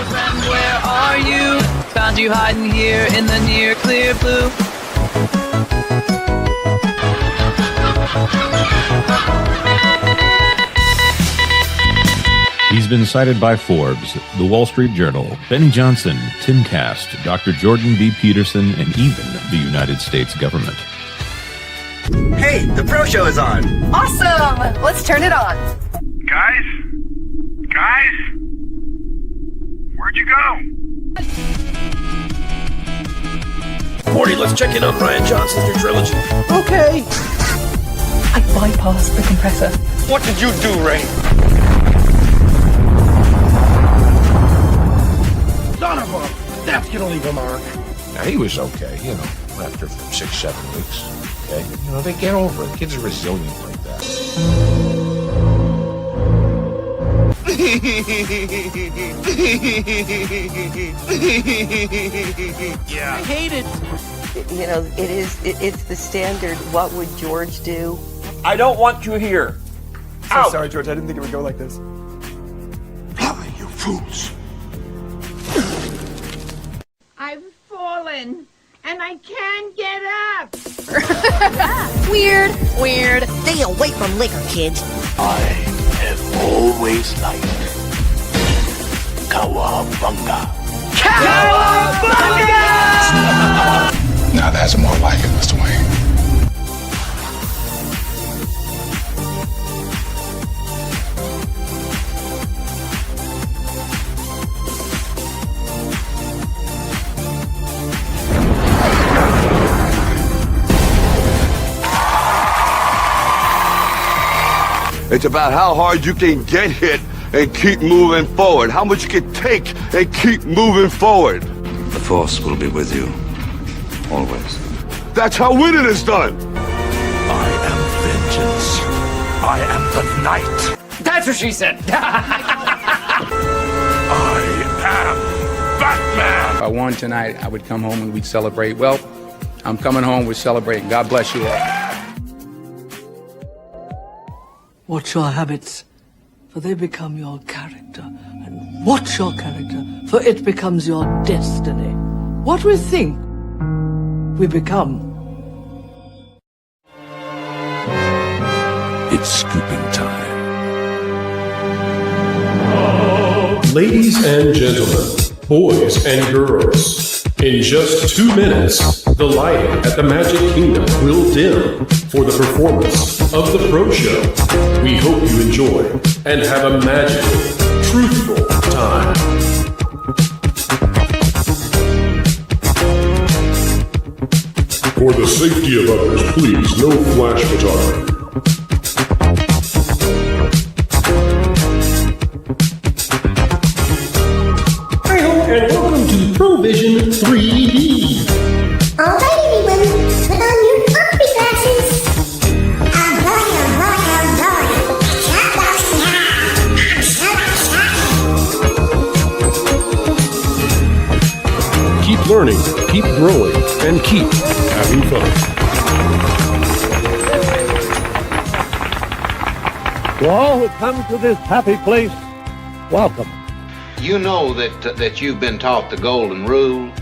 Friend, where are you? Found you hiding here in the near clear blue. He's been cited by Forbes, The Wall Street Journal, Benny Johnson, Timcast, Dr. Jordan B. Peterson, and even the United States government. Hey, the Pro Show is on. Awesome! Let's turn it on. Guys? Where'd you go? Morty, let's check in on Rian Johnson's new trilogy. Okay. I bypassed the compressor. What did you do, Ray? Son of a... That's gonna leave a mark. Now, he was okay, after 6-7 weeks. Okay? They get over it. Kids are resilient like that. Yeah. I hate it. It's the standard, what would George do? I don't want you here. So sorry, George. I didn't think it would go like this. Fly, you fools! I've fallen, and I can't get up. Weird. Stay away from liquor, kids. I have always liked Cowabunga. Now that's more like it, Mr. Wayne. It's about how hard you can get hit and keep moving forward. How much you can take and keep moving forward. The Force will be with you, always. That's how winning is done. I am vengeance. I am the night. That's what she said. I am Batman. If I won tonight, I would come home and we'd celebrate. Well, I'm coming home, we're celebrating. God bless you all. Watch your habits, for they become your character. And watch your character, for it becomes your destiny. What we think, we become. It's scooping time. Ladies and gentlemen, boys and girls, in just 2 minutes, the lighting at the Magic Kingdom will dim for the performance of the Pro Show. We hope you enjoy and have a magical, truthful time. For the safety of others, please, no flash photography. And welcome to ProVision 3D. All right, everyone, put on your opera glasses. Keep learning, keep growing, and keep having fun. To all who come to this happy place, welcome. You know that you've been taught the golden rule,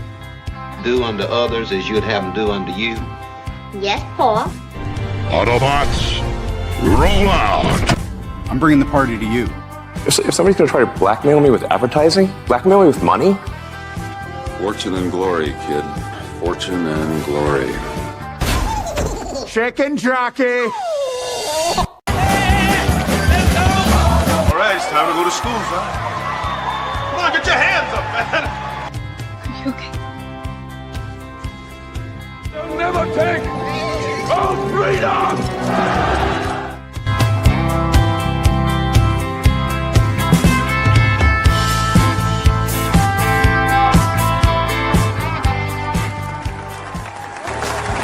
do unto others as you'd have them do unto you. Yes, Paul. Autobots, roll out. I'm bringing the party to you. If somebody's going to try to blackmail me with advertising, blackmail me with money? Fortune and glory, kid. Fortune and glory. Chicken jockey. All right, it's time to go to school, son. Come on, get your hands up, man. Are you okay? They'll never take our freedom.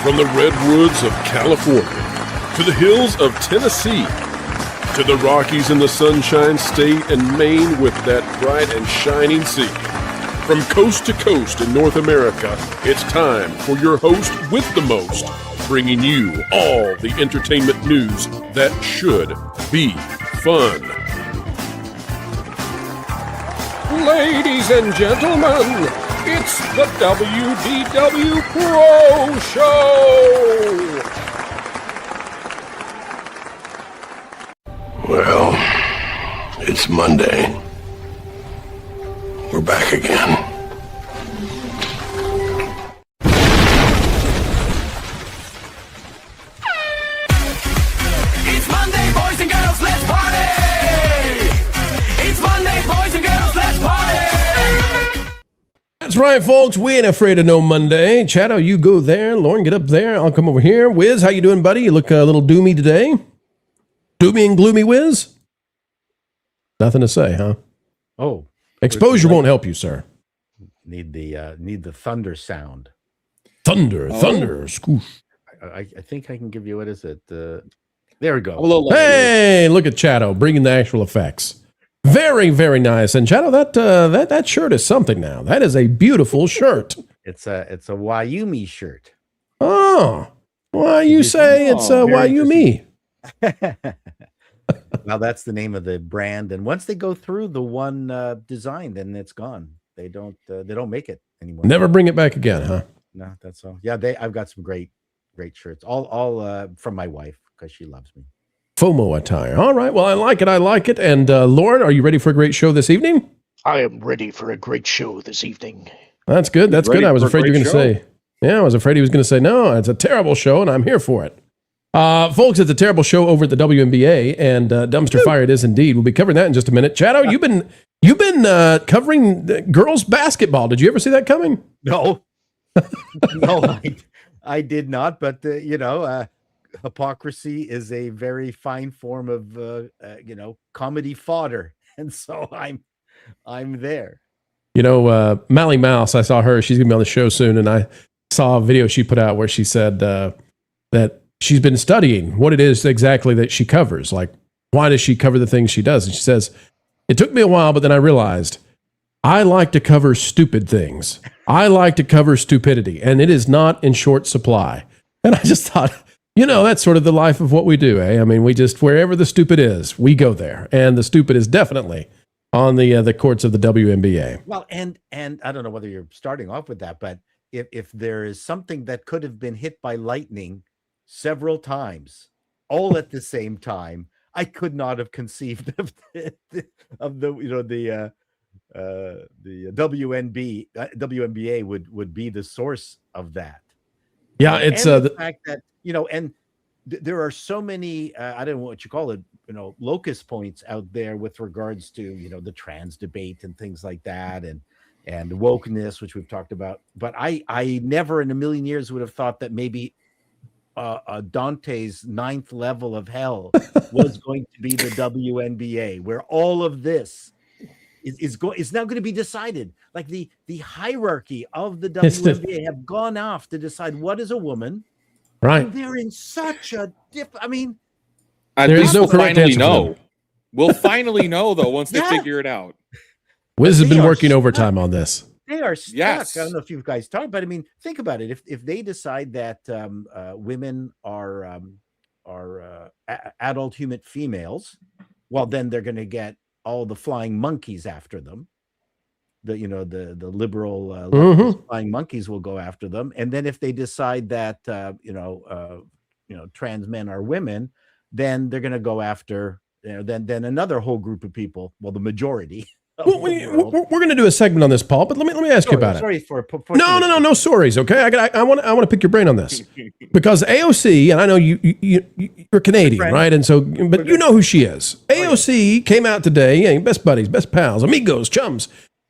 From the redwoods of California to the hills of Tennessee to the Rockies in the Sunshine State and Maine with that bright and shining sea. From coast to coast in North America, it's time for your host with the most, bringing you all the entertainment news that should be fun. Ladies and gentlemen, it's the WDW Pro Show! Well, it's Monday. We're back again. It's Monday, boys and girls, let's party! It's Monday, boys and girls, let's party! That's right, folks. We ain't afraid of no Monday. Chato, you go there. Lauren, get up there. I'll come over here. Wiz, how you doing, buddy? You look a little doomy today. Doomy and gloomy, Wiz? Nothing to say, huh? Oh. Exposure won't help you, sir. Need the thunder sound. Thunder, scoosh. I think I can give you, what is it? There we go. Hey, look at Chato bringing the actual effects. Very, very nice. And Chato, that shirt is something now. That is a beautiful shirt. It's a Wyumi shirt. Oh, why you say it's Wyumi? Well, that's the name of the brand. And once they go through the one design, then it's gone. They don't make it anymore. Never bring it back again, huh? No, that's all. Yeah, I've got some great shirts. All from my wife because she loves me. FOMO attire. All right. Well, I like it. And Lauren, are you ready for a great show this evening? I am ready for a great show this evening. That's good. That's good. I was afraid you were going to say. Yeah, I was afraid he was going to say, no, it's a terrible show, and I'm here for it. Folks, it's a terrible show over at the WNBA, and Dumpster Fire it is indeed. We'll be covering that in just a minute. Chato, you've been covering girls basketball. Did you ever see that coming? No. No, I did not. But, hypocrisy is a very fine form of, comedy fodder. And so I'm there. Mally Mouse, I saw her. She's going to be on the show soon. And I saw a video she put out where she said that she's been studying what it is exactly that she covers. Like, why does she cover the things she does? And she says, it took me a while, but then I realized I like to cover stupid things. I like to cover stupidity, and it is not in short supply. And I just thought, that's sort of the life of what we do, eh? I mean, we just, wherever the stupid is, we go there. And the stupid is definitely on the courts of the WNBA. Well, and I don't know whether you're starting off with that, but if there is something that could have been hit by lightning several times, all at the same time, I could not have conceived of the WNBA would be the source of that. Yeah, it's the fact that and there are so many I don't know what you call it, locus points out there with regards to the trans debate and things like that, and wokeness, which we've talked about. But I never in a million years would have thought that maybe Dante's ninth level of hell was going to be the WNBA, where all of this is now going to be decided. Like the hierarchy of the WNBA have gone off to decide what is a woman. Right. And they're in such a I mean, there's no correct answer. No, we'll finally know though once they figure it out. Wiz has been working overtime on this. They are stuck. Yes. I don't know if you guys talked, but I mean, think about it. If they decide that women are adult human females, well, then they're going to get all the flying monkeys after them. The liberal flying monkeys will go after them. And then if they decide that trans men are women, then they're going to go after then another whole group of people. Well, the majority. Well, we're going to do a segment on this, Paul, but let me ask you about it. No sorries. Okay, I want to pick your brain on this because AOC, and I know you're Canadian, right? And so, but you know who she is. AOC came out today, best buddies, best pals, amigos, chums.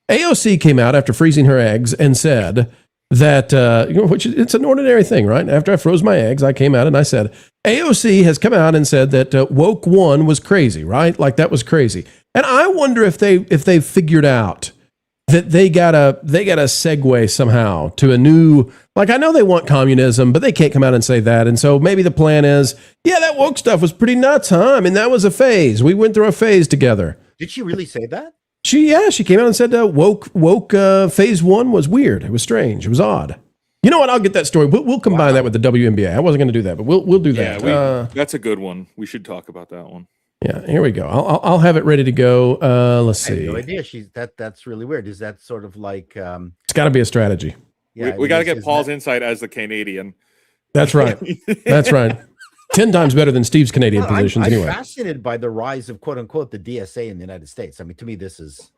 AOC came out after freezing her eggs and said that which it's an ordinary thing, right? After I froze my eggs, I came out and I said AOC has come out and said that woke one was crazy, right? Like that was crazy. And I wonder if they figured out that they gotta segue somehow to a new, like I know they want communism, but they can't come out and say that. And so maybe the plan is, that woke stuff was pretty nuts, huh? I mean, that was a phase. We went through a phase together. Did she really say that? She came out and said woke phase one was weird. It was strange. It was odd. You know what? I'll get that story. We'll combine that with the WNBA. I wasn't going to do that, but we'll do that. That's a good one. We should talk about that one. Yeah, here we go. I'll have it ready to go. Let's I have see. no idea. That's really weird. Is that sort of like It's got to be a strategy. Yeah, we got to get Paul's insight as the Canadian. That's right. That's right. 10 times better than Steve's Canadian positions I'm anyway. fascinated by the rise of quote unquote the DSA in the United States. I mean, to me, this is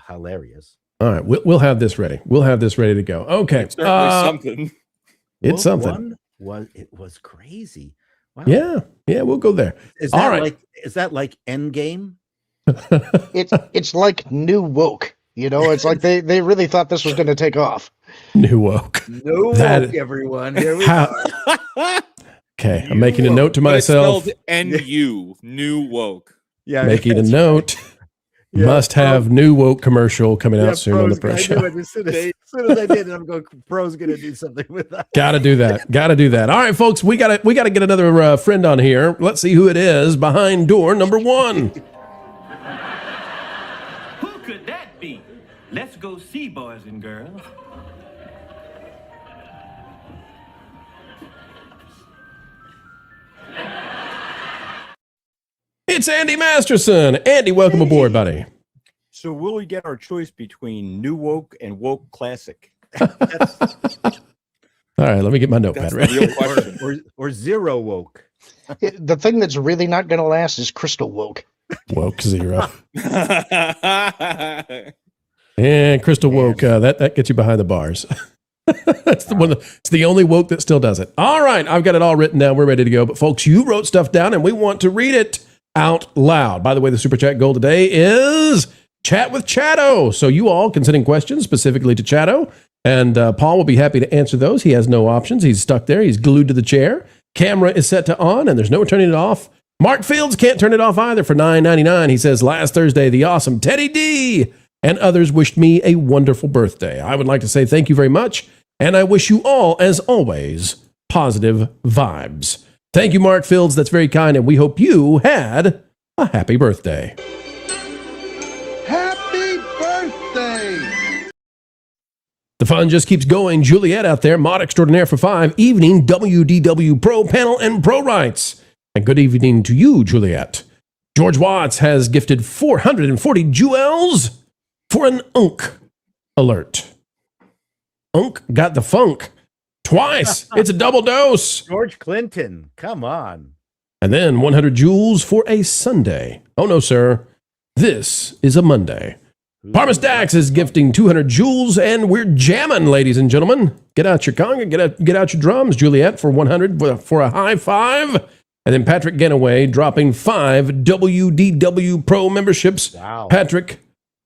hilarious. All right, we'll have this ready. We'll have this ready to go. Okay. It's certainly something. It's something. It was crazy. Wow. Yeah, we'll go there. Is All that right. is that like Endgame? It's like new woke. You know, it's like they really thought this was going to take off. New woke. No woke, everyone. Here we are. Okay, I'm making a note to myself. It's spelled N-U, new woke. Yeah, Making a note. Must have new woke commercial coming out soon on the Pro Show. As soon as I did, I'm going. Pro's going to do something with that. Got to do that. Got to do that. All right, folks, we got to get another friend on here. Let's see who it is behind door number 1. Who could that be? Let's go see, boys and girls. It's Andy Masterson. Andy, welcome aboard, buddy. So will we get our choice between new woke and woke classic? All right, let me get my notepad ready. or zero woke. The thing that's really not going to last is crystal woke. Woke zero. And crystal woke. That gets you behind the bars. That's the one. It's the only woke that still does it. All right, I've got it all written down. We're ready to go. But folks, you wrote stuff down, and we want to read it out loud. By the way, the Super Chat goal today is Chat with Chatto. So you all can send in questions specifically to Chatto, and Paul will be happy to answer those. He has no options. He's stuck there. He's glued to the chair. Camera is set to on, and there's no turning it off. Mark Fields can't turn it off either for $9.99. He says, last Thursday, the awesome Teddy D and others wished me a wonderful birthday. I would like to say thank you very much, and I wish you all, as always, positive vibes. Thank you, Mark Fields. That's very kind, and we hope you had a happy birthday. Happy birthday! The fun just keeps going. Juliet out there, mod extraordinaire for 5, evening WDW Pro Panel and Pro Rights. And good evening to you, Juliet. George Watts has gifted 440 jewels for an Unk alert. Unk got the funk. Twice. It's a double dose. George Clinton. Come on. And then 100 joules for a Sunday. Oh, no, sir. This is a Monday. Parmas Dax is gifting 200 joules, and we're jamming, ladies and gentlemen. Get out your conga, get out your drums, Juliet, for 100 for a high five. And then Patrick Genaway dropping 5 WDW Pro memberships. Wow. Patrick,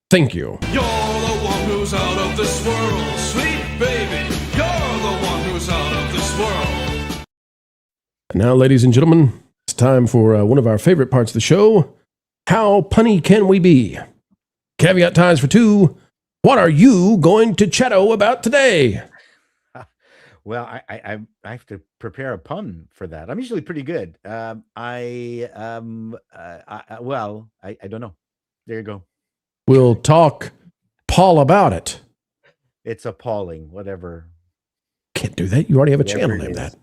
thank you. You're the one who's out of this world, sweet baby. You're the one who's out of this world. And now, ladies and gentlemen, it's time for one of our favorite parts of the show. How punny can we be? Caveat ties for 2. What are you going to chatto about today? Well, I have to prepare a pun for that. I'm usually pretty good. I don't know. There you go. We'll talk Paul about it. It's appalling. Whatever. Can't do that. You already have a channel named that.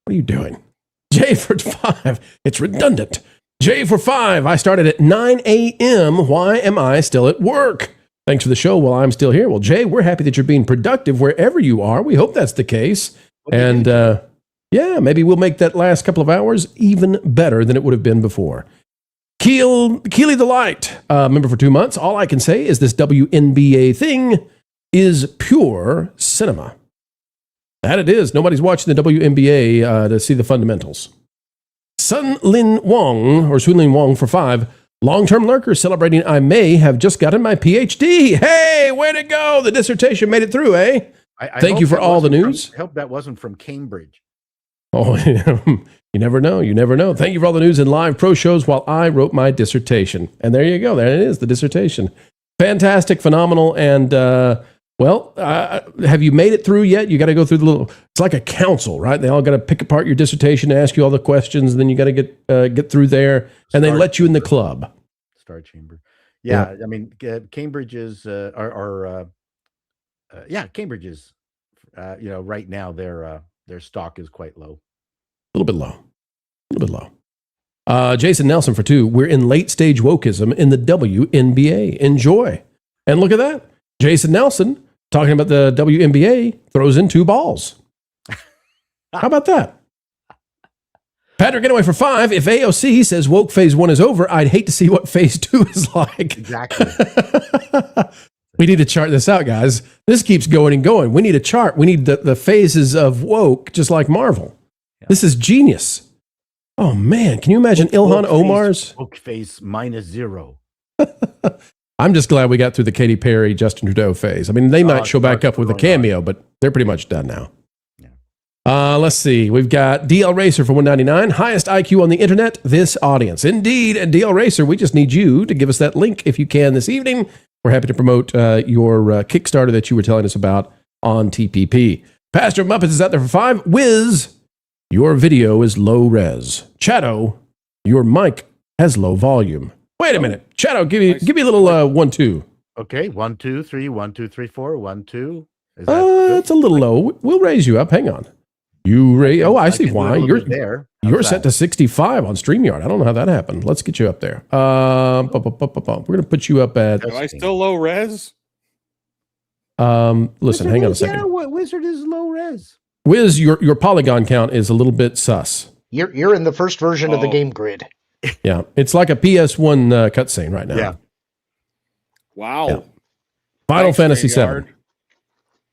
What are you doing? J for 5. It's redundant. J for 5. I started at 9 a.m. Why am I still at work? Thanks for the show while I'm still here. Well, Jay, we're happy that you're being productive wherever you are. We hope that's the case. And yeah, maybe we'll make that last couple of hours even better than it would have been before. Keely the Light, member for 2 months. All I can say is this WNBA thing is pure cinema. That it is. Nobody's watching the WNBA to see the fundamentals. Sun Lin Wong for 5. Long-term lurker celebrating I may have just gotten my PhD. Hey, way to go. The dissertation made it through, eh? Thank you for all the news. I hope that wasn't from Cambridge. Oh, you never know. You never know. Thank you for all the news and live pro shows while I wrote my dissertation. And there you go. There it is, the dissertation. Fantastic, phenomenal. And, have you made it through yet? You got to go through the little, it's like a council, right? They all got to pick apart your dissertation, ask you all the questions, and then you got to get through there, and they let you in the club. Star Chamber. Yeah. I mean, Cambridge is, Cambridge is, right now their stock is quite low. A little bit low. Jason Nelson for 2. We're in late stage wokeism in the WNBA. Enjoy. And look at that. Jason Nelson, talking about the WNBA, throws in 2 balls. How about that? Patrick Getaway for 5. If AOC says woke phase 1 is over, I'd hate to see what phase 2 is like. Exactly. We need to chart this out, guys. This keeps going and going. We need a chart. We need the phases of woke, just like Marvel. Yeah. This is genius. Oh, man. Can you imagine Ilhan Omar's? Woke phase -0. I'm just glad we got through the Katy Perry, Justin Trudeau phase. I mean, they might show back up with a cameo, but they're pretty much done now. Let's see. We've got DL Racer for 199. Highest IQ on the internet, this audience. Indeed, DL Racer, we just need you to give us that link if you can this evening. We're happy to promote your Kickstarter that you were telling us about on TPP. Pastor Muppets is out there for 5. Wiz, your video is low res. Chatto, your mic has low volume. Wait a minute. Chatto, give me a little 1-2. Okay, 1 2 3 1 2 3 4 1 2. Is that it's a little low. We'll raise you up. Hang on. I see why. You're set to 65 on StreamYard. I don't know how that happened. Let's get you up there. We're going to put you up at... Am I still low res? Listen, hang on a second. Yeah, Wizard is low res. Wiz, your polygon count is a little bit sus. You're in the first version of the game grid. Yeah, it's like a PS1 cutscene right now. Yeah. Wow. Yeah. Final Fantasy VII.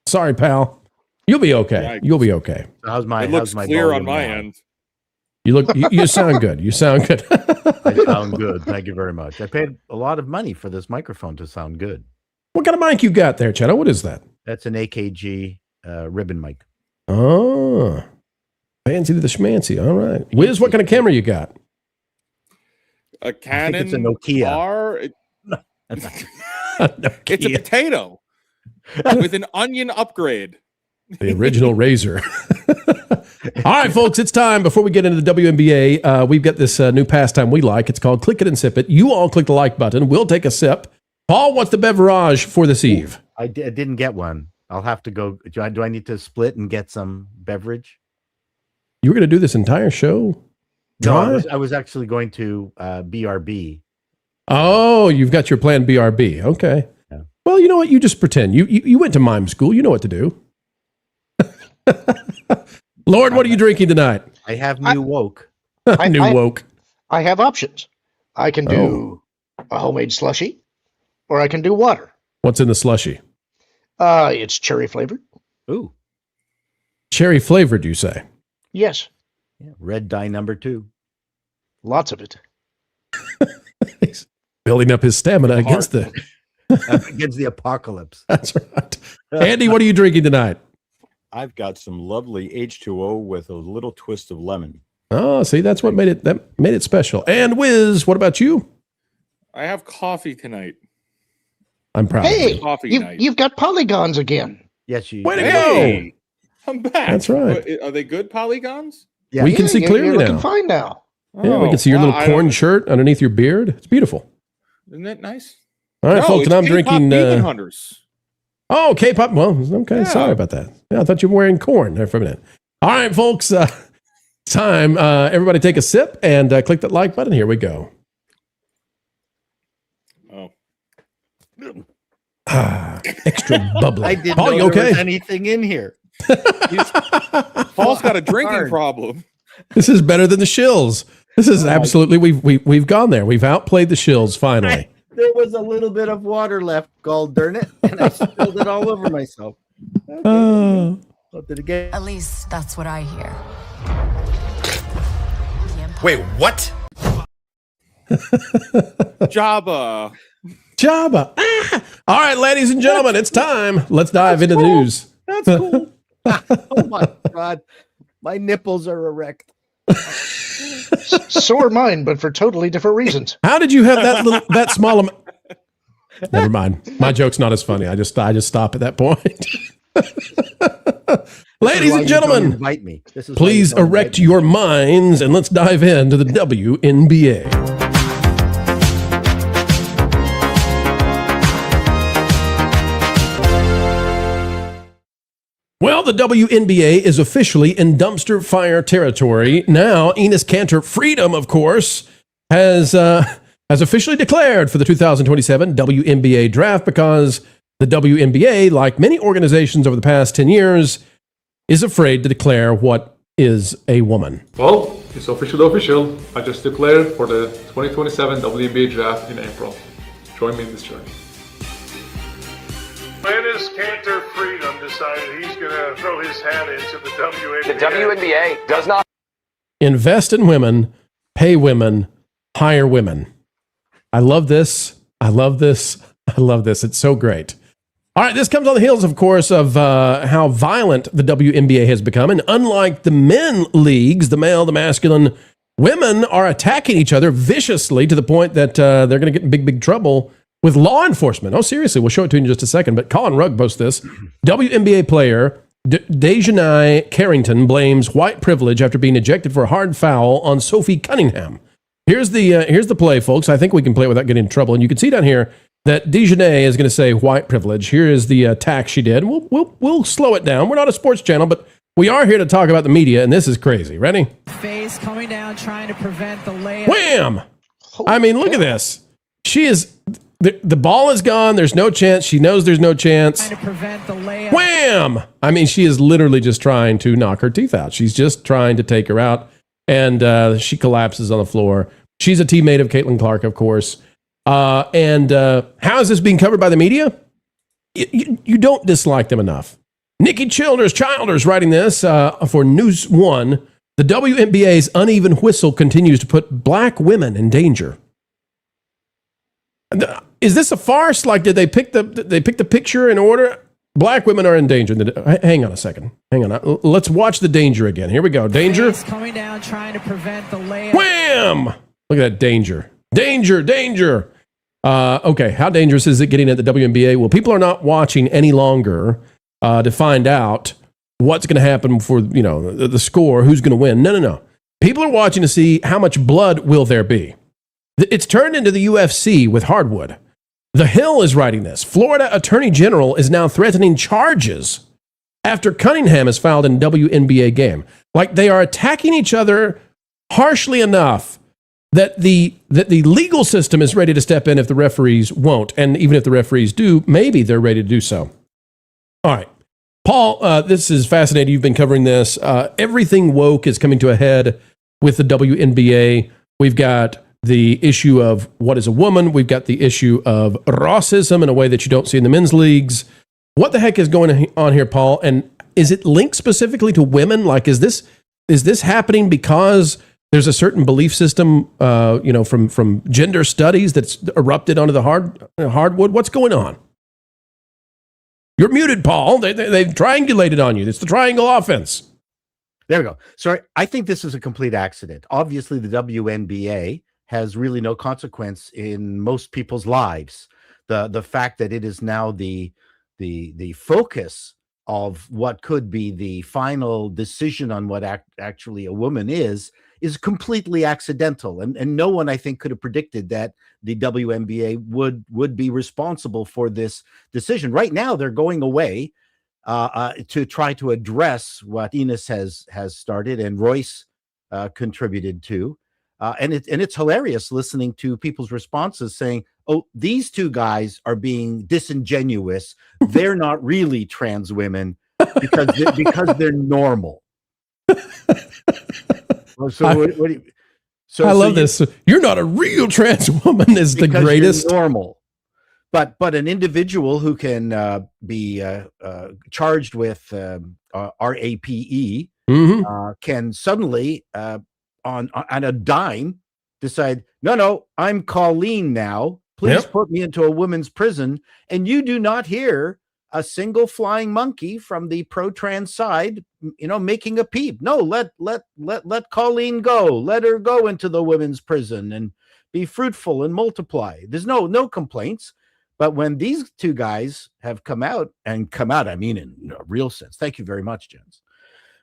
Sorry, pal. You'll be okay. Yikes. You'll be okay. It looks clear on my end. You sound good. You sound good. I sound good. Thank you very much. I paid a lot of money for this microphone to sound good. What kind of mic you got there, Chatto? What is that? That's an AKG ribbon mic. Oh, fancy to the schmancy. All right. Wiz, what kind of camera you got? A Canon. It's a Nokia. R. It's a potato with an onion upgrade. The original Razor. All right, folks, it's time. Before we get into the WNBA, we've got this new pastime we like. It's called Click It and Sip It. You all click the like button. We'll take a sip. Paul, what's the beverage for this eve? I didn't get one. I'll have to go. Do I need to split and get some beverage? You were going to do this entire show? Dry? No, I was actually going to BRB. Oh, you've got your plan BRB. Okay. Yeah. Well, you know what? You just pretend. You went to mime school. You know what to do. Lord, what are you drinking tonight? I have new woke. Woke. I have options. I can do a homemade slushie, or I can do water. What's in the slushie? It's cherry flavored. Ooh. Cherry flavored, you say? Yes. Yeah, red dye number 2. Lots of it. He's building up his stamina against the apocalypse. That's right. Andy, what are you drinking tonight? I've got some lovely H2O with a little twist of lemon. Oh, see, that's what made it special. And Wiz, what about you? I have coffee tonight. I'm proud. Hey, coffee you've got polygons again. Yes, you. Way to go! I'm back. That's right. Are they good polygons? Yeah, we can see clearly you're now. looking fine now. Yeah, we can see your little corn shirt underneath your beard. It's beautiful. Isn't that nice? All right, folks, and I'm drinking. Demon Hunters. Oh, K-pop. Well, okay. Yeah. Sorry about that. Yeah, I thought you were wearing corn there for a minute. All right, folks. Time. Everybody take a sip and click that like button. Here we go. Oh. Extra bubbly. I didn't Paul, know you there okay? was anything in here. Paul's got a drinking problem. This is better than the shills. This is absolutely. We've gone there. We've outplayed the shills finally. There was a little bit of water left, gall darn it, and I spilled it all over myself. Okay. Did it get? At least that's what I hear. Wait, what? Jabba. Ah! All right, ladies and gentlemen, it's time. Let's dive into the news. That's cool. Oh my God, my nipples are erect. So are mine, but for totally different reasons. How did you have that small amount? Never mind. My joke's not as funny. I just stop at that point. Ladies and gentlemen, invite me. Please erect your minds and let's dive into the WNBA. Well, the WNBA is officially in dumpster fire territory. Now, Enes Kanter Freedom, of course, has officially declared for the 2027 WNBA draft because the WNBA, like many organizations over the past 10 years, is afraid to declare what is a woman. Well, it's official. I just declared for the 2027 WNBA draft in April. Join me in this journey. Enes Kanter Freedom decided he's going to throw his hat into the WNBA. The WNBA does not invest in women, pay women, hire women. I love this. I love this. I love this. It's so great. All right, this comes on the heels, of course, of how violent the WNBA has become. And unlike the men leagues, the male, the masculine, women are attacking each other viciously to the point that they're going to get in big, big trouble with law enforcement. Oh, seriously, we'll show it to you in just a second. But Colin Rugg posts this. WNBA player Dejanai Carrington blames white privilege after being ejected for a hard foul on Sophie Cunningham. Here's the play, folks. I think we can play it without getting in trouble. And you can see down here that Dejanai is going to say white privilege. Here is the attack she did. We'll slow it down. We're not a sports channel, but we are here to talk about the media, and this is crazy. Ready? Face coming down, trying to prevent the layup. Wham! I mean, look at this. She is... The ball is gone. There's no chance. She knows there's no chance. Trying to prevent the layup. Wham! I mean, she is literally just trying to knock her teeth out. She's just trying to take her out, and she collapses on the floor. She's a teammate of Caitlin Clark, of course. How is this being covered by the media? You don't dislike them enough. Nikki Childers writing this for News One. The WNBA's uneven whistle continues to put black women in danger. Is this a farce? Like, did they pick the picture in order? Black women are in danger. Hang on a second. Hang on. Let's watch the danger again. Here we go. Danger. Coming down, trying to prevent the layup. Wham! Look at that danger. Danger. Okay, how dangerous is it getting at the WNBA? Well, people are not watching any longer to find out what's going to happen for the score, who's going to win. No. People are watching to see how much blood will there be. It's turned into the UFC with hardwood. The Hill is writing this. Florida Attorney General is now threatening charges after Cunningham is fouled in WNBA game. Like, they are attacking each other harshly enough that the legal system is ready to step in if the referees won't. And even if the referees do, maybe they're ready to do so. All right. Paul, this is fascinating. You've been covering this. Everything woke is coming to a head with the WNBA. We've got the issue of what is a woman. We've got the issue of racism in a way that you don't see in the men's leagues. What the heck is going on here, Paul? And is it linked specifically to women? Like, is this happening because there's a certain belief system, from gender studies that's erupted onto the hardwood? What's going on? You're muted, Paul. They've triangulated on you. It's the triangle offense. There we go. Sorry, I think this is a complete accident. Obviously, the WNBA has really no consequence in most people's lives. The fact that it is now the focus of what could be the final decision on what actually a woman is completely accidental. And no one, I think, could have predicted that the WNBA would be responsible for this decision. Right now, they're going away to try to address what Enes has started and Royce contributed to. And it's hilarious listening to people's responses saying, oh, these two guys are being disingenuous. They're not really trans women because they're normal. I love this. You're not a real trans woman is the greatest. You're normal. But an individual who can be charged with RAPE can suddenly on a dime decide, no, I'm Colleen now. Please put me into a women's prison. And you do not hear a single flying monkey from the pro-trans side, making a peep. No, let Colleen go. Let her go into the women's prison and be fruitful and multiply. There's no complaints. But when these two guys have come out, I mean in a real sense. Thank you very much, gents.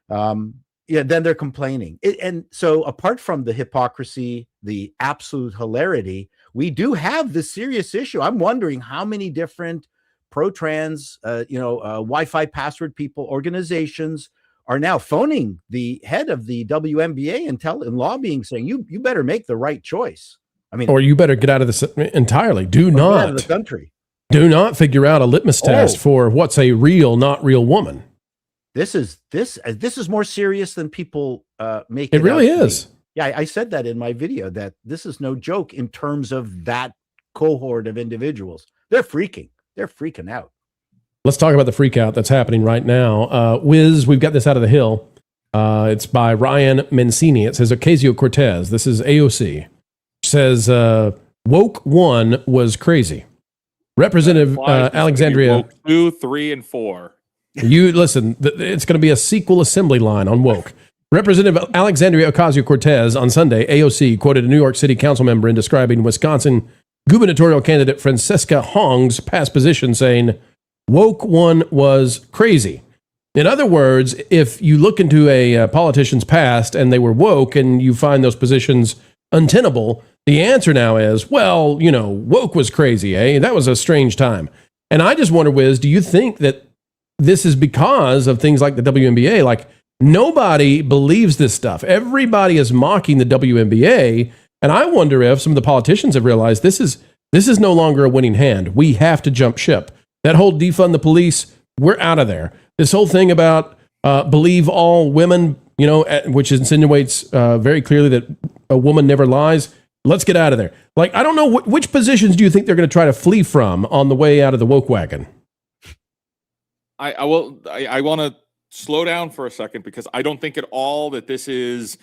Then they're complaining. And so apart from the hypocrisy, the absolute hilarity, we do have this serious issue. I'm wondering how many different pro-trans, Wi-Fi password people, organizations are now phoning the head of the WNBA and lobbying, saying you better make the right choice. I mean, or you better get out of this entirely. Do get not out of the country. Do not figure out a litmus test for what's a real, not real woman. This is more serious than people make it really is. Yeah, I said that in my video, that this is no joke in terms of that cohort of individuals. They're freaking out. Let's talk about the freak out that's happening right now. Wiz, we've got this out of the Hill. It's by Ryan Mancini. It says Ocasio-Cortez. This is AOC. Says woke 1 was crazy. Representative Alexandria. Woke 2, 3, and 4. You listen. It's going to be a sequel assembly line on woke. Representative Alexandria Ocasio-Cortez on Sunday, AOC, quoted a New York City council member in describing Wisconsin gubernatorial candidate Francesca Hong's past position, saying, woke 1 was crazy. In other words, if you look into a politician's past and they were woke and you find those positions untenable, the answer now is, well, woke was crazy, eh? That was a strange time. And I just wonder, Wiz, do you think that this is because of things like the WNBA? Like, nobody believes this stuff. Everybody is mocking the WNBA. And I wonder if some of the politicians have realized this is no longer a winning hand. We have to jump ship. That whole defund the police, we're out of there. This whole thing about believe all women, which insinuates very clearly that a woman never lies. Let's get out of there. Like, I don't know, which positions do you think they're going to try to flee from on the way out of the woke wagon? I want to slow down for a second, because I don't think at all that this is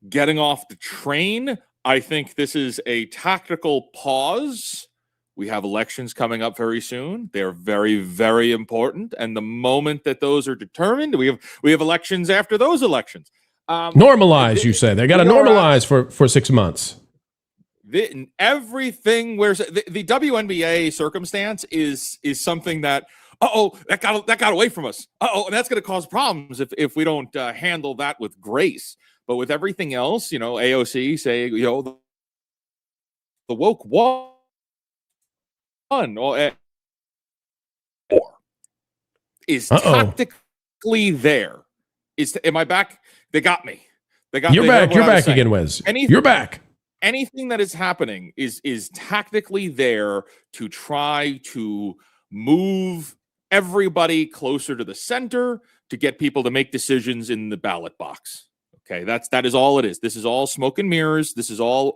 getting off the train. I think this is a tactical pause. We have elections coming up very soon. They're very, very important. And the moment that those are determined, we have elections after those elections. Normalize, you say. They got to normalize for 6 months. Everything where the WNBA circumstance is something that, that got away from us. And that's going to cause problems if we don't handle that with grace. But with everything else, AOC say, the woke one is tactically there. Am I back? They got me. You're back. You're back again, Wiz. You're back. Anything that is happening is tactically there to try to move everybody closer to the center, to get people to make decisions in the ballot box. Okay, that is all it is. This is all smoke and mirrors. This is all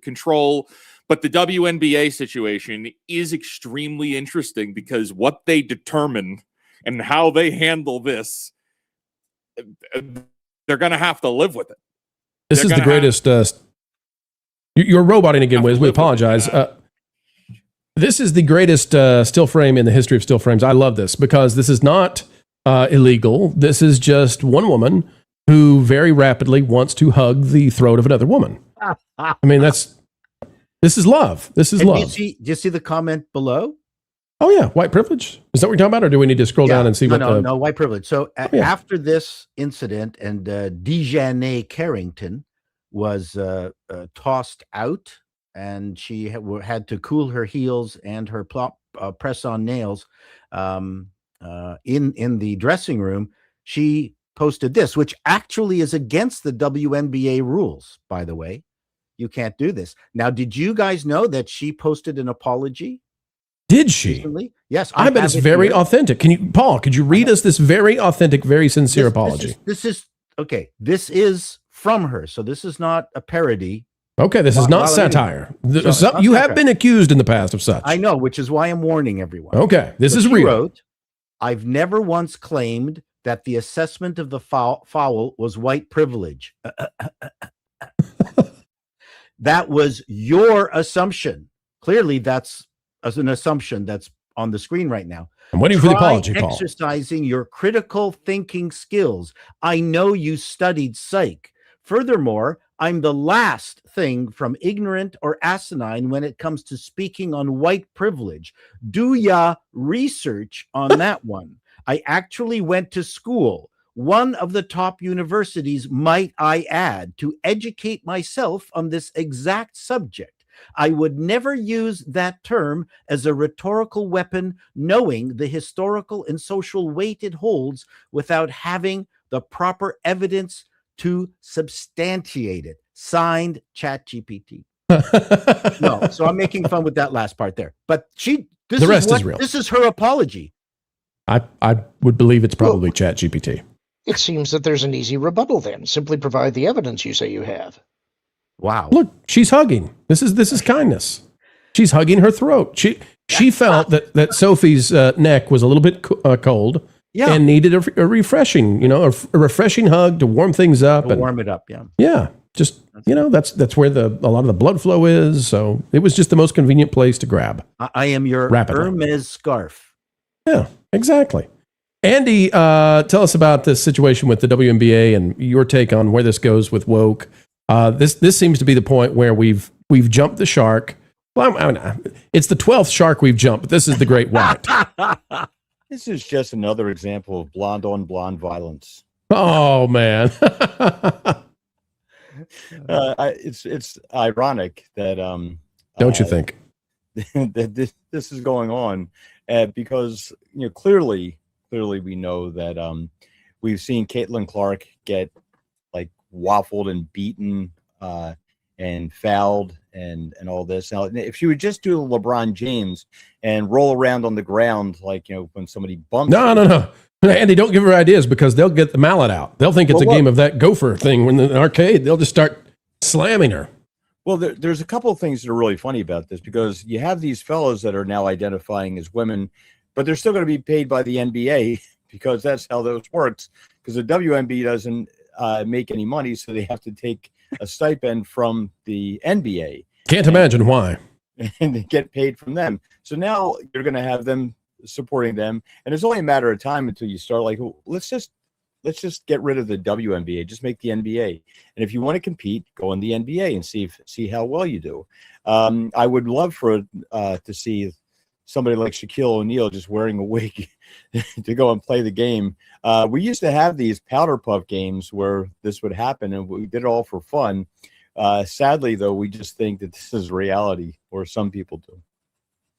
control. But the WNBA situation is extremely interesting, because what they determine and how they handle this, they're going to have to live with it. This is the greatest. You're roboting again, Wiz. We apologize. This is the greatest still frame in the history of still frames. I love this, because this is not illegal. This is just one woman who very rapidly wants to hug the throat of another woman. I mean, this is love. This is love. Do you see the comment below? Oh yeah, white privilege. Is that what you're talking about, or do we need to scroll down and see No, white privilege. So after this incident, and Dejanay Carrington was tossed out, and she had to cool her heels and her press-on nails in the dressing room. She posted this, which actually is against the WNBA rules, by the way. You can't do this. Now, did you guys know that she posted an apology? Did she? Recently? Yes. I bet it's very authentic. Paul, could you read us this very authentic, very sincere apology? This is from her. So this is not a parody. Okay, this is not satire. You have been accused in the past of such. I know, which is why I'm warning everyone. Okay, this is real. Wrote, I've never once claimed that the assessment of the foul was white privilege. That was your assumption. Clearly, that's an assumption that's on the screen right now. I'm waiting for the apology, Paul. Exercising your critical thinking skills. I know you studied psych. Furthermore, I'm the last thing from ignorant or asinine when it comes to speaking on white privilege. Do ya research on that one? I actually went to school, one of the top universities, might I add, to educate myself on this exact subject. I would never use that term as a rhetorical weapon, knowing the historical and social weight it holds without having the proper evidence to substantiate it. Signed, ChatGPT. No, so I'm making fun with that last part there. But the rest is real. This is her apology. I would believe it's probably ChatGPT. It seems that there's an easy rebuttal then. Simply provide the evidence you say you have. Wow. Look, she's hugging. This is kindness. She's hugging her throat. She felt that Sophie's neck was a little bit cold and needed a refreshing, a refreshing hug to warm things up. Warm it up, yeah. Yeah, just, that's where a lot of the blood flow is. So it was just the most convenient place to grab. I am your Hermes scarf. Yeah, exactly. Andy, tell us about this situation with the WNBA and your take on where this goes with woke. This seems to be the point where we've jumped the shark. Well, it's the 12th shark we've jumped, but this is the great white. This is just another example of blonde on blonde violence. Oh man. It's ironic that don't you think that this is going on because clearly we know that we've seen Caitlin Clark get like waffled and beaten and fouled and all this. Now, if she would just do LeBron James and roll around on the ground like when somebody bumps. No. Andy, don't give her ideas because they'll get the mallet out. They'll think it's a game of that gopher thing when in the arcade. They'll just start slamming her. Well, there's a couple of things that are really funny about this because you have these fellows that are now identifying as women, but they're still going to be paid by the NBA because that's how those works. Because the WNBA doesn't make any money, so they have to take a stipend from the NBA. Can't imagine why. And they get paid from them. So now you're going to have them supporting them, and it's only a matter of time until you start like, let's just get rid of the WNBA, just make the NBA. And if you want to compete, go in the NBA and see how well you do. I would love to see somebody like Shaquille O'Neal just wearing a wig to go and play the game. We used to have these powder puff games where this would happen, and we did it all for fun. Sadly, though, we just think that this is reality, or some people do.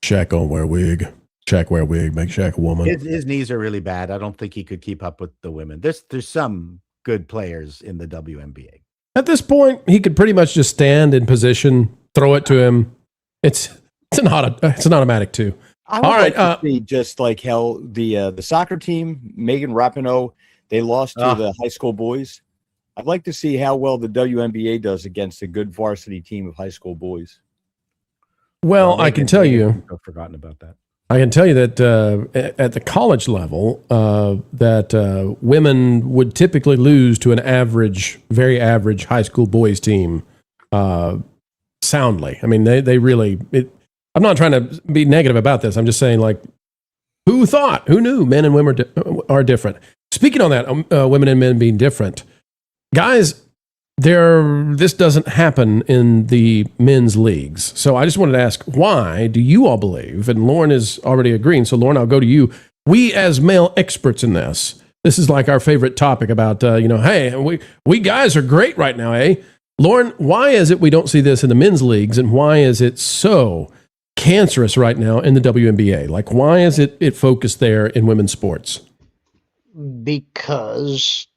Shaq don't wear wig. Shaq wear wig, make Shaq a woman. His knees are really bad. I don't think he could keep up with the women. There's some good players in the WNBA. At this point, he could pretty much just stand in position, throw it to him. It's an automatic too. I would like to see just like how the soccer team, Megan Rapinoe, they lost to the high school boys. I'd like to see how well the WNBA does against a good varsity team of high school boys. Well, I can tell you, I've forgotten about that. I can tell you that at the college level, that women would typically lose to an average, very average high school boys team soundly. I mean, they really. I'm not trying to be negative about this. I'm just saying, like, who knew men and women are different? Speaking on that, women and men being different, guys. This doesn't happen in the men's leagues. So I just wanted to ask, why do you all believe, and Lauren is already agreeing, so Lauren, I'll go to you. We as male experts in this is like our favorite topic about, hey, we guys are great right now, eh? Lauren, why is it we don't see this in the men's leagues, and why is it so cancerous right now in the WNBA? Like, why is it focused there in women's sports? Because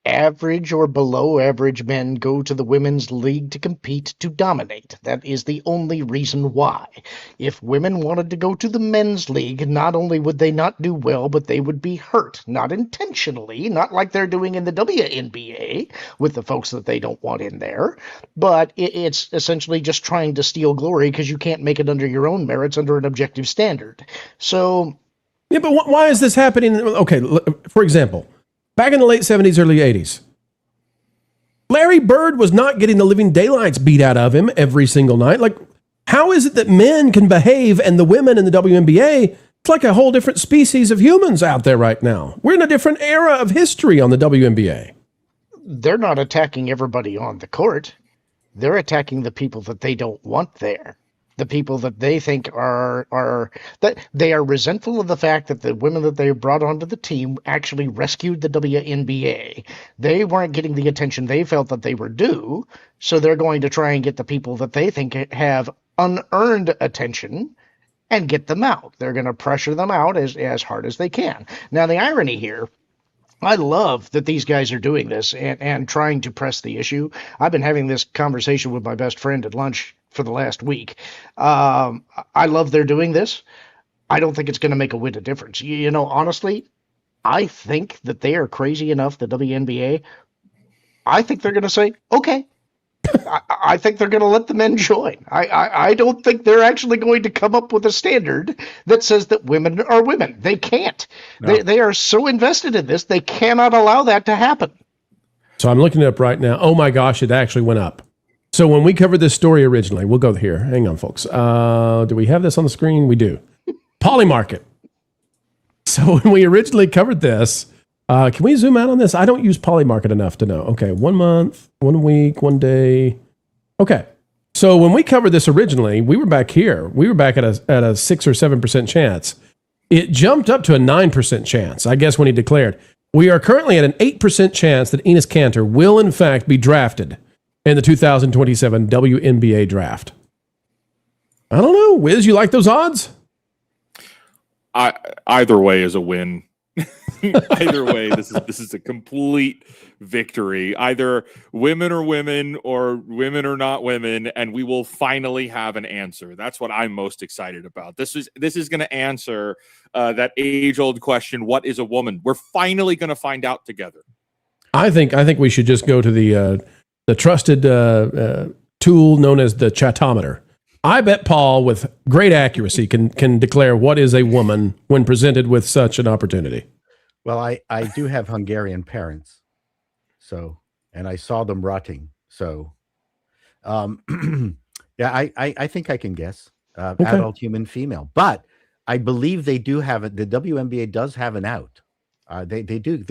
average or below average men go to the women's league to compete, to dominate. That is the only reason why. If women wanted to go to the men's league, not only would they not do well, but they would be hurt. Not intentionally, not like they're doing in the WNBA with the folks that they don't want in there, but it's essentially just trying to steal glory because you can't make it under your own merits under an objective standard. So... Yeah, but why is this happening? Okay, for example, back in the late 70s, early 80s, Larry Bird was not getting the living daylights beat out of him every single night. Like, how is it that men can behave and the women in the WNBA, it's like a whole different species of humans out there right now. We're in a different era of history on the WNBA. They're not attacking everybody on the court. They're attacking the people that they don't want there. The people that they think are that they are resentful of the fact that the women that they brought onto the team actually rescued the WNBA. They weren't getting the attention they felt that they were due, so they're going to try and get the people that they think have unearned attention and get them out. They're going to pressure them out as hard as they can. Now, the irony here, I love that these guys are doing this and trying to press the issue. I've been having this conversation with my best friend at lunch for the last week. I love they're doing this. I don't think it's going to make a whit of difference. You know, honestly, I think that they are crazy enough, the WNBA. I think they're going to say, okay. I think they're going to let the men join. I don't think they're actually going to come up with a standard that says that women are women. They can't. No. They are so invested in this, they cannot allow that to happen. So I'm looking it up right now. Oh my gosh, it actually went up. So when we covered this story originally, we'll go here. Hang on, folks. Do we have this on the screen? We do. Polymarket. So when we originally covered this, can we zoom out on this? I don't use Polymarket enough to know. Okay, 1 month, 1 week, 1 day. Okay, so when we covered this originally, we were back here. We were back at a 6 or 7% chance. It jumped up to a 9% chance, I guess, when he declared. We are currently at an 8% chance that Enes Kanter will, in fact, be drafted in the 2027 WNBA draft. I don't know. Wiz, you like those odds? Either way is a win. Either way, this is a complete victory. Either women are women or women are not women, and we will finally have an answer. That's what I'm most excited about. This is going to answer that age-old question: what is a woman? We're finally going to find out together. I think we should just go to the trusted tool known as the chatometer. I bet Paul, with great accuracy, can declare what is a woman when presented with such an opportunity. Well, I do have Hungarian parents, so, and I saw them rotting. So, yeah, I think I can guess Okay. adult human female, but I believe they do have it. The WNBA does have an out. They do.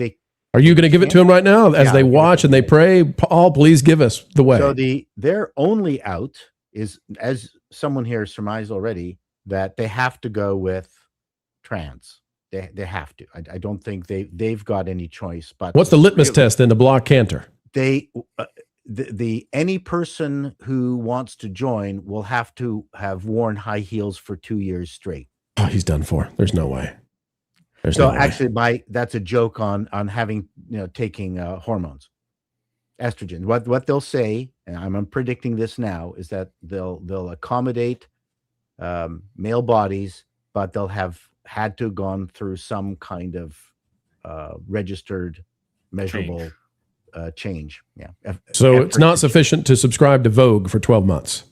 Are you going to give it to them right now as they watch and they pray? Paul, please give us the way. So their only out is, as someone here surmised already, that they have to go with trans. They have to. I don't think they've got any choice. But what's the litmus test then to block Kanter? They any person who wants to join will have to have worn high heels for 2 years straight. Oh, he's done for. There's no way. So actually, that's a joke on having, taking hormones, estrogen. What they'll say, and I'm predicting this now, is that they'll accommodate male bodies, but they'll have had to gone through some kind of registered, measurable change. Yeah. So it's not sufficient to subscribe to Vogue for 12 months.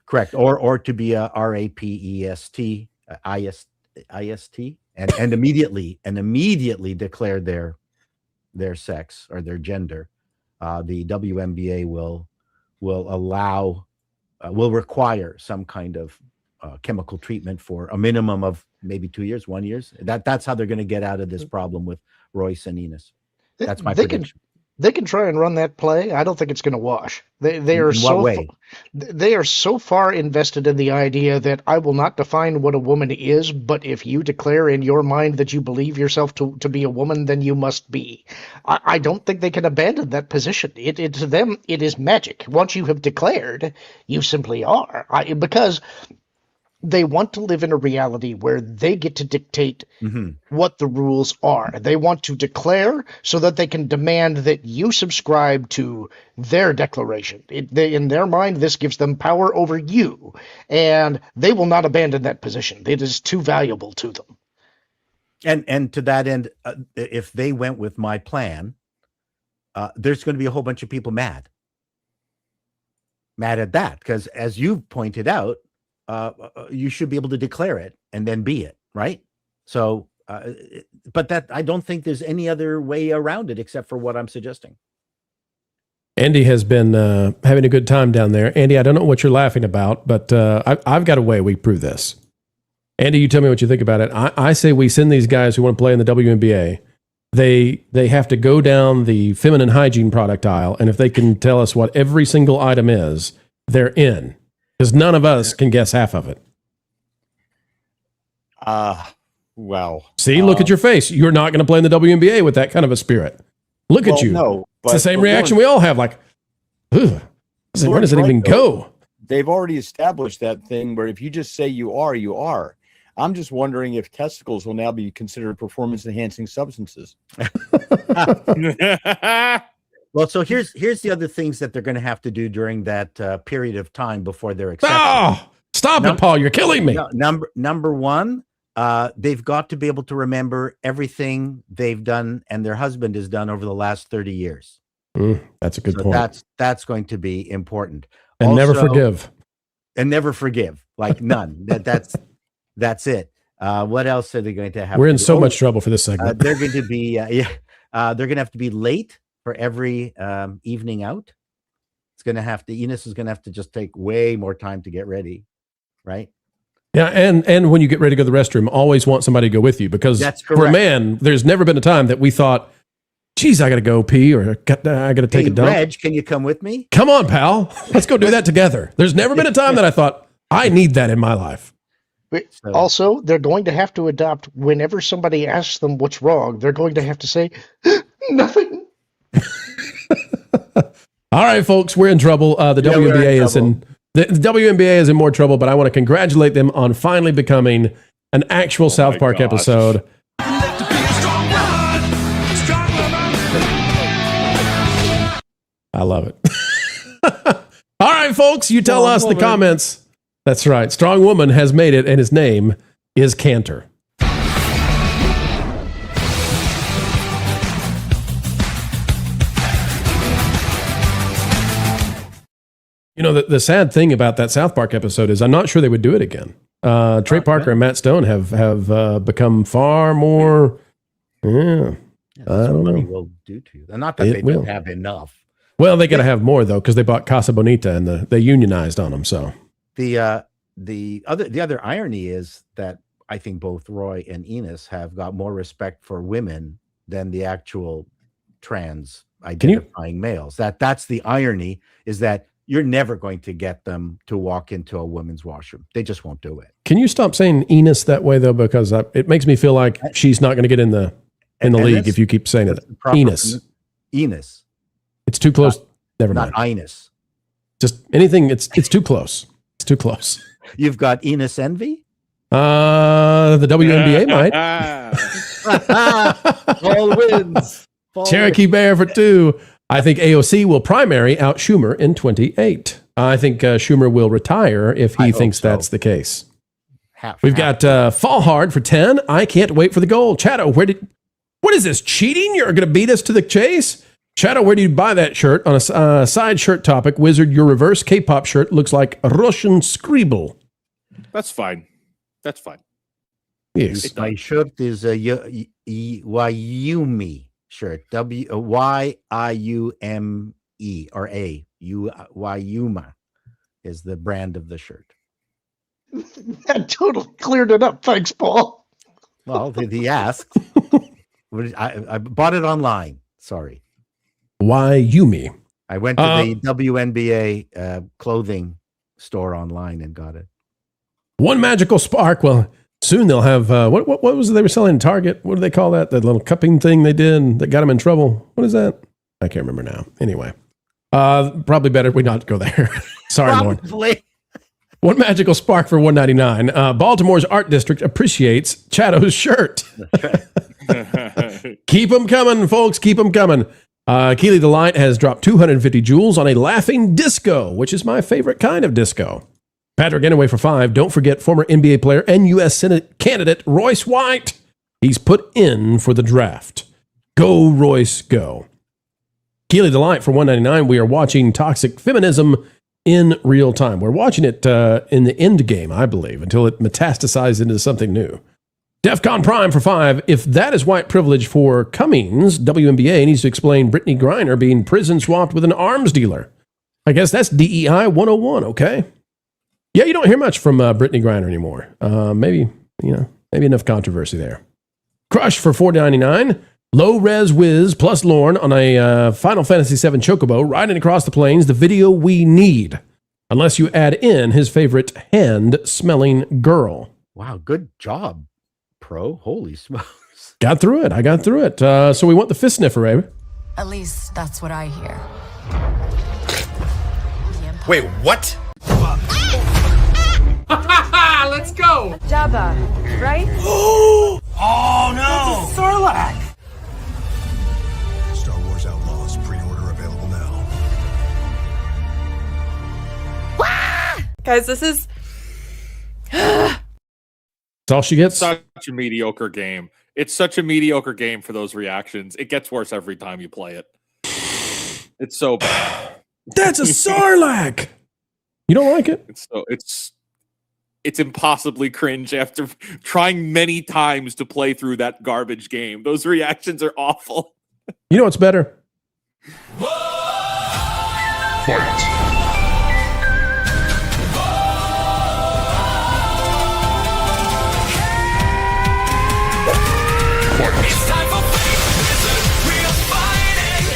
Correct. Or to be a RAPEST, IST, and immediately declare their sex or their gender. The WNBA will require some kind of chemical treatment for a minimum of maybe 2 years, 1 year. That's how they're going to get out of this problem with Royce and Enes. That's my prediction. They can try and run that play. I don't think it's going to wash. They are so far invested in the idea that I will not define what a woman is, but if you declare in your mind that you believe yourself to be a woman, then you must be. I don't think they can abandon that position. To them, it is magic. Once you have declared, you simply are. Because they want to live in a reality where they get to dictate what the rules are. They want to declare so that they can demand that you subscribe to their declaration. In their mind, this gives them power over you, and they will not abandon that position. It is too valuable to them. And to that end, if they went with my plan, there's going to be a whole bunch of people mad at that, because as you pointed out, you should be able to declare it and then be it, right? So, but that I don't think there's any other way around it except for what I'm suggesting. Andy has been having a good time down there. Andy, I don't know what you're laughing about, but I've got a way we prove this. Andy, you tell me what you think about it. I say we send these guys who want to play in the WNBA. They have to go down the feminine hygiene product aisle, and if they can tell us what every single item is, they're in. Because none of us can guess half of it. Well. See, look at your face. You're not going to play in the WNBA with that kind of a spirit. Look at you. No, it's the same reaction we all have. Like, where does it even go? they've already established that thing where if you just say you are, you are. I'm just wondering if testicles will now be considered performance-enhancing substances. Well, so here's the other things that they're going to have to do during that period of time before they're accepted. Oh, stop it, Paul! You're killing me. Number one, they've got to be able to remember everything they've done and their husband has done over the last 30 years. That's a good point. That's going to be important. And never forgive. And never forgive, like none. That's it. What else are they going to have? We're in so much trouble for this segment. They're going to be they're going to have to be late for every evening out. It's going to have to. Enos is going to have to just take way more time to get ready, right? Yeah, and when you get ready to go to the restroom, always want somebody to go with you, because for a man, there's never been a time that we thought, geez, I got to go pee, or I got to take a dump. Reg, can you come with me? Come on, pal. Let's go do that together. There's never been a time that I thought, I need that in my life. Also, they're going to have to adopt, whenever somebody asks them what's wrong, they're going to have to say, nothing. All right, folks, we're in trouble. The WNBA is in the WNBA is in more trouble, but I want to congratulate them on finally becoming an actual South Park episode. I love it. All right, folks, you tell us in the comments. That's right. Strong Woman has made it, and his name is Cantor. You know, the sad thing about that South Park episode is I'm not sure they would do it again. Trey Parker and Matt Stone have become far more. I don't know. Will do to you. Not that they don't have enough. Well, they got to have more though, because they bought Casa Bonita and they unionized on them. So the other irony is that I think both Roy and Enos have got more respect for women than the actual trans identifying males. That's the irony, is that you're never going to get them to walk into a women's washroom. They just won't do it. Can you stop saying Enos that way though? Because it makes me feel like she's not going to get in the league if you keep saying it. Enos. It's too close. Never mind. Not Enos. Just anything. It's too close. It's too close. You've got Enos envy. The WNBA might. All wins. Cherokee Bear for 2. I think AOC will primary out Schumer in 28. I think Schumer will retire if he thinks that's the case. We've got Fall Hard for 10. I can't wait for the goal. Chato, what is this, cheating? You're going to beat us to the chase? Chato, where do you buy that shirt? On a side shirt topic, Wizard, your reverse K-pop shirt looks like a Russian scribble. That's fine. That's fine. Yes. My shirt is a Wayumi shirt. W-Y-I-U-M-E or A. Wayuma is the brand of the shirt. That totally cleared it up. Thanks, Paul. Well, he asked. I bought it online. Sorry. Wayumi. I went to the WNBA clothing store online and got it. One magical spark. Well, soon they'll have what was it they were selling at Target? What do they call that? That little cupping thing they did that got them in trouble. What is that? I can't remember now. Anyway, probably better we not go there. Sorry, Lauren. One magical spark for $1.99. Baltimore's art district appreciates Chato's shirt. Keep them coming, folks. Keep them coming. Keely Delight has dropped 250 joules on a laughing disco, which is my favorite kind of disco. Patrick Anyway for 5. Don't forget former NBA player and U.S. Senate candidate Royce White. He's put in for the draft. Go, Royce, go. Keely Delight for $1.99. We are watching Toxic Feminism in real time. We're watching it in the end game, I believe, until it metastasizes into something new. DEFCON Prime for 5. If that is white privilege for Cummings, WNBA needs to explain Brittany Griner being prison swapped with an arms dealer. I guess that's DEI 101, okay? Yeah, you don't hear much from Brittany Griner anymore. Maybe enough controversy there. Crush for $4.99. Low Res Wiz plus Lorne on a Final Fantasy VII Chocobo riding across the plains. The video we need, unless you add in his favorite hand-smelling girl. Wow, good job, Pro. Holy smokes. Got through it. I got through it. So we want the fist sniffer, Abe. At least that's what I hear. Wait, what? Let's go. Jabba, right? Oh no! It's a Sarlacc. Star Wars Outlaws pre-order available now. Guys, this is. That's all she gets. Such a mediocre game. It's such a mediocre game for those reactions. It gets worse every time you play it. It's so bad. That's a Sarlacc. You don't like it? It's impossibly cringe after trying many times to play through that garbage game. Those reactions are awful. You know what's better? Fight. It's time for real fighting.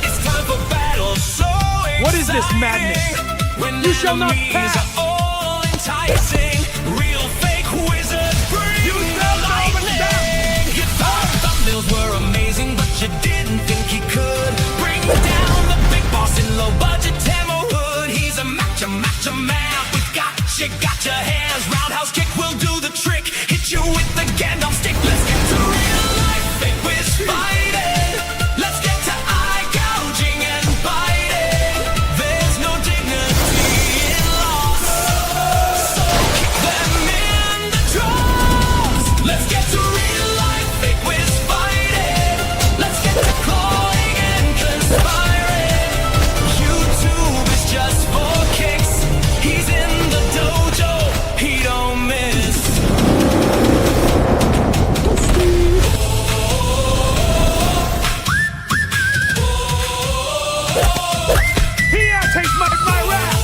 It's time for battle. So What is this madness? When You shall not pass. all enticing. Real fake wizard bring lightning. You thought thumbnails were amazing, but you didn't think he could bring down the big boss in low budget demo hood. He's a macho man. We got your hands. Roundhouse kick will do the trick. Hit you with the Gandalf stick. Let's get to real life fake wiz fighting. Let's get to eye gouging and biting. There's no dignity in loss, so kick them in the jaws. Let's get to real life fake wiz fighting. Let's get to clawing and conspiring. YouTube is just for kicks. He's in the dojo, he don't miss. Here, take my rap.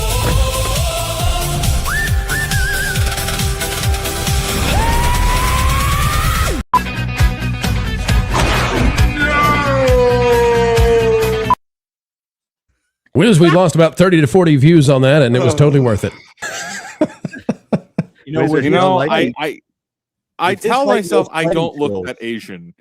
Wiz, we lost about 30 to 40 views on that, and it was totally worth it. I tell myself I don't look that Asian,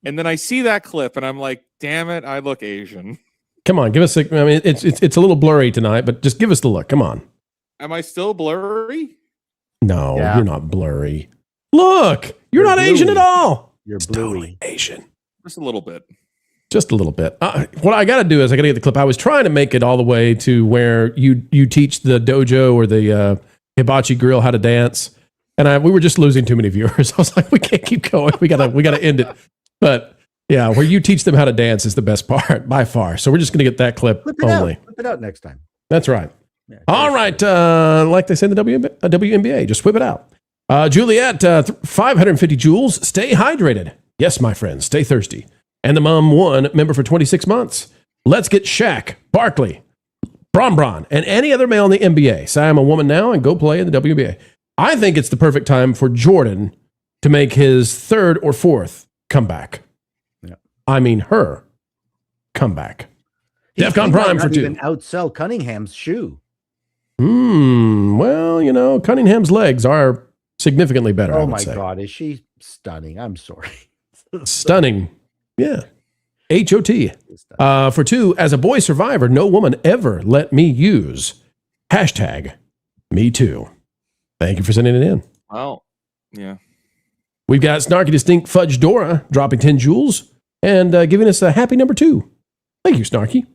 and then I see that clip, and I'm like, damn it, I look Asian. Come on, give us a. I mean, it's a little blurry tonight, but just give us the look. Come on. Am I still blurry? No, Yeah. you're not blurry. Look, you're not Asian at all. You're It's bluey. totally Asian. Just a little bit. Just a little bit. What I got to do is I got to get the clip. I was trying to make it all the way to where you teach the dojo or the hibachi grill how to dance, and we were just losing too many viewers. I was like, we can't keep going. We gotta end it. But yeah, where you teach them how to dance is the best part by far. So we're just gonna get that clip Flip it only. out. Flip it out next time. That's right. Yeah, All right, like they say in the WNBA, just whip it out. Juliet, 550 joules. Stay hydrated. Yes, my friends, stay thirsty. And the Mom 1 member for 26 months. Let's get Shaq, Barkley, Bron, and any other male in the NBA. Say I'm a woman now and go play in the WNBA. I think it's the perfect time for Jordan to make his third or fourth comeback. Yeah. I mean, her comeback. He DEFCON might Prime not for 2. even outsell Cunningham's shoe. Well, you know, Cunningham's legs are significantly better. I Oh would my say. God, is she stunning? I'm sorry. Stunning. Yeah. HOT. For 2, as a boy survivor, no woman ever let me use hashtag me too. Thank you for sending it in. Well, yeah. We've got Snarky Distinct Fudge Dora dropping 10 joules and giving us a happy number 2. Thank you, Snarky.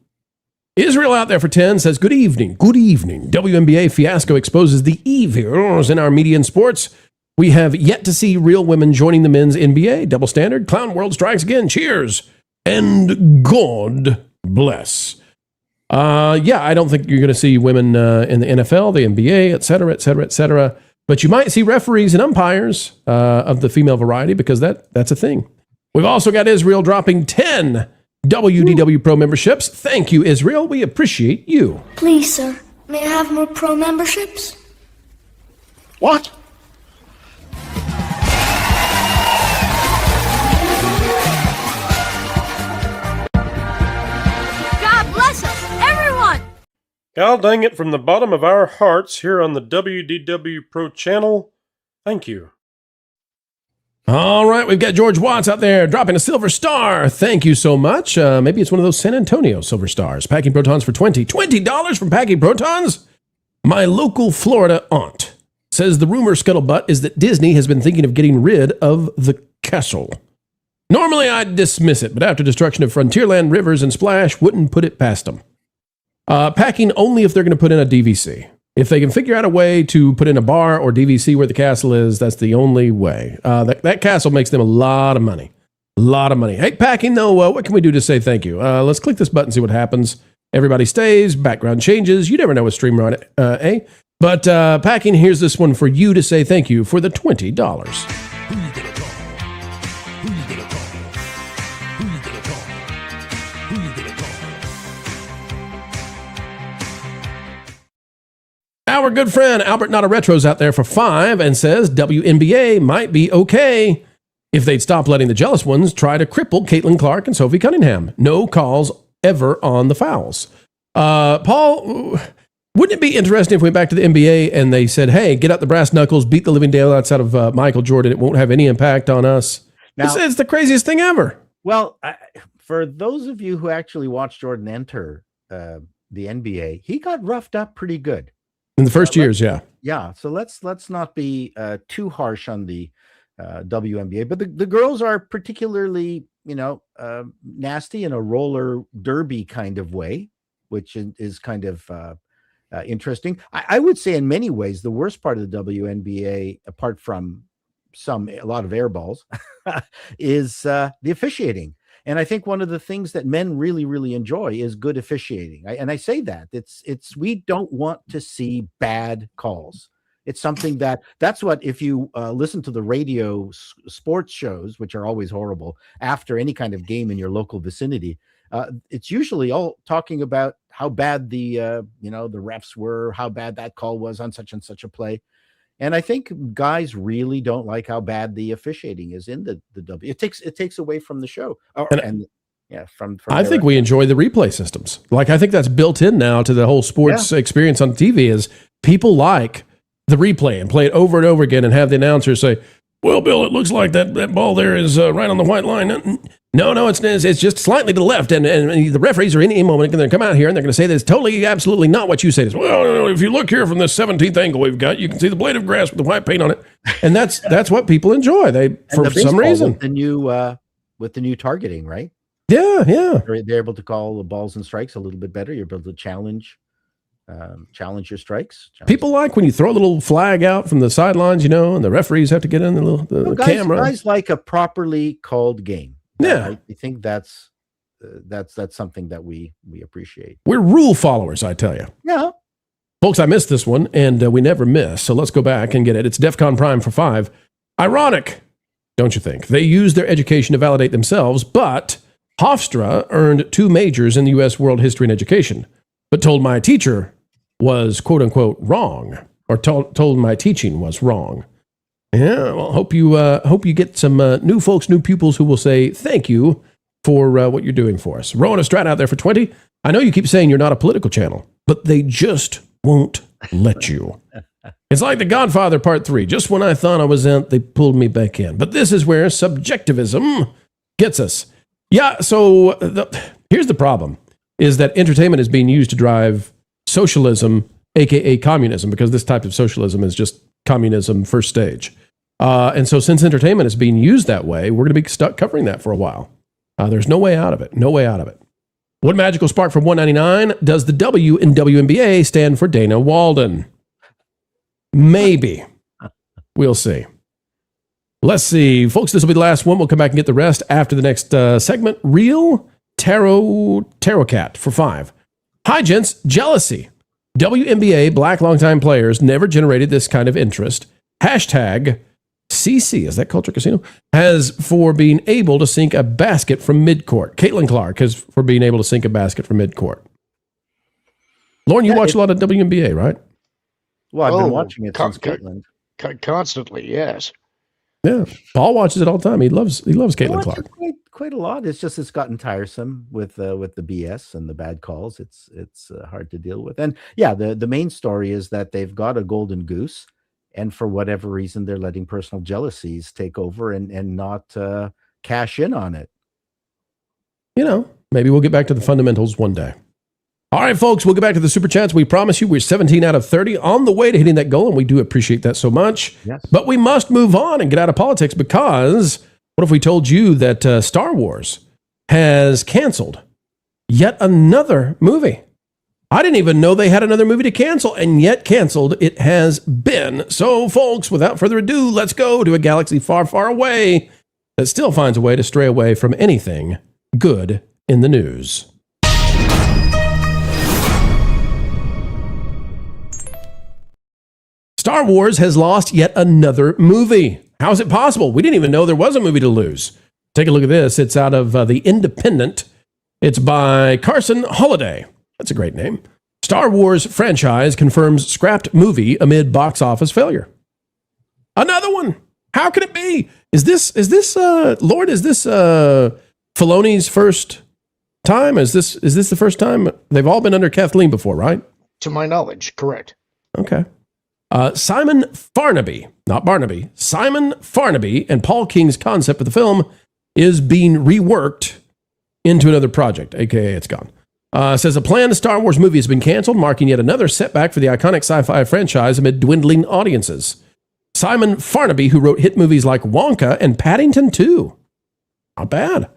Israel out there for 10 says, good evening. Good evening. WNBA fiasco exposes the evils in our media and sports. We have yet to see real women joining the men's NBA. Double standard. Clown world strikes again. Cheers. And God bless. Yeah, I don't think you're going to see women in the NFL, the NBA, et cetera, et cetera, et cetera. But you might see referees and umpires of the female variety because that's a thing. We've also got Israel dropping 10 WDW Pro memberships. Thank you, Israel. We appreciate you. Please, sir, may I have more pro memberships? What? God bless us, everyone! God dang it, from the bottom of our hearts here on the WDW Pro Channel, thank you. All right, we've got George Watts out there dropping a silver star. Thank you so much. Maybe it's one of those San Antonio silver stars. Packing Protons for $20 from Packing Protons. My local Florida aunt says the rumor scuttlebutt is that Disney has been thinking of getting rid of the castle. Normally I'd dismiss it, but after destruction of Frontierland, Rivers, and Splash, wouldn't put it past them. Packing only if they're going to put in a DVC. If they can figure out a way to put in a bar or DVC where the castle is, that's the only way. That castle makes them a lot of money. A lot of money. Hey, Packing, though, what can we do to say thank you? Let's click this button, see what happens. Everybody stays, background changes. You never know with StreamYard, eh? But Packing, here's this one for you to say thank you for the $20. Our good friend Albert Not a Retro's out there for $5 and says WNBA might be okay if they'd stop letting the jealous ones try to cripple Caitlin Clark and Sophie Cunningham. No calls ever on the fouls. Paul, wouldn't it be interesting if we went back to the NBA and they said, hey, get out the brass knuckles, beat the living daylights out of Michael Jordan. It won't have any impact on us. Now, it's the craziest thing ever. Well, for those of you who actually watched Jordan enter the NBA, he got roughed up pretty good. In the first years, yeah. Yeah, so let's not be too harsh on the WNBA, but the girls are particularly, nasty in a roller derby kind of way, which is kind of interesting. I would say in many ways, the worst part of the WNBA, apart from a lot of air balls, is the officiating. And I think one of the things that men really, really enjoy is good officiating. And I say that we don't want to see bad calls. It's something that's what, if you listen to the radio sports shows, which are always horrible, after any kind of game in your local vicinity, it's usually all talking about how bad the refs were, how bad that call was on such and such a play. And I think guys really don't like how bad the officiating is in the W. It takes away from the show. I think we enjoy the replay systems. Like, I think that's built in now to the whole sports experience on TV is people like the replay and play it over and over again and have the announcer say, well, Bill, it looks like that ball there is right on the white line. No, it's just slightly to the left. And the referees are any moment going to come out here and they're going to say this totally, absolutely not what you say. Well, if you look here from this 17th angle we've got, you can see the blade of grass with the white paint on it. And that's what people enjoy. For some reason. With the new targeting, right? Yeah. They're able to call the balls and strikes a little bit better. You're able to challenge your strikes. People like when you throw a little flag out from the sidelines, and the referees have to get in the camera. Guys like a properly called game. Yeah, I think that's something that we appreciate. We're rule followers, I tell you. Yeah, folks, I missed this one, and we never miss. So let's go back and get it. It's DEFCON Prime for $5. Ironic, don't you think? They used their education to validate themselves, but Hofstra earned 2 majors in the U.S. World History and Education, but told my teacher was quote unquote wrong, or told my teaching was wrong. Yeah, well, hope you get some new folks, new pupils who will say thank you for what you're doing for us. Rowan Strat out there for 20. I know you keep saying you're not a political channel, but they just won't let you. It's like The Godfather Part 3. Just when I thought I was out, they pulled me back in. But this is where subjectivism gets us. Yeah, so here's the problem, is that entertainment is being used to drive socialism, a.k.a. communism, because this type of socialism is just communism first stage. And so since entertainment is being used that way, we're going to be stuck covering that for a while. There's no way out of it. No way out of it. What magical spark from $1.99 does the W in WNBA stand for Dana Walden? Maybe. We'll see. Let's see. Folks, this will be the last one. We'll come back and get the rest after the next segment. Real Tarot Cat for $5. Hi, gents. Jealousy. WNBA black longtime players never generated this kind of interest. Hashtag CC, is that Culture Casino? Has for being able to sink a basket from midcourt. Caitlin Clark has for being able to sink a basket from midcourt. Lauren, you watch a lot of WNBA, right? Well, I've been watching it since Caitlin. Constantly, yes. Yeah, Paul watches it all the time. He loves Caitlin Clark. Quite a lot. It's just it's gotten tiresome with the BS and the bad calls. It's hard to deal with. And yeah, the main story is that they've got a golden goose, and for whatever reason, they're letting personal jealousies take over and not cash in on it. Maybe we'll get back to the fundamentals one day. All right, folks, we'll get back to the super chats. We promise you we're 17 out of 30 on the way to hitting that goal, and we do appreciate that so much. Yes. But we must move on and get out of politics, because what if we told you that Star Wars has canceled yet another movie? I didn't even know they had another movie to cancel, and yet canceled it has been. So, folks, without further ado, let's go to a galaxy far, far away that still finds a way to stray away from anything good in the news. Star Wars has lost yet another movie. How is it possible? We didn't even know there was a movie to lose. Take a look at this. It's out of The Independent. It's by Carson Holliday. That's a great name. Star Wars franchise confirms scrapped movie amid box office failure. Another one. How can it be? Is this Filoni's first time? Is this the first time? They've all been under Kathleen before, right? To my knowledge, correct. Okay. Simon Farnaby, not Barnaby, Simon Farnaby and Paul King's concept of the film is being reworked into another project, aka it's gone. Says a planned Star Wars movie has been canceled, marking yet another setback for the iconic sci-fi franchise amid dwindling audiences. Simon Farnaby, who wrote hit movies like Wonka and Paddington 2, not bad,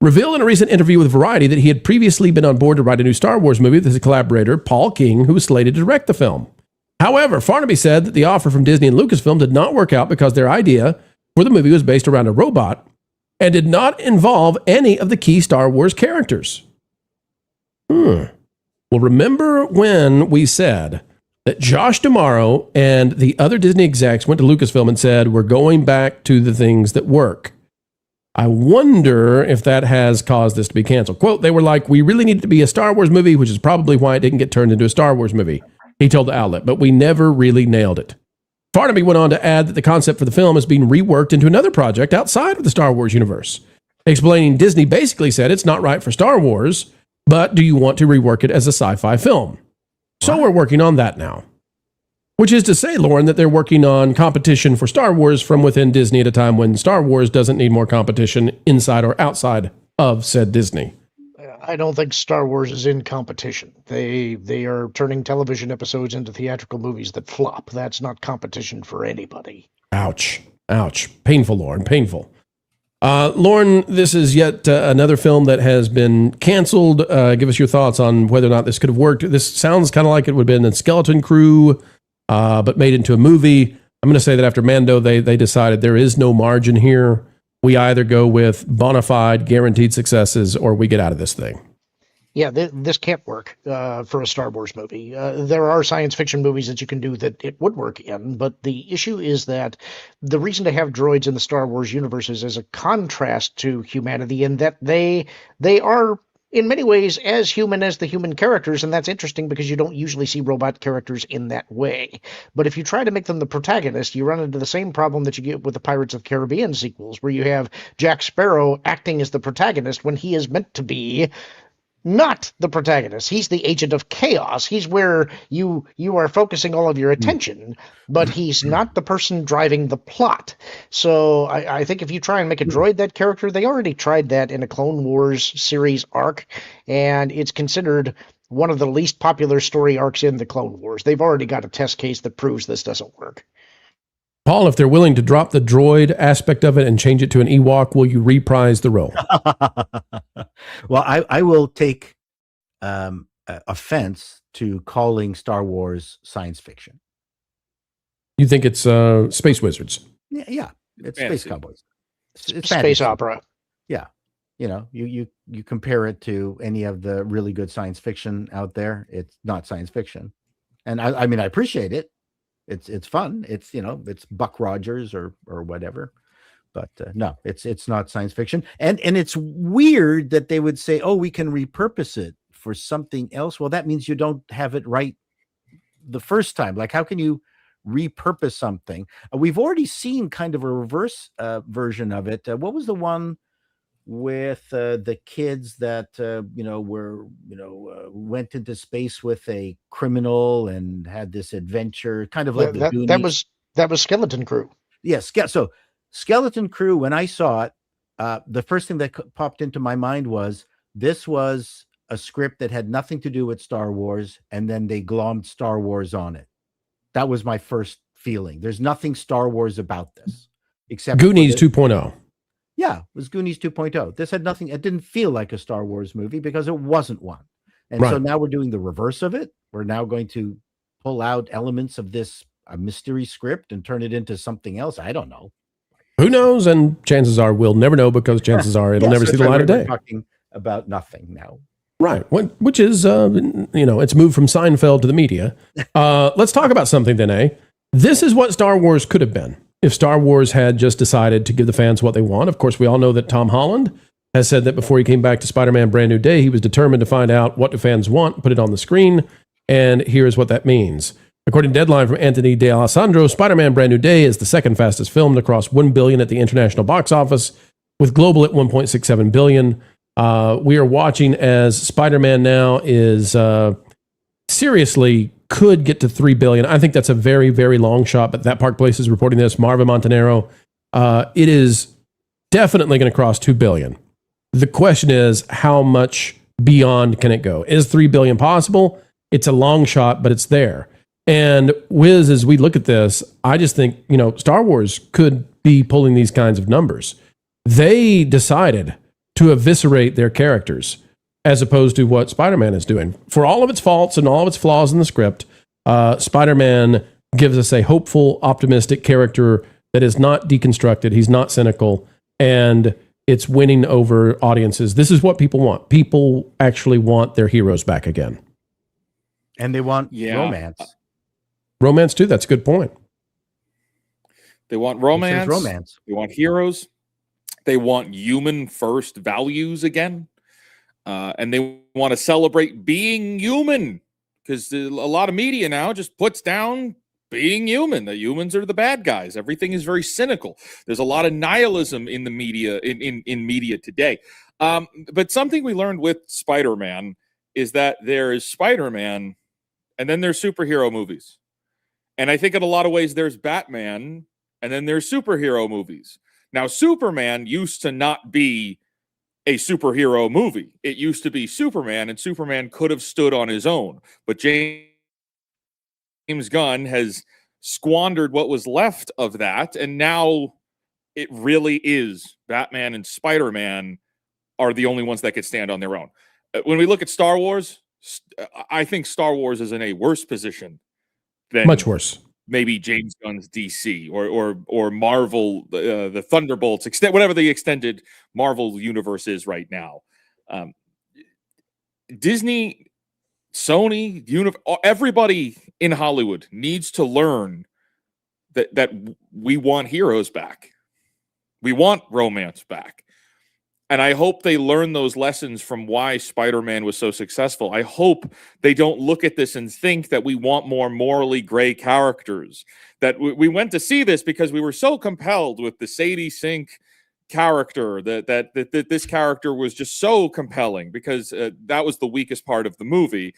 revealed in a recent interview with Variety that he had previously been on board to write a new Star Wars movie with his collaborator, Paul King, who was slated to direct the film. However, Farnaby said that the offer from Disney and Lucasfilm did not work out because their idea for the movie was based around a robot and did not involve any of the key Star Wars characters. Well, remember when we said that Josh D'Amaro and the other Disney execs went to Lucasfilm and said, we're going back to the things that work? I wonder if that has caused this to be canceled. Quote, they were like, we really need it to be a Star Wars movie, which is probably why it didn't get turned into a Star Wars movie, he told the outlet, but we never really nailed it. Farnaby went on to add that the concept for the film is being reworked into another project outside of the Star Wars universe, explaining Disney basically said it's not right for Star Wars, but do you want to rework it as a sci-fi film? So we're working on that now. Which is to say, Lauren, that they're working on competition for Star Wars from within Disney at a time when Star Wars doesn't need more competition inside or outside of said Disney. I don't think Star Wars is in competition. They are turning television episodes into theatrical movies that flop. That's not competition for anybody. Ouch. Ouch. Painful, Lauren. Painful. Lauren, this is yet another film that has been canceled. Give us your thoughts on whether or not this could have worked. This sounds kind of like it would have been a Skeleton Crew, but made into a movie. I'm going to say that after Mando, they decided there is no margin here. We either go with bona fide, guaranteed successes, or we get out of this thing. Yeah, this can't work for a Star Wars movie. There are science fiction movies that you can do that it would work in, but the issue is that the reason to have droids in the Star Wars universe is as a contrast to humanity, in that they are in many ways as human as the human characters, and that's interesting because you don't usually see robot characters in that way. But if you try to make them the protagonist, you run into the same problem that you get with the Pirates of the Caribbean sequels, where you have Jack Sparrow acting as the protagonist when he is meant to be not the protagonist. He's the agent of chaos. He's where you are focusing all of your attention, but he's not the person driving the plot. So I think if you try and make a droid that character, they already tried that in a Clone Wars series arc, and it's considered one of the least popular story arcs in the Clone Wars. They've already got a test case that proves this doesn't work. Paul, if they're willing to drop the droid aspect of it and change it to an Ewok, will you reprise the role? Well, I will take offense to calling Star Wars science fiction. You think it's Space Wizards? Yeah, it's Space Cowboys. It's Space opera. Yeah, you compare it to any of the really good science fiction out there. It's not science fiction, and I mean I appreciate it. It's fun. It's it's Buck Rogers or whatever. But no, it's not science fiction, and it's weird that they would say, "Oh, we can repurpose it for something else." Well, that means you don't have it right the first time. Like, how can you repurpose something? We've already seen kind of a reverse version of it. What was the one with the kids that went into space with a criminal and had this adventure, kind of like that was Skeleton Crew. Yes, so Skeleton Crew, when I saw it, the first thing that popped into my mind was this was a script that had nothing to do with Star Wars, and then they glommed Star Wars on it. That was my first feeling. There's nothing Star Wars about this, except Goonies 2.0. Yeah, it was Goonies 2.0. This had nothing. It didn't feel like a Star Wars movie because it wasn't one. And so Right. now we're doing the reverse of it. We're now going to pull out elements of this mystery script and turn it into something else. I don't know. Who knows? And chances are we'll never know, because chances are it'll Yes, never see that's the why light of we're day. talking about nothing now. Right. Which is, it's moved from Seinfeld to the media. Let's talk about something then, eh? This is what Star Wars could have been if Star Wars had just decided to give the fans what they want. Of course, we all know that Tom Holland has said that before he came back to Spider-Man Brand New Day, he was determined to find out what do fans want, put it on the screen, and here's what that means. According to Deadline from Anthony D'Alessandro, Spider-Man Brand New Day is the second fastest film to cross $1 billion at the international box office, with global at $1.67 billion. We are watching as Spider-Man now is seriously could get to $3 billion. I think that's a very, very long shot, but That Park Place is reporting this. Marva Montanaro. It is definitely going to cross $2 billion. The question is, how much beyond can it go? Is $3 billion possible? It's a long shot, but it's there. And Wiz, as we look at this, I just think, Star Wars could be pulling these kinds of numbers. They decided to eviscerate their characters as opposed to what Spider-Man is doing. For all of its faults and all of its flaws in the script, Spider-Man gives us a hopeful, optimistic character that is not deconstructed. He's not cynical, and it's winning over audiences. This is what people want. People actually want their heroes back again. And they want romance. Romance, too. That's a good point. They want romance. Romance. They want heroes. They want human first values again. And they want to celebrate being human, because a lot of media now just puts down being human. The humans are the bad guys. Everything is very cynical. There's a lot of nihilism in the media, in media today. But something we learned with Spider-Man is that there is Spider-Man, and then there's superhero movies. And I think in a lot of ways there's Batman, and then there's superhero movies. Now, Superman used to not be a superhero movie. It used to be Superman, and Superman could have stood on his own. But James Gunn has squandered what was left of that, and now it really is Batman and Spider-Man are the only ones that could stand on their own. When we look at Star Wars, I think Star Wars is in a worse position than much worse. Maybe James Gunn's DC or Marvel, the Thunderbolts, whatever the extended Marvel universe is right now. Disney, Sony, everybody in Hollywood needs to learn that we want heroes back. We want romance back. And I hope they learn those lessons from why Spider-Man was so successful. I hope they don't look at this and think that we want more morally gray characters. That we went to see this because we were so compelled with the Sadie Sink character, that this character was just so compelling, because that was the weakest part of the movie.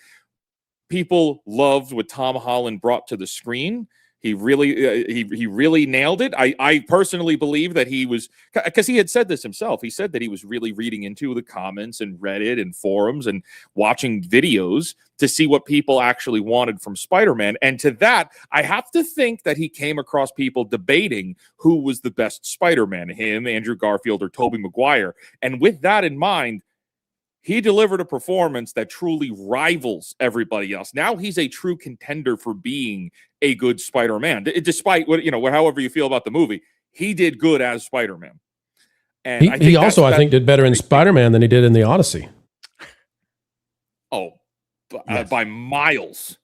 People loved what Tom Holland brought to the screen. He really nailed it. I personally believe that he was, because he had said this himself. He said that he was really reading into the comments and Reddit and forums and watching videos to see what people actually wanted from Spider-Man. And to that, I have to think that he came across people debating who was the best Spider-Man, him, Andrew Garfield, or Tobey Maguire. And with that in mind, he delivered a performance that truly rivals everybody else. Now he's a true contender for being a good Spider-Man. Despite what, however you feel about the movie, he did good as Spider-Man. And he also, I think, did better in Spider-Man than he did in the Odyssey. Oh, by miles.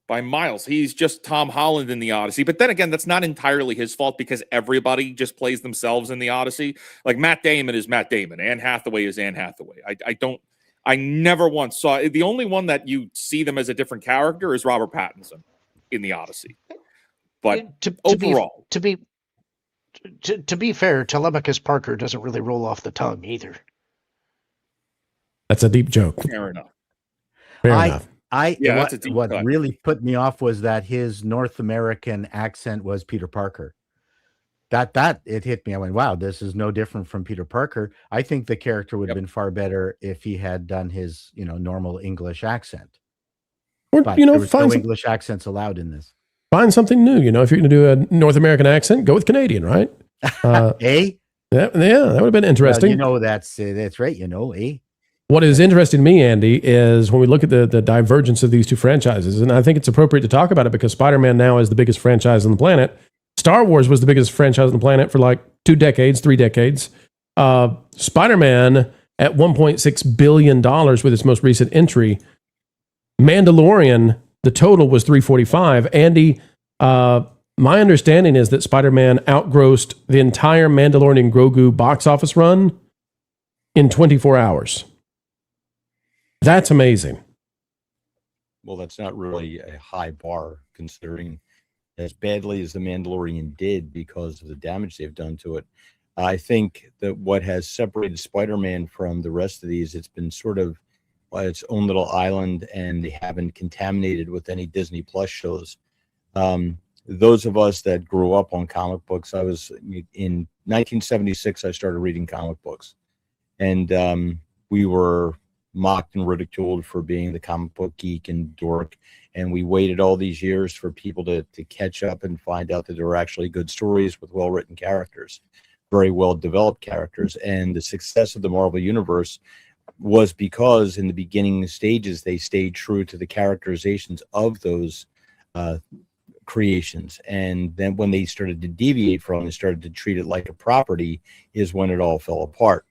By miles. He's just Tom Holland in the Odyssey. But then again, that's not entirely his fault, because everybody just plays themselves in the Odyssey. Like Matt Damon is Matt Damon. Anne Hathaway is Anne Hathaway. I never once saw it. The only one that you see them as a different character is Robert Pattinson in the Odyssey. But overall, to be fair, Telemachus Parker doesn't really roll off the tongue either. That's a deep joke. Fair enough. Fair enough. What really put me off was that his North American accent was Peter Parker. that it hit me. I went, wow, this is no different from Peter Parker. I think the character would have been far better if he had done his, normal English accent. Or, But there was find no some, English accents allowed in this. find something new. If you're going to do a North American accent, go with Canadian, right? Eh? Yeah, that would have been interesting. Well, that's right. Eh? What is interesting to me, Andy, is when we look at the divergence of these two franchises, and I think it's appropriate to talk about it because Spider-Man now is the biggest franchise on the planet. Star Wars was the biggest franchise on the planet for like 3 decades. Spider-Man at $1.6 billion with its most recent entry. Mandalorian, the total was 345. Andy, my understanding is that Spider-Man outgrossed the entire Mandalorian Grogu box office run in 24 hours. That's amazing. Well, that's not really a high bar considering as badly as the Mandalorian did because of the damage they've done to it. I think that what has separated Spider-Man from the rest of these, it's been sort of its own little island, and they haven't contaminated with any Disney Plus shows. Those of us that grew up on comic books, I was in 1976, I started reading comic books, and we were mocked and ridiculed for being the comic book geek and dork. And we waited all these years for people to catch up and find out that there were actually good stories with well-written characters, very well-developed characters. And the success of the Marvel Universe was because in the beginning stages, they stayed true to the characterizations of those creations. And then when they started to deviate from it and started to treat it like a property is when it all fell apart.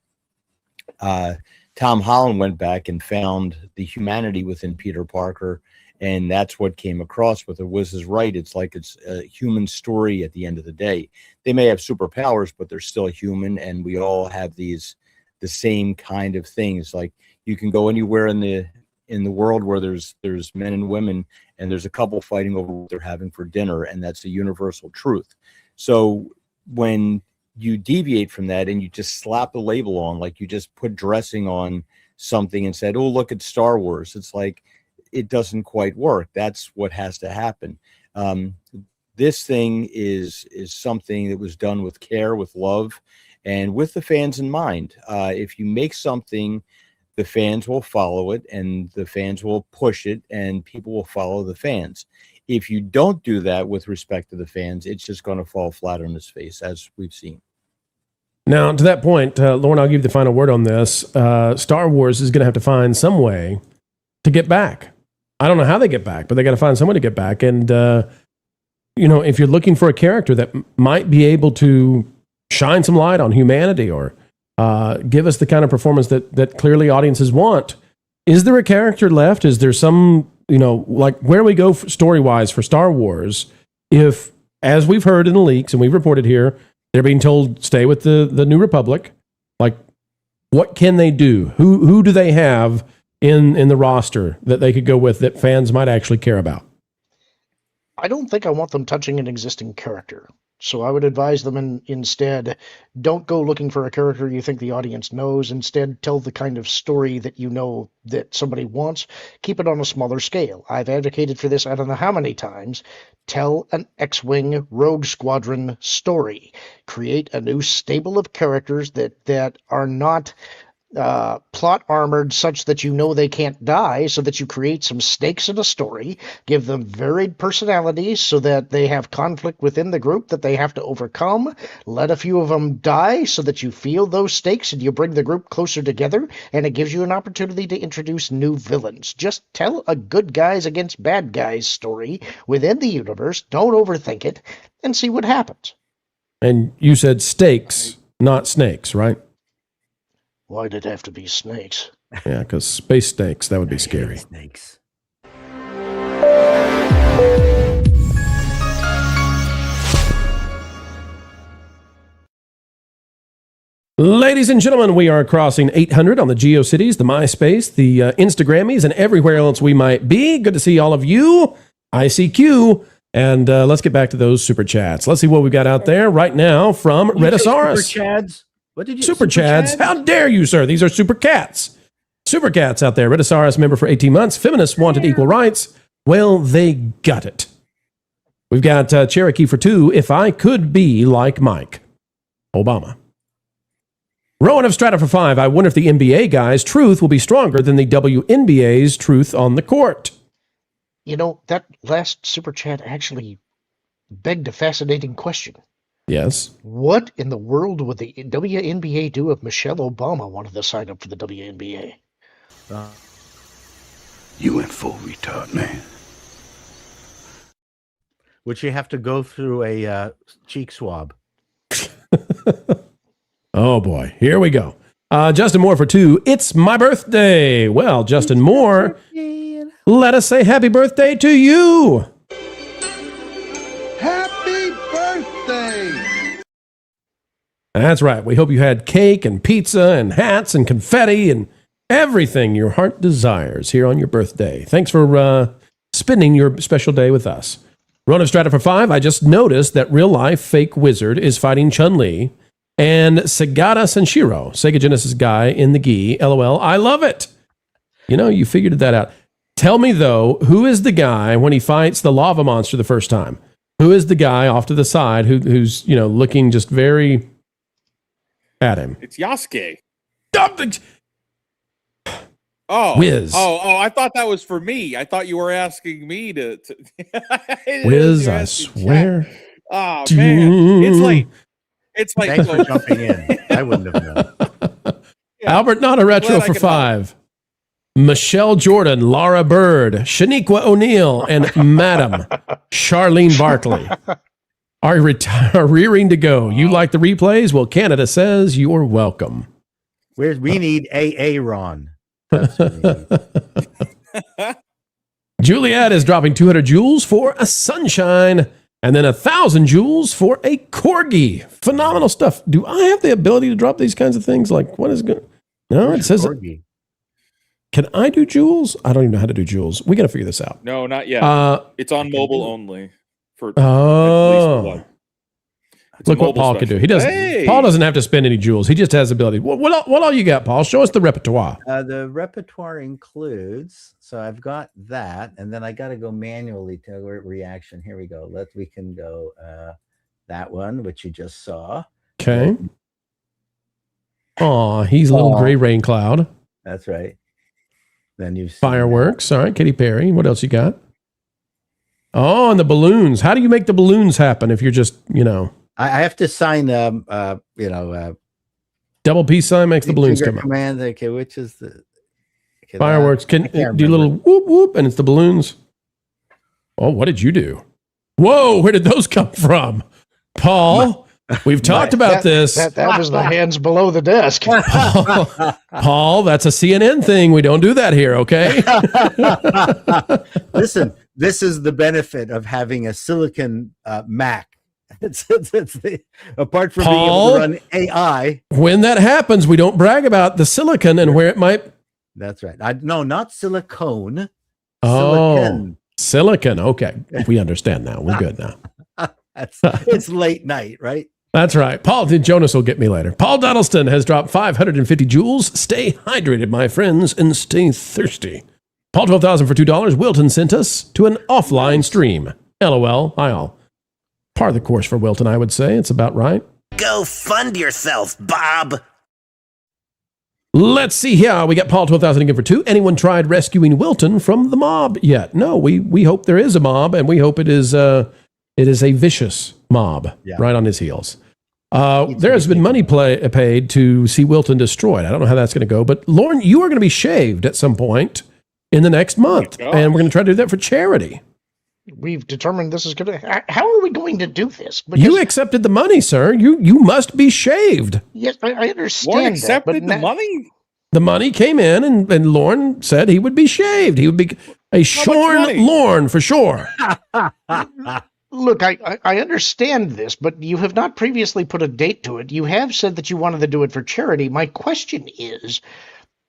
Tom Holland went back and found the humanity within Peter Parker, and that's what came across with it. Wiz is right. It's like it's a human story at the end of the day. They may have superpowers, but they're still human, and we all have the same kind of things. Like you can go anywhere in the world where there's men and women, and there's a couple fighting over what they're having for dinner, and that's a universal truth. So when you deviate from that and you just slap a label on, like you just put dressing on something and said, oh, look at Star Wars. It's like, it doesn't quite work. That's what has to happen. This thing is something that was done with care, with love, and with the fans in mind. If you make something, the fans will follow it, and the fans will push it, and people will follow the fans. If you don't do that with respect to the fans, it's just going to fall flat on its face, as we've seen. Now, to that point, Lauren, I'll give you the final word on this. Star Wars is going to have to find some way to get back. I don't know how they get back, but they got to find some way to get back. And, if you're looking for a character that might be able to shine some light on humanity or give us the kind of performance that clearly audiences want, is there a character left? Is there some, like where we go story-wise for Star Wars, if, as we've heard in the leaks and we've reported here, they're being told stay with the New Republic, like what can they do? Who do they have in the roster that they could go with that fans might actually care about? I don't think I want them touching an existing character. So I would advise them instead, don't go looking for a character you think the audience knows. Instead, tell the kind of story that you know that somebody wants. Keep it on a smaller scale. I've advocated for this I don't know how many times. Tell an X-Wing Rogue Squadron story. Create a new stable of characters that are not plot armored such that you know they can't die, so that you create some stakes in a story, give them varied personalities so that they have conflict within the group that they have to overcome, let a few of them die so that you feel those stakes and you bring the group closer together, and it gives you an opportunity to introduce new villains. Just tell a good guys against bad guys story within the universe, don't overthink it, and see what happens. And you said stakes, not snakes, right? Why'd it have to be snakes? Yeah, because space snakes, that would be scary. Snakes. Ladies and gentlemen, we are crossing 800 on the GeoCities, the MySpace, the Instagrammies, and everywhere else we might be. Good to see all of you. ICQ. And let's get back to those super chats. Let's see what we've got out there right now from Redisaurus. Super Chads? What did you Super Chads? How dare you, sir? These are Super Cats. Super Cats out there. Redisaurus member for 18 months. Feminists wanted equal rights. Well, they got it. We've got Cherokee for 2. If I could be like Mike Obama. Rowan of Strata for 5. I wonder if the NBA guys' truth will be stronger than the WNBA's truth on the court. You know, that last super chat actually begged a fascinating question. Yes. What in the world would the WNBA do if Michelle Obama wanted to sign up for the WNBA? You went full retard, man. Would she have to go through a cheek swab? Oh boy, here we go. Justin Moore for 2. It's my birthday. Well, Justin Moore, let us say happy birthday to you. Happy birthday! That's right. We hope you had cake and pizza and hats and confetti and everything your heart desires here on your birthday. Thanks for spending your special day with us. Rona Strata for 5. I just noticed that real life fake wizard is fighting Chun-Li and Sagata Senshiro, Sega Genesis guy in the gi. LOL. I love it. You know, you figured that out. Tell me though, who is the guy when he fights the lava monster the first time? Who is the guy off to the side who's looking just very at him? It's Yasuke. Oh, Wiz. Oh, I thought that was for me. I thought you were asking me to Wiz, I swear. Oh, man. It's like Thanks for jumping in. I wouldn't have known. Yeah. Albert Not a Retro for 5. Michelle Jordan, Laura Bird, Shaniqua O'Neal, and Madam Charlene Barkley are rearing to go. You like the replays? Well, Canada says you're welcome. We need AA Ron. Juliet is dropping 200 jewels for a sunshine and then 1,000 jewels for a corgi. Phenomenal stuff. Do I have the ability to drop these kinds of things? Like, what is good? No, it says corgi? Can I do jewels? I don't even know how to do jewels. We got to figure this out. No, not yet. It's on mobile only. For at least one. It's Look what Paul can do. He doesn't. Hey! Paul doesn't have to spend any jewels. He just has ability. What all you got, Paul? Show us the repertoire. The repertoire includes. So I've got that, and then I got to go manually to reaction. Here we go. We can go that one, which you just saw. Okay. Aw, he's a little gray rain cloud. That's right. Then you've fireworks. All right, Katy Perry. What else you got? Oh, and the balloons. How do you make the balloons happen if you're just, I have to sign, double peace sign makes the balloons come up. Command. Okay, which is the fireworks? Can do a little whoop whoop, and it's the balloons. Oh, what did you do? Whoa, where did those come from, Paul? We've talked about this. That was the hands below the desk. Paul, that's a CNN thing. We don't do that here, okay? Listen, this is the benefit of having a silicon Mac. It's apart from Paul, being able to run AI. When that happens, we don't brag about the silicon and where it might. That's right. No, not silicone. Oh, silicon. Okay, we understand now. We're good now. It's late night, right? That's right. Jonas will get me later. Paul Duddleston has dropped 550 jewels. Stay hydrated, my friends, and stay thirsty. Paul 12,000 for $2. Wilton sent us to an offline stream. LOL. Hi all. Part of the course for Wilton, I would say. It's about right. Go fund yourself, Bob. Let's see here. We got Paul 12,000 again for 2. Anyone tried rescuing Wilton from the mob yet? No, we hope there is a mob, and we hope it is a vicious mob right on his heels. There has been money paid to see Wilton destroyed. I don't know how that's going to go, but Lauren, you are going to be shaved at some point in the next month, and we're going to try to do that for charity. We've determined this is going to. How are we going to do this? Because you accepted the money, sir. You must be shaved. Yes, I understand. Lauren accepted the money. The money came in, and Lauren said he would be shaved. He would be a shorn Lauren for sure. Look, I understand this, but you have not previously put a date to it. You have said that you wanted to do it for charity. My question is,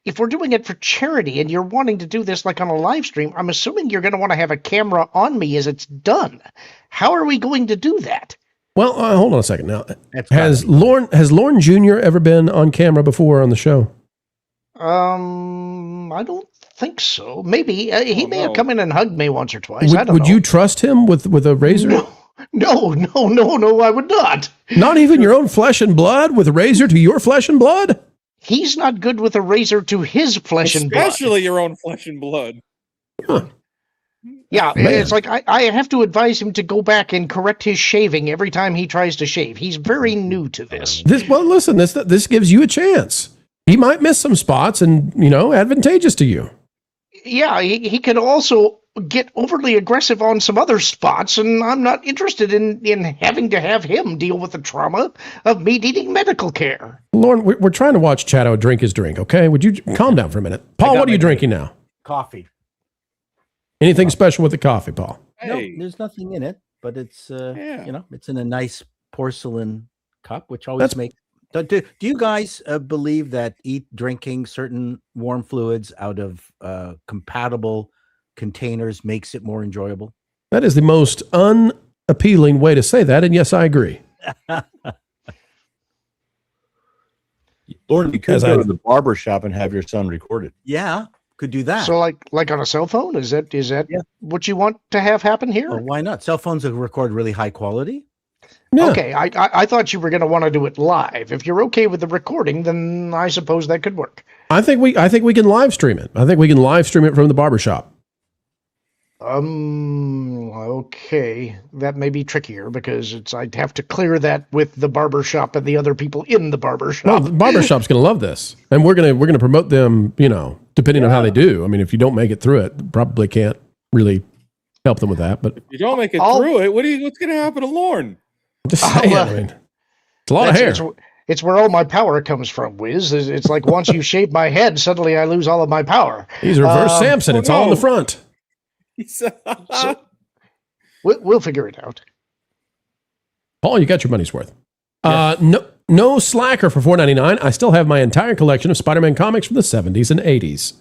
if we're doing it for charity and you're wanting to do this like on a live stream, I'm assuming you're going to want to have a camera on me as it's done. How are we going to do that? Well, hold on a second. Now, has Lauren Jr. ever been on camera before on the show? I don't think so. Maybe he may have no. come in and hugged me once or twice. I don't know. Would you trust him with a razor? No, I would not. Not even your own flesh and blood with a razor to your flesh and blood? He's not good with a razor to his flesh and blood. Especially your own flesh and blood. Huh. Yeah, Man. it's like I have to advise him to go back and correct his shaving every time he tries to shave. He's very new to this. Well, listen, this gives you a chance. He might miss some spots and, advantageous to you. Yeah, he can also get overly aggressive on some other spots, and I'm not interested in having to have him deal with the trauma of me needing medical care. Lauren, we're trying to watch Chato drink his drink, okay? Would you calm down for a minute? Paul, what are you drinking now? Coffee. Anything special with the coffee, Paul? No, there's nothing in it, but it's it's in a nice porcelain cup, which always makes. Do you guys believe that drinking certain warm fluids out of compatible containers makes it more enjoyable? That is the most unappealing way to say that, and yes, I agree. Lauren, you could go to the barber shop and have your son recorded. Yeah, could do that. So like on a cell phone? Is that what you want to have happen here? Well, why not? Cell phones will record really high quality. Yeah. Okay, I thought you were going to want to do it live. If you're okay with the recording, then I suppose that could work. I think we can live stream it. I think we can live stream it from the barbershop. Okay. That may be trickier because I'd have to clear that with the barbershop and the other people in the barbershop. No, the barbershop's going to love this. And we're going to promote them, depending on how they do. I mean, if you don't make it through it, probably can't really help them with that, but If you don't make it through it, what's going to happen to Lauren? just saying, I mean, it's a lot of hair. It's where all my power comes from, Wiz. It's like once you shave my head, suddenly I lose all of my power. He's reverse Samson. It's all in the front. So, we'll figure it out. Paul, you got your money's worth. No slacker for $4.99. I still have my entire collection of Spider-Man comics from the 70s and 80s.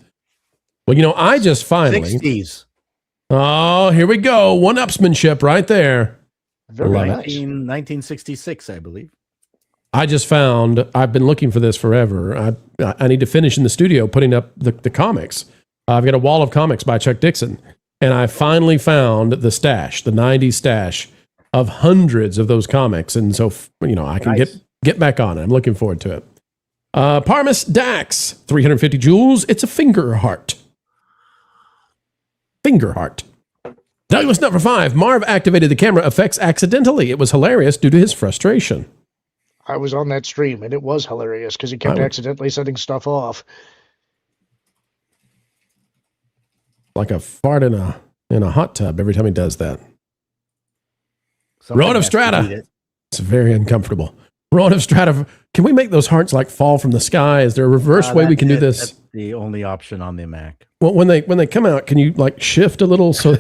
Well, I just finally... 60s. Oh, here we go. One-upsmanship right there. Very nice. 1966, I believe. I just found, I've been looking for this forever. I need to finish in the studio putting up the comics. I've got a wall of comics by Chuck Dixon. And I finally found the stash, the 90s stash of hundreds of those comics. And so, I can get back on it. I'm looking forward to it. Parmis Dax, 350 jewels. It's a finger heart. Finger heart. Douglas number 5. Marv activated the camera effects accidentally. It was hilarious due to his frustration. I was on that stream, and it was hilarious because he kept accidentally setting stuff off. Like a fart in a hot tub every time he does that. Rowan of Strata. It's very uncomfortable. Rowan of Strata. Can we make those hearts like fall from the sky? Is there a reverse way we can do this? That's the only option on the Mac. Well, when they come out, can you like shift a little so?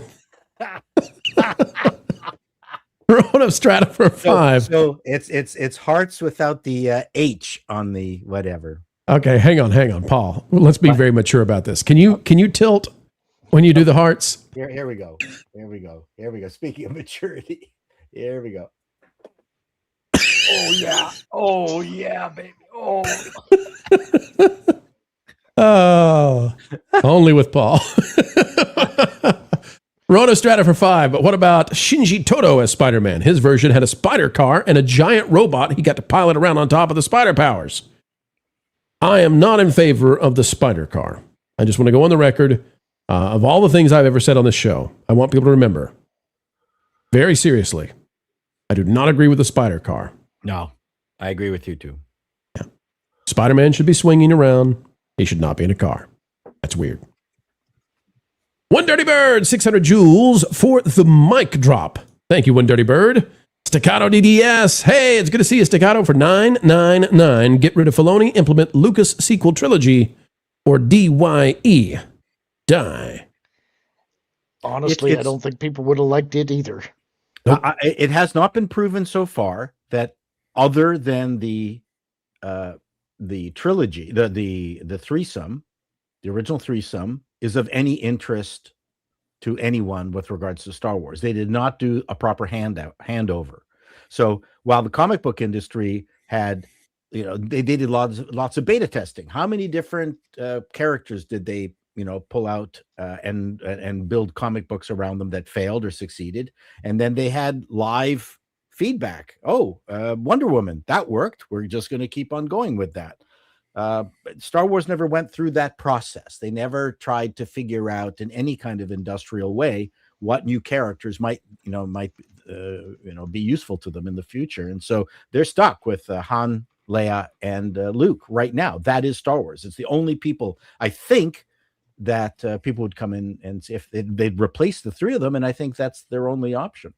Rowan of Strata for 5. So it's hearts without the H on the whatever. Okay, hang on, Paul. Let's be very mature about this. Can you tilt when you do the hearts? Here we go. Speaking of maturity, here we go. Oh yeah, baby. Oh, only with Paul. Roto Strata for 5, but what about Shinji Toto as Spider-Man? His version had a spider car and a giant robot he got to pilot around on top of the spider powers. I am not in favor of the spider car. I just want to go on the record of all the things I've ever said on this show. I want people to remember, very seriously, I do not agree with the spider car. No, I agree with you too. Yeah. Spider-Man should be swinging around. He should not be in a car. That's weird. One Dirty Bird, 600 jewels for the mic drop. Thank you, One Dirty Bird. Staccato DDS. Hey, it's good to see you, Staccato, for $9.99. Get rid of Filoni, implement Lucas sequel trilogy, or DYE. Die. Honestly, I don't think people would have liked it either. Nope. It has not been proven so far that other than the trilogy, the threesome, the original threesome, is of any interest to anyone with regards to Star Wars. They did not do a proper handover. So while the comic book industry had, they did lots of beta testing. How many different characters did they pull out and build comic books around them that failed or succeeded. And then they had live feedback. Wonder Woman, that worked. We're just going to keep on going with that. Star Wars never went through that process. They never tried to figure out in any kind of industrial way what new characters might be useful to them in the future. And so they're stuck with Han, Leia, and Luke right now. That is Star Wars. It's the only people, I think, that people would come in and see if they'd replace the three of them. And I think that's their only option.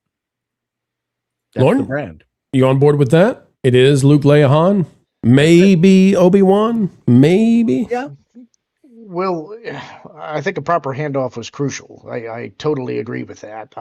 That's Lauren, the brand. You on board with that? It is Luke, Leia, Han, maybe Obi-Wan, maybe. Yeah. Well, I think a proper handoff was crucial. I totally agree with that.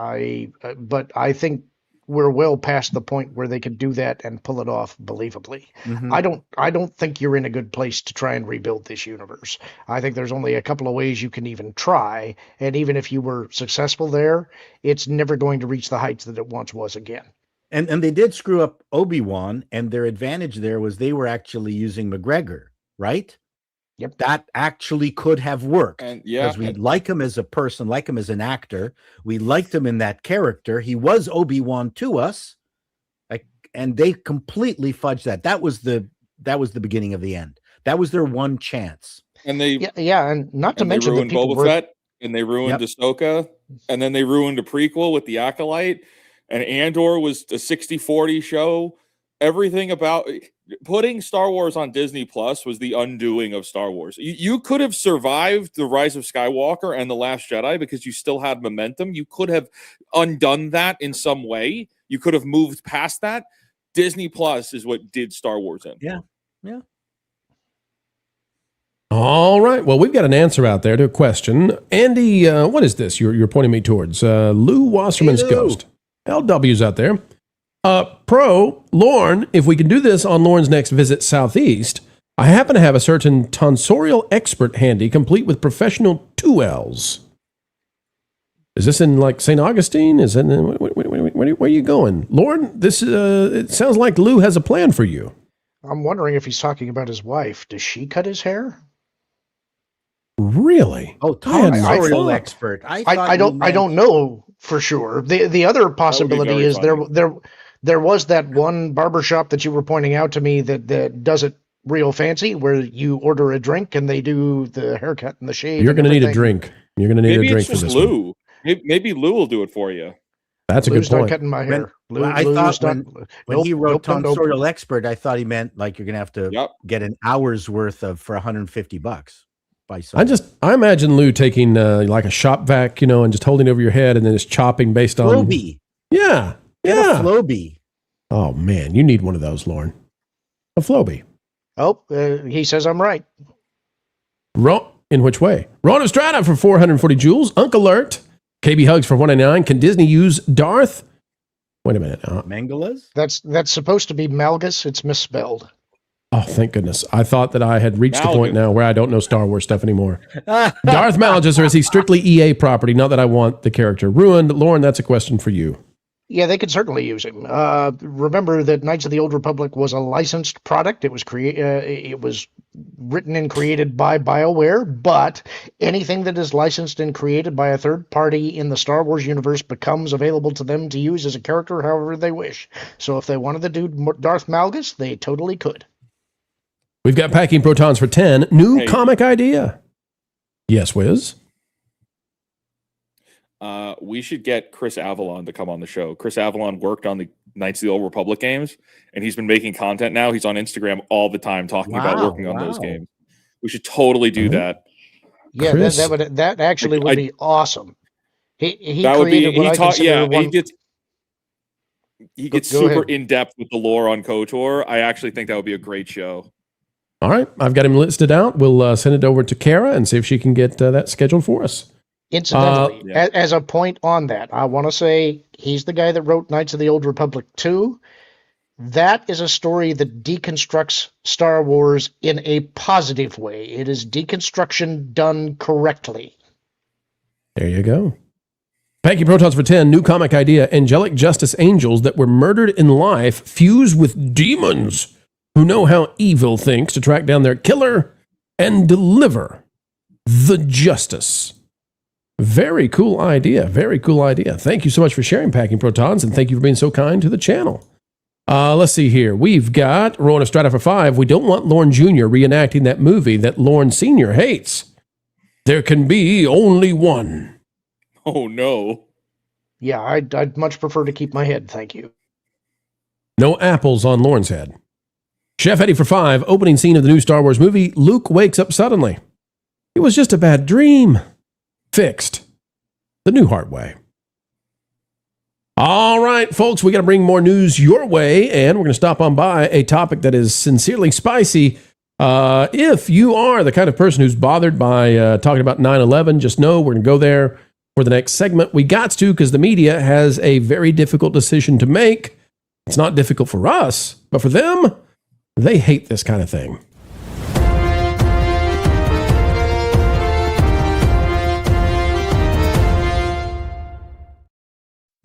But I think we're well past the point where they could do that and pull it off believably. Mm-hmm. I don't think you're in a good place to try and rebuild this universe. I think there's only a couple of ways you can even try, and even if you were successful there, it's never going to reach the heights that it once was again. And they did screw up Obi-Wan, and their advantage there was they were actually using McGregor, right? Yep. That actually could have worked. And yeah, because we like him as a person, like him as an actor. We liked him in that character. He was Obi-Wan to us. And they completely fudged that. That was the beginning of the end. That was their one chance. And they and not to mention they ruined the people Boba Fett, and they ruined Yep. Ahsoka, and then they ruined a prequel with the Acolyte, and Andor was a 60-40 show. Everything about putting Star Wars on Disney Plus was the undoing of Star Wars. You could have survived The Rise of Skywalker and The Last Jedi because you still had momentum. You could have undone that in some way. You could have moved past that. Disney Plus is what did Star Wars in. Yeah. Yeah. All right. Well, we've got an answer out there to a question. Andy, what is this you're pointing me towards? Lou Wasserman's Hey, Lou. Ghost. LW's out there. Lorne, if we can do this on Lorne's next visit southeast, I happen to have a certain tonsorial expert handy, complete with professional 2Ls. Is this in like St. Augustine? Is it? Where are you going, Lorne? This it sounds like Lou has a plan for you. I'm wondering if he's talking about his wife. Does she cut his hair? Really? Oh, I had no tonsorial thought. expert. I don't know for sure. The other possibility very is funny. there was that one barbershop that you were pointing out to me that does it real fancy, where you order a drink and they do the haircut and the shave. You're going to need a drink. You're going to need Maybe a drink it's for just this one. Lou. Maybe Lou will do it for you. That's a Lou's good not point. cutting my hair. I thought when he wrote nope. tonsorial expert, I thought he meant like you're going to have to get an hour's worth of for $150 by some. I imagine Lou taking like a shop vac, and just holding it over your head and then just chopping based on. Flowbee. Yeah. Get Yeah. a Flowbee. Oh man, you need one of those, Lauren. A Flowbee. Oh, he says I'm right. In which way? Ron Estrada for 440 joules. Uncle Alert. KB Hugs for 199. Can Disney use Darth? Wait a minute. Mangalas? That's supposed to be Malgus. It's misspelled. Oh, thank goodness. I thought that I had reached the point now where I don't know Star Wars stuff anymore. Darth Malgus, or is he strictly EA property? Not that I want the character ruined. Lauren, that's a question for you. Yeah, they could certainly use him. Remember that Knights of the Old Republic was a licensed product. It was written and created by BioWare, but anything that is licensed and created by a third party in the Star Wars universe becomes available to them to use as a character however they wish. So if they wanted to do Darth Malgus, they totally could. We've got Packing Protons for 10. New comic idea. Yes, Wiz? We should get Chris Avalon to come on the show. Chris Avalon worked on the Knights of the Old Republic games, and he's been making content now. He's on Instagram all the time talking about working on those games. We should totally do that. Yeah, Chris? that actually would be awesome. He That would be. created what I consider one. He gets Go super ahead. in depth with the lore on KOTOR. I actually think that would be a great show. All right. I've got him listed out. We'll send it over to Kara and see if she can get that scheduled for us. Incidentally, as a point on that, I want to say he's the guy that wrote Knights of the Old Republic 2. That is a story that deconstructs Star Wars in a positive way. It is deconstruction done correctly. There you go. Packing Protons for 10. New comic idea. Angelic justice angels that were murdered in life fuse with demons who know how evil thinks to track down their killer and deliver the justice. Very cool idea. Very cool idea. Thank you so much for sharing, Packing Protons, and thank you for being so kind to the channel. Let's see here. We've got Rona Strata for 5. We don't want Lorne Jr. reenacting that movie that Lorne Sr. hates. There can be only one. Oh, no. Yeah, I'd much prefer to keep my head, thank you. No apples on Lorne's head. Chef Eddie for 5. Opening scene of the new Star Wars movie. Luke wakes up suddenly. It was just a bad dream. Fixed. The Newhart way. All right, folks, we got to bring more news your way, and we're going to stop on by a topic that is sincerely spicy. If you are the kind of person who's bothered by talking about 9/11, just know we're going to go there for the next segment. We got to, because the media has a very difficult decision to make. It's not difficult for us, but for them, they hate this kind of thing.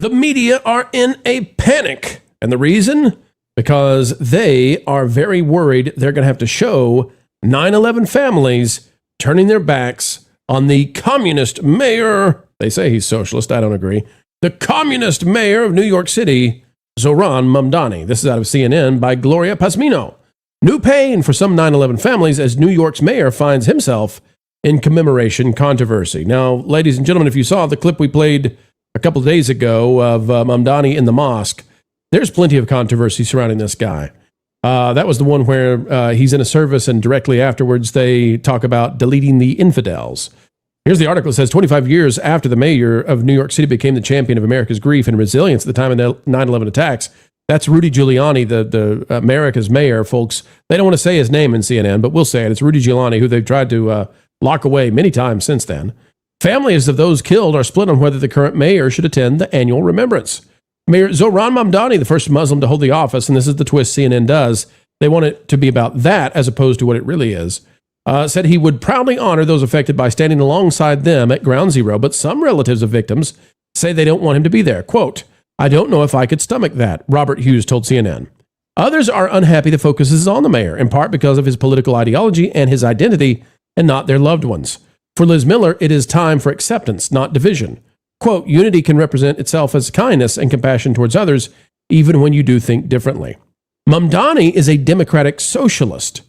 The media are in a panic. And the reason? Because they are very worried they're going to have to show 9/11 families turning their backs on the communist mayor. They say he's socialist. I don't agree. The communist mayor of New York City, Zohran Mamdani. This is out of CNN by Gloria Pasmino. New pain for some 9/11 families as New York's mayor finds himself in commemoration controversy. Now, ladies and gentlemen, if you saw the clip we played a couple of days ago of Mamdani in the mosque, there's plenty of controversy surrounding this guy. That was the one where he's in a service and directly afterwards they talk about deleting the infidels. Here's the article. It says 25 years after the mayor of New York City became the champion of America's grief and resilience at the time of the 9/11 attacks. That's Rudy Giuliani, the America's mayor, folks. They don't want to say his name in CNN, but we'll say it. It's Rudy Giuliani, who they've tried to lock away many times since then. Families of those killed are split on whether the current mayor should attend the annual remembrance. Mayor Zohran Mamdani, the first Muslim to hold the office, and this is the twist CNN does, they want it to be about that as opposed to what it really is, said he would proudly honor those affected by standing alongside them at ground zero, but some relatives of victims say they don't want him to be there. Quote, "I don't know if I could stomach that," Robert Hughes told CNN. Others are unhappy the focus is on the mayor, in part because of his political ideology and his identity, and not their loved ones. For Liz Miller, it is time for acceptance, not division. Quote, "Unity can represent itself as kindness and compassion towards others, even when you do think differently." Mamdani is a democratic socialist,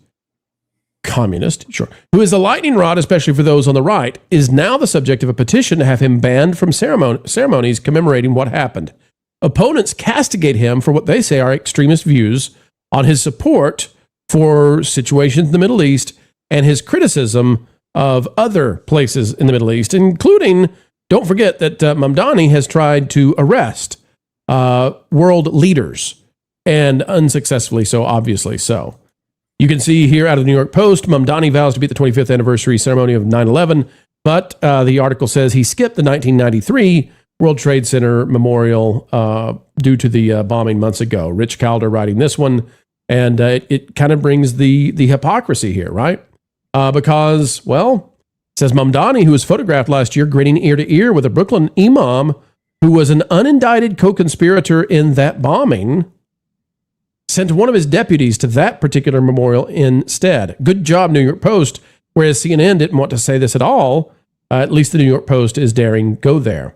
communist, sure, who is a lightning rod, especially for those on the right, is now the subject of a petition to have him banned from ceremonies commemorating what happened. Opponents castigate him for what they say are extremist views on his support for situations in the Middle East and his criticism of other places in the Middle East, including, don't forget that Mamdani has tried to arrest world leaders, and unsuccessfully so, obviously so. You can see here out of the New York Post, Mamdani vows to be at the 25th anniversary ceremony of 9/11, but the article says he skipped the 1993 World Trade Center memorial due to the bombing months ago. Rich Calder writing this one, and it kind of brings the hypocrisy here, right? Because, well, it says Mamdani, who was photographed last year grinning ear to ear with a Brooklyn imam who was an unindicted co-conspirator in that bombing, sent one of his deputies to that particular memorial instead. Good job, New York Post. Whereas CNN didn't want to say this at all, at least the New York Post is daring go there.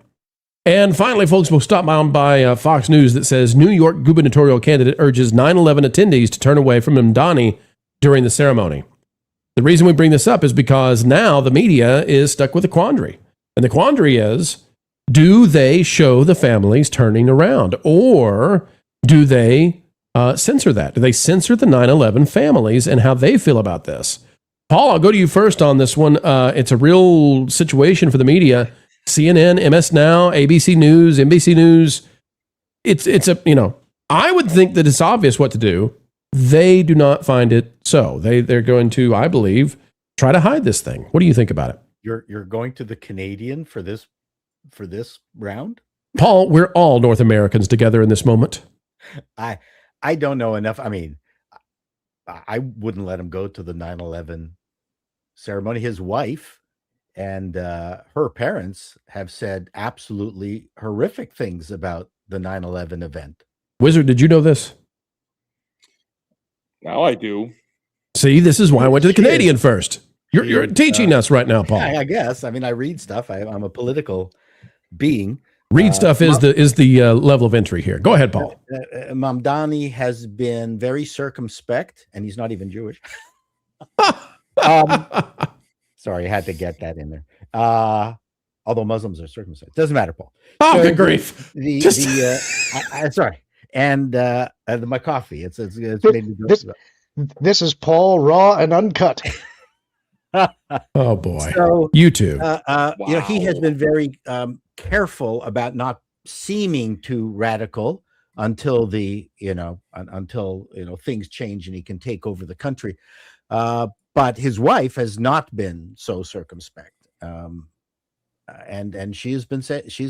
And finally, folks, we'll stop by Fox News that says New York gubernatorial candidate urges 9/11 attendees to turn away from Mamdani during the ceremony. The reason we bring this up is because now the media is stuck with a quandary. And the quandary is, do they show the families turning around? Or do they censor that? Do they censor the 9/11 families and how they feel about this? Paul, I'll go to you first on this one. It's a real situation for the media. CNN, MS Now, ABC News, NBC News. It's a, I would think that it's obvious what to do. They do not find it so. They're going to, I believe, try to hide this thing. What do you think about it? You're going to the Canadian for this round? Paul, we're all North Americans together in this moment. I don't know enough. I mean, I wouldn't let him go to the 9/11 ceremony. His wife and her parents have said absolutely horrific things about the 9/11 event. Wizard, did you know this? Now I do. See, this is why I went to the Canadian first. You're teaching us right now, Paul. I guess. I mean, I read stuff. I'm a political being. Read stuff is the level of entry here. Go ahead, Paul. Mamdani has been very circumspect, and he's not even Jewish. Sorry, I had to get that in there. Although Muslims are circumcised, doesn't matter, Paul. Oh, good grief! Sorry, and my coffee. It's made me go. This is Paul, raw and uncut. Oh boy! So, YouTube. You know, he has been very careful about not seeming too radical until things change and he can take over the country. But his wife has not been so circumspect. And she's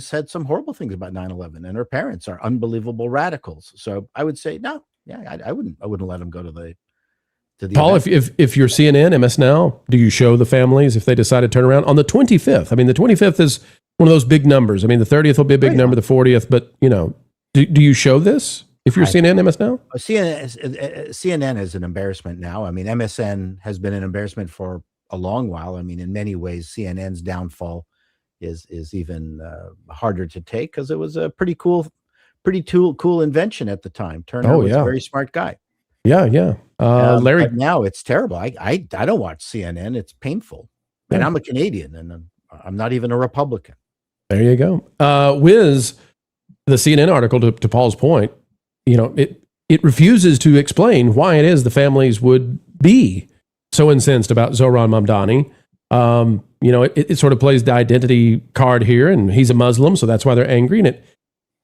said some horrible things about 9/11, and her parents are unbelievable radicals. So I would say no, I wouldn't let him go to the Paul, event. if you're CNN, MS Now, do you show the families if they decide to turn around on the 25th? I mean, the 25th is one of those big numbers. I mean, the 30th will be a big number, the 40th, but do you show this if you're CNN, MS Now? CNN is an embarrassment now. I mean, MSN has been an embarrassment for a long while. I mean, in many ways, CNN's downfall is even harder to take because it was a pretty cool invention at the time. Turner was a very smart guy. Yeah. Larry, but now it's terrible. I don't watch CNN. It's painful, and I'm a Canadian, and I'm not even a Republican. There you go. Wiz, the CNN article, to Paul's point, it refuses to explain why it is the families would be so incensed about Zohran Mamdani. It sort of plays the identity card here, and he's a Muslim, so that's why they're angry. And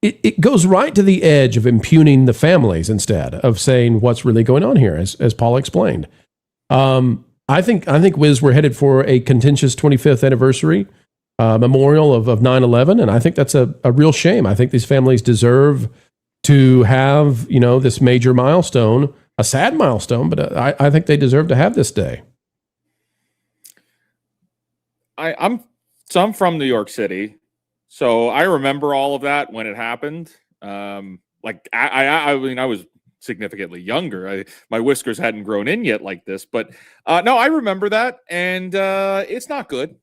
it goes right to the edge of impugning the families instead of saying what's really going on here, as Paul explained. I think Wiz, we're headed for a contentious 25th anniversary memorial of 9/11, and I think that's a real shame. I think these families deserve to have this major milestone, a sad milestone, but I think they deserve to have this day. I'm from New York City, so I remember all of that when it happened. I mean, I was significantly younger. My whiskers hadn't grown in yet like this, but no, I remember that, and it's not good,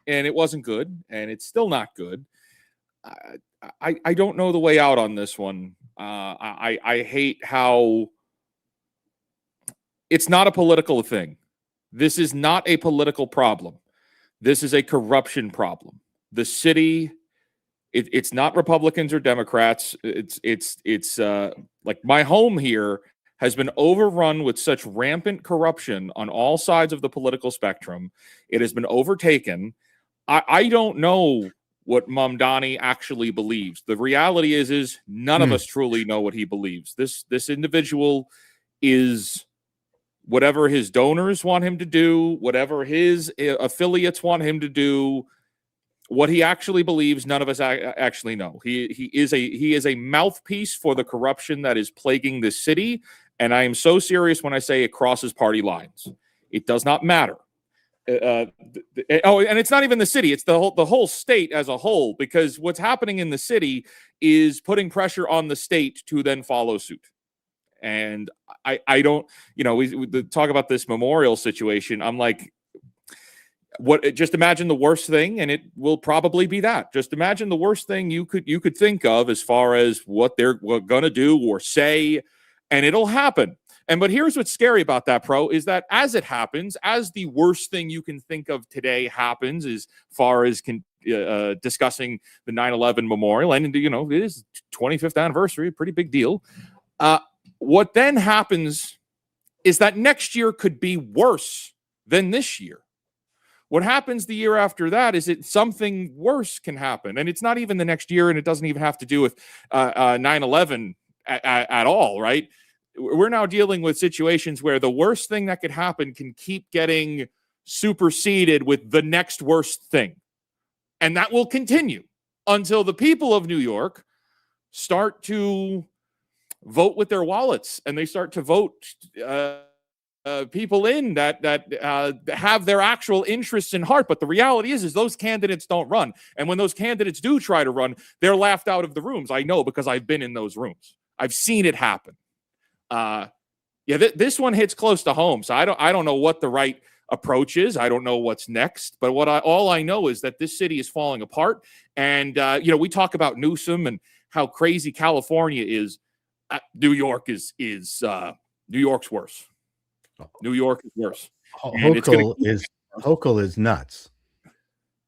and it wasn't good, and it's still not good. I don't know the way out on this one. I hate how it's not a political thing. This is not a political problem. This is a corruption problem. The city, it's not Republicans or Democrats. It's like my home here has been overrun with such rampant corruption on all sides of the political spectrum. It has been overtaken. I don't know what Mamdani actually believes. The reality is none of us truly know what he believes. This individual is whatever his donors want him to do, whatever his affiliates want him to do. What he actually believes, none of us actually know. He is a mouthpiece for the corruption that is plaguing this city, and I am so serious when I say it crosses party lines. It does not matter. And it's not even the city; it's the whole state as a whole. Because what's happening in the city is putting pressure on the state to then follow suit. And I don't, we talk about this memorial situation. I'm like, just imagine the worst thing, and it will probably be that. Just imagine the worst thing you could think of as far as what they're going to do or say, and it'll happen. But here's what's scary about that, Pro, is that as it happens, as the worst thing you can think of today happens, as far as discussing the 9/11 memorial, and it is 25th anniversary, a pretty big deal. What then happens is that next year could be worse than this year. What happens the year after that is something worse can happen. And it's not even the next year, and it doesn't even have to do with 9/11 at all, right? We're now dealing with situations where the worst thing that could happen can keep getting superseded with the next worst thing. And that will continue until the people of New York start to vote with their wallets, and they start to vote people in that have their actual interests in heart. But the reality is those candidates don't run. And when those candidates do try to run, they're laughed out of the rooms. I know, because I've been in those rooms. I've seen it happen. This one hits close to home. So I don't know what the right approaches. I don't know what's next, but all I know is that this city is falling apart. And we talk about Newsom and how crazy California is. New York is New York's worse. New York is worse. Hochul is nuts.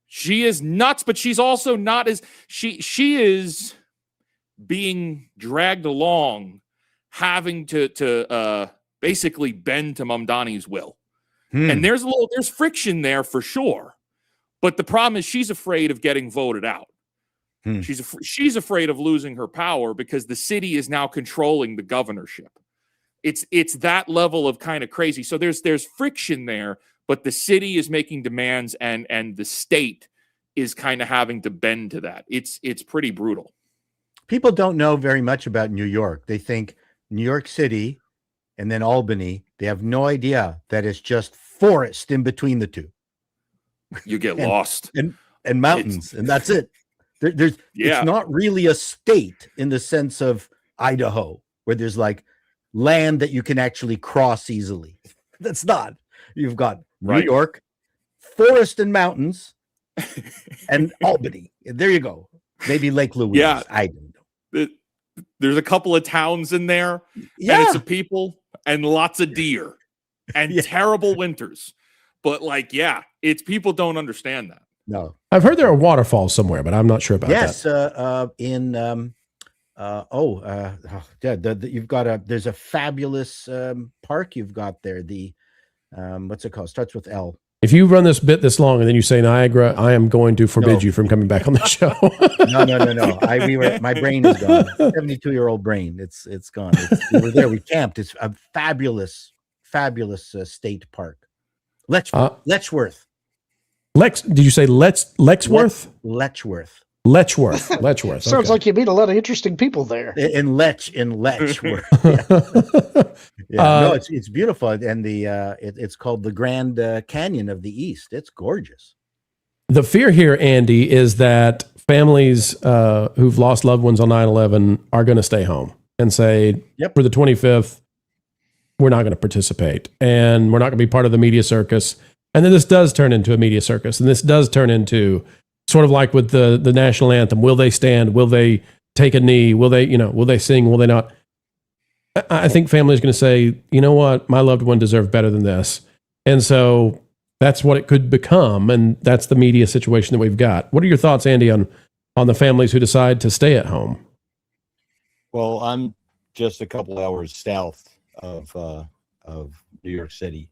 She is nuts, but she's also not as she is being dragged along, having to basically bend to Mamdani's will. And there's friction there for sure. But the problem is she's afraid of getting voted out. She's afraid of losing her power because the city is now controlling the governorship. It's that level of kind of crazy. So there's friction there, but the city is making demands and the state is kind of having to bend to that. It's pretty brutal. People don't know very much about New York. They think New York City and then Albany. They have no idea that it's just forest in between the two. You get lost. And mountains, and that's it. It's not really a state in the sense of Idaho, where there's like land that you can actually cross easily. That's not. You've got New York, forest and mountains, and Albany. There you go. Maybe Lake Louise. Yeah. I don't know. There's a couple of towns in there, and it's a people and lots of deer and terrible winters. But it's people don't understand that. No, I've heard there are waterfalls somewhere, but I'm not sure about that. Yes, you've got there's a fabulous park you've got there. The what's it called? Starts with L. If you run this bit this long and then you say Niagara, I am going to forbid you from coming back on the show. No. My brain is gone. 72-year-old brain. It's gone. We were there. We camped. It's a fabulous state park. Letchworth. Did you say Lexworth? Letchworth. Letchworth. Sounds like you meet a lot of interesting people there. In Letchworth. It's beautiful, and it's called the Grand Canyon of the East. It's gorgeous. The fear here, Andy, is that families who've lost loved ones on 9/11 are going to stay home and say, for the 25th, we're not going to participate, and we're not going to be part of the media circus. And then this does turn into a media circus, and this does turn into sort of like with the national anthem. Will they stand? Will they take a knee? Will they sing? Will they not? I think family is going to say, you know what? My loved one deserved better than this. And so that's what it could become. And that's the media situation that we've got. What are your thoughts, Andy, on the families who decide to stay at home? Well, I'm just a couple hours south of New York City.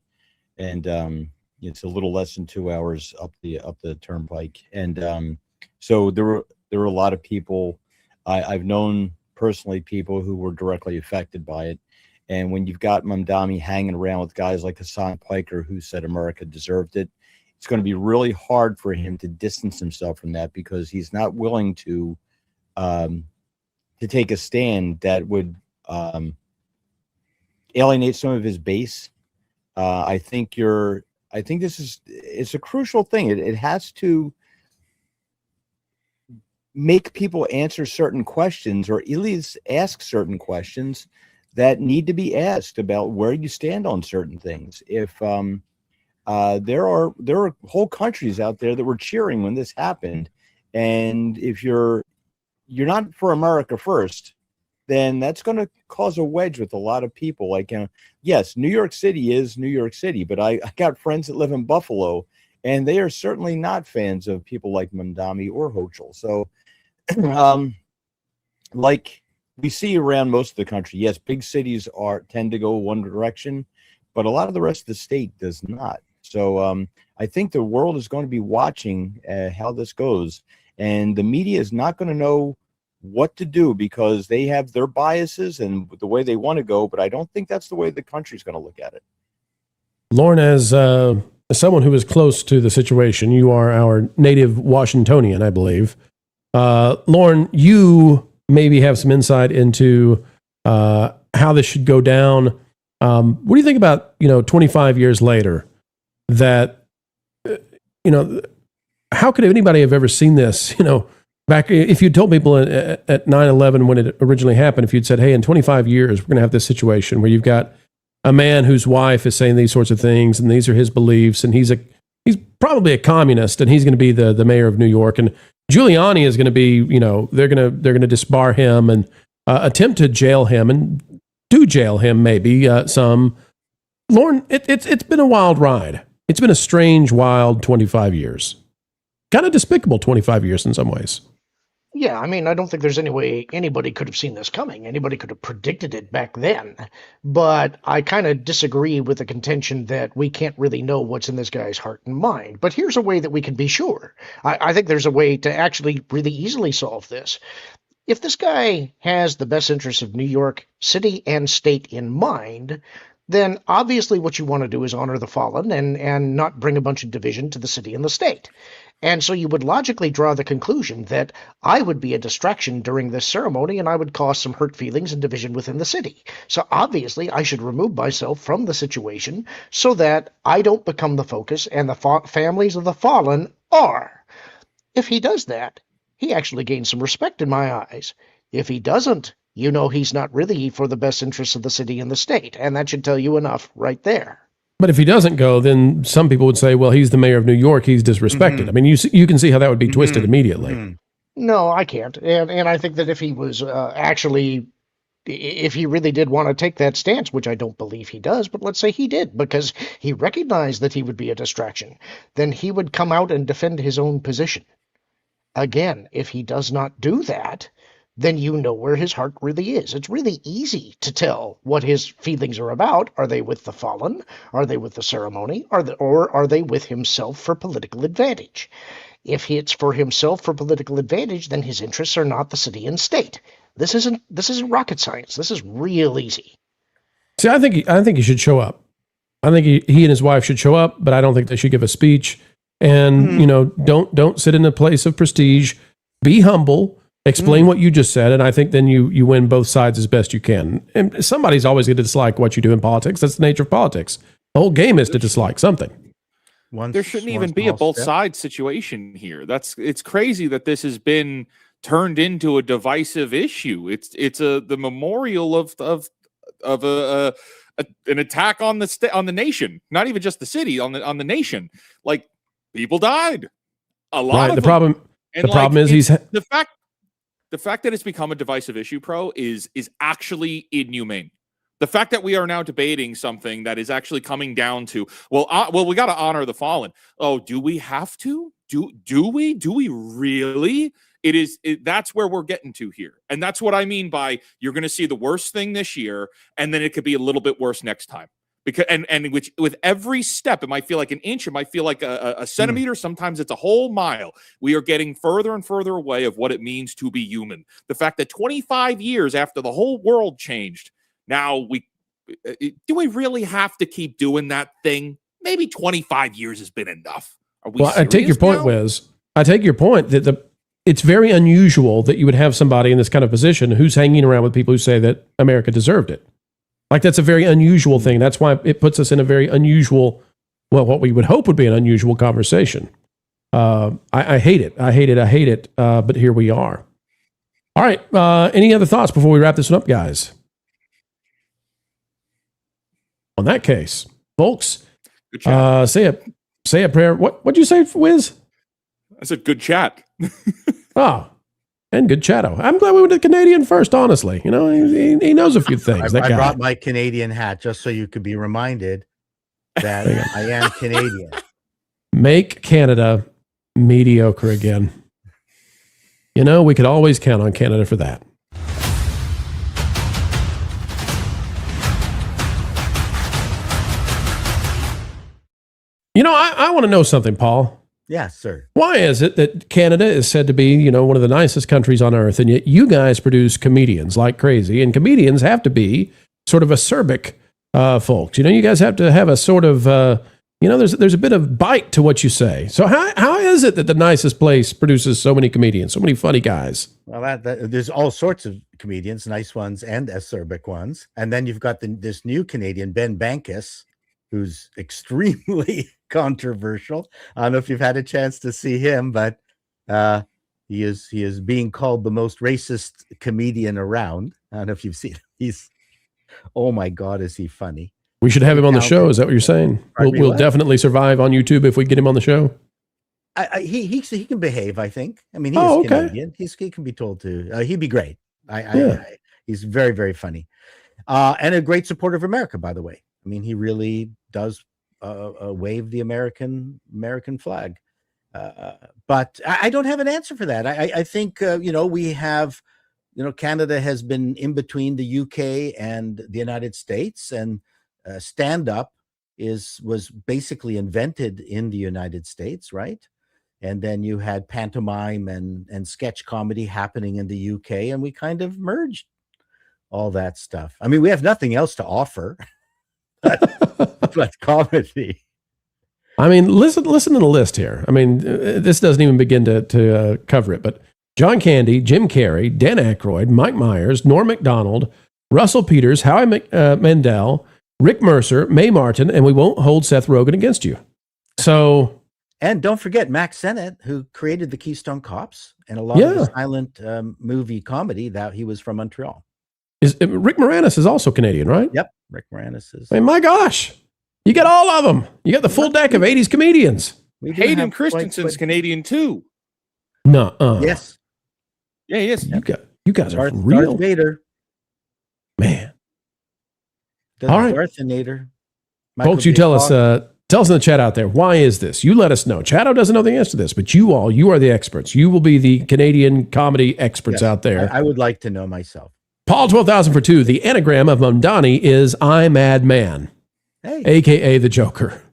And, it's a little less than 2 hours up the turnpike, and so there were a lot of people. I've known personally people who were directly affected by it, and when you've got Mamdani hanging around with guys like Hassan Piker who said America deserved it, it's going to be really hard for him to distance himself from that because he's not willing to take a stand that would alienate some of his base. I think it's a crucial thing. It has to make people answer certain questions or at least ask certain questions that need to be asked about where you stand on certain things. If there are whole countries out there that were cheering when this happened, and if you're not for America first, then that's going to cause a wedge with a lot of people. Like, yes, New York City is New York City, but I got friends that live in Buffalo, and they are certainly not fans of people like Mamdani or Hochul. So, like we see around most of the country, yes, big cities tend to go one direction, but a lot of the rest of the state does not. So I think the world is going to be watching how this goes, and the media is not going to know what to do because they have their biases and the way they want to go, but I don't think that's the way the country's going to look at it. Lauren, as someone who is close to the situation, you are our native Washingtonian, I believe. Lauren, you maybe have some insight into how this should go down. What do you think about 25 years later? That how could anybody have ever seen this? Back, if you told people at 9/11 when it originally happened, if you'd said, hey, in 25 years, we're going to have this situation where you've got a man whose wife is saying these sorts of things, and these are his beliefs, and he's probably a communist, and he's going to be the mayor of New York, and Giuliani is going to be, they're going to disbar him and attempt to jail him and do jail him maybe some. Lauren, it's been a wild ride. It's been a strange, wild 25 years. Kind of despicable 25 years in some ways. Yeah, I mean, I don't think there's any way anybody could have seen this coming. Anybody could have predicted it back then. But I kind of disagree with the contention that we can't really know what's in this guy's heart and mind. But here's a way that we can be sure. I think there's a way to actually really easily solve this. If this guy has the best interests of New York City and state in mind, then obviously what you want to do is honor the fallen and not bring a bunch of division to the city and the state. And so you would logically draw the conclusion that I would be a distraction during this ceremony and I would cause some hurt feelings and division within the city. So obviously I should remove myself from the situation so that I don't become the focus and the families of the fallen are. If he does that, he actually gains some respect in my eyes. If he doesn't, he's not really for the best interests of the city and the state. And that should tell you enough right there. But if he doesn't go, then some people would say, well, he's the mayor of New York. He's disrespected. Mm-hmm. I mean, you can see how that would be twisted immediately. Mm-hmm. No, I can't. And I think that if he was if he really did want to take that stance, which I don't believe he does, but let's say he did, because he recognized that he would be a distraction, then he would come out and defend his own position. Again, if he does not do that, then where his heart really is. It's really easy to tell what his feelings are about. Are they with the fallen? Are they with the ceremony? Or are they with himself for political advantage? If it's for himself for political advantage, then his interests are not the city and state. This isn't rocket science. This is real easy. See, I think he should show up. I think he and his wife should show up, but I don't think they should give a speech. And don't sit in a place of prestige. Be humble. Explain what you just said, and I think then you win both sides as best you can. And somebody's always going to dislike what you do in politics. That's the nature of politics. The whole game is to dislike something. There shouldn't even be a both sides situation here. It's crazy that this has been turned into a divisive issue. It's the memorial of an attack on the nation, not even just the city, on the nation. Like, people died. A lot of them. The problem is the fact that it's become a divisive issue, Pro, is actually inhumane. The fact that we are now debating something that is actually coming down to, we got to honor the fallen. Oh, do we have to? Do we really? That's where we're getting to here. And that's what I mean by you're going to see the worst thing this year, and then it could be a little bit worse next time. Because which with every step, it might feel like an inch, it might feel like a centimeter, sometimes it's a whole mile. We are getting further and further away of what it means to be human. The fact that 25 years after the whole world changed, now do we really have to keep doing that thing? Maybe 25 years has been enough. I take your point, Wiz. I take your point that it's very unusual that you would have somebody in this kind of position who's hanging around with people who say that America deserved it. Like, that's a very unusual thing. That's why it puts us in a very unusual, what we would hope would be an unusual conversation. I hate it. I hate it. But here we are. All right. Any other thoughts before we wrap this one up, guys? On that case, folks, say a prayer. What'd you say, Wiz? I said good chat. And good chatto. I'm glad we went to Canadian first, honestly. He knows a few things. I brought my Canadian hat just so you could be reminded that I am Canadian. Make Canada mediocre again. We could always count on Canada for that. I want to know something, Paul. Yes, sir. Why is it that Canada is said to be, one of the nicest countries on earth, and yet you guys produce comedians like crazy, and comedians have to be sort of acerbic folks. You guys have to have a sort of, there's a bit of bite to what you say. So how is it that the nicest place produces so many comedians, so many funny guys? Well, there's all sorts of comedians, nice ones and acerbic ones, and then you've got this new Canadian, Ben Bankus, who's extremely controversial. I don't know if you've had a chance to see him, but he is being called the most racist comedian around. I don't know if you've seen him. Oh my God, is he funny? We should have him on the show. Is that what you're saying? We'll definitely survive on YouTube if we get him on the show. He can behave, I think. I mean, he's Canadian. He can be told to. He'd be great. He's very, very funny, and a great supporter of America, by the way. I mean, he really does wave the American flag. But I don't have an answer for that. I think we have, Canada has been in between the UK and the United States, and stand up was basically invented in the United States, right? And then you had pantomime and sketch comedy happening in the UK, and we kind of merged all that stuff. I mean, we have nothing else to offer but comedy. I mean, listen to the list here. I mean, this doesn't even begin to cover it, but John Candy, Jim Carrey, Dan Aykroyd, Mike Myers, Norm Macdonald, Russell Peters, Howie Mandel, Rick Mercer, Mae Martin, and we won't hold Seth Rogen against you. So... And don't forget Max Sennett, who created the Keystone Cops and a lot of the silent movie comedy. That he was from Montreal. Rick Moranis is also Canadian, right? Yep, Rick Moranis is. I mean, my gosh, you got all of them. You got the full deck of '80s comedians. Hayden Christensen's Canadian too. No, yes, yeah, he is. You guys are real. Darth Vader, man. All right, Darth Vader. Folks, you tell us. Tell us in the chat out there, why is this? You let us know. Chato doesn't know the answer to this, but you are the experts. You will be the Canadian comedy experts out there. I would like to know myself. Paul 12,000 for 2. The anagram of Mamdani is I Mad Man, a.k.a. the Joker.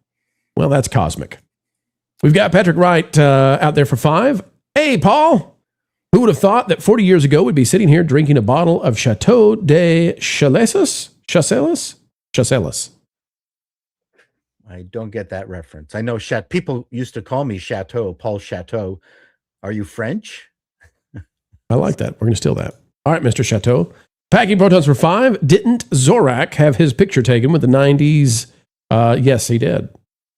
Well, that's cosmic. We've got Patrick Wright out there for 5. Hey, Paul, who would have thought that 40 years ago we'd be sitting here drinking a bottle of Chateau de Chasselas? I don't get that reference. I know people used to call me Chateau, Paul Chateau. Are you French? I like that. We're going to steal that. All right, Mr. Chateau. Packing protons for 5. Didn't Zorak have his picture taken with the 90s? Yes, he did.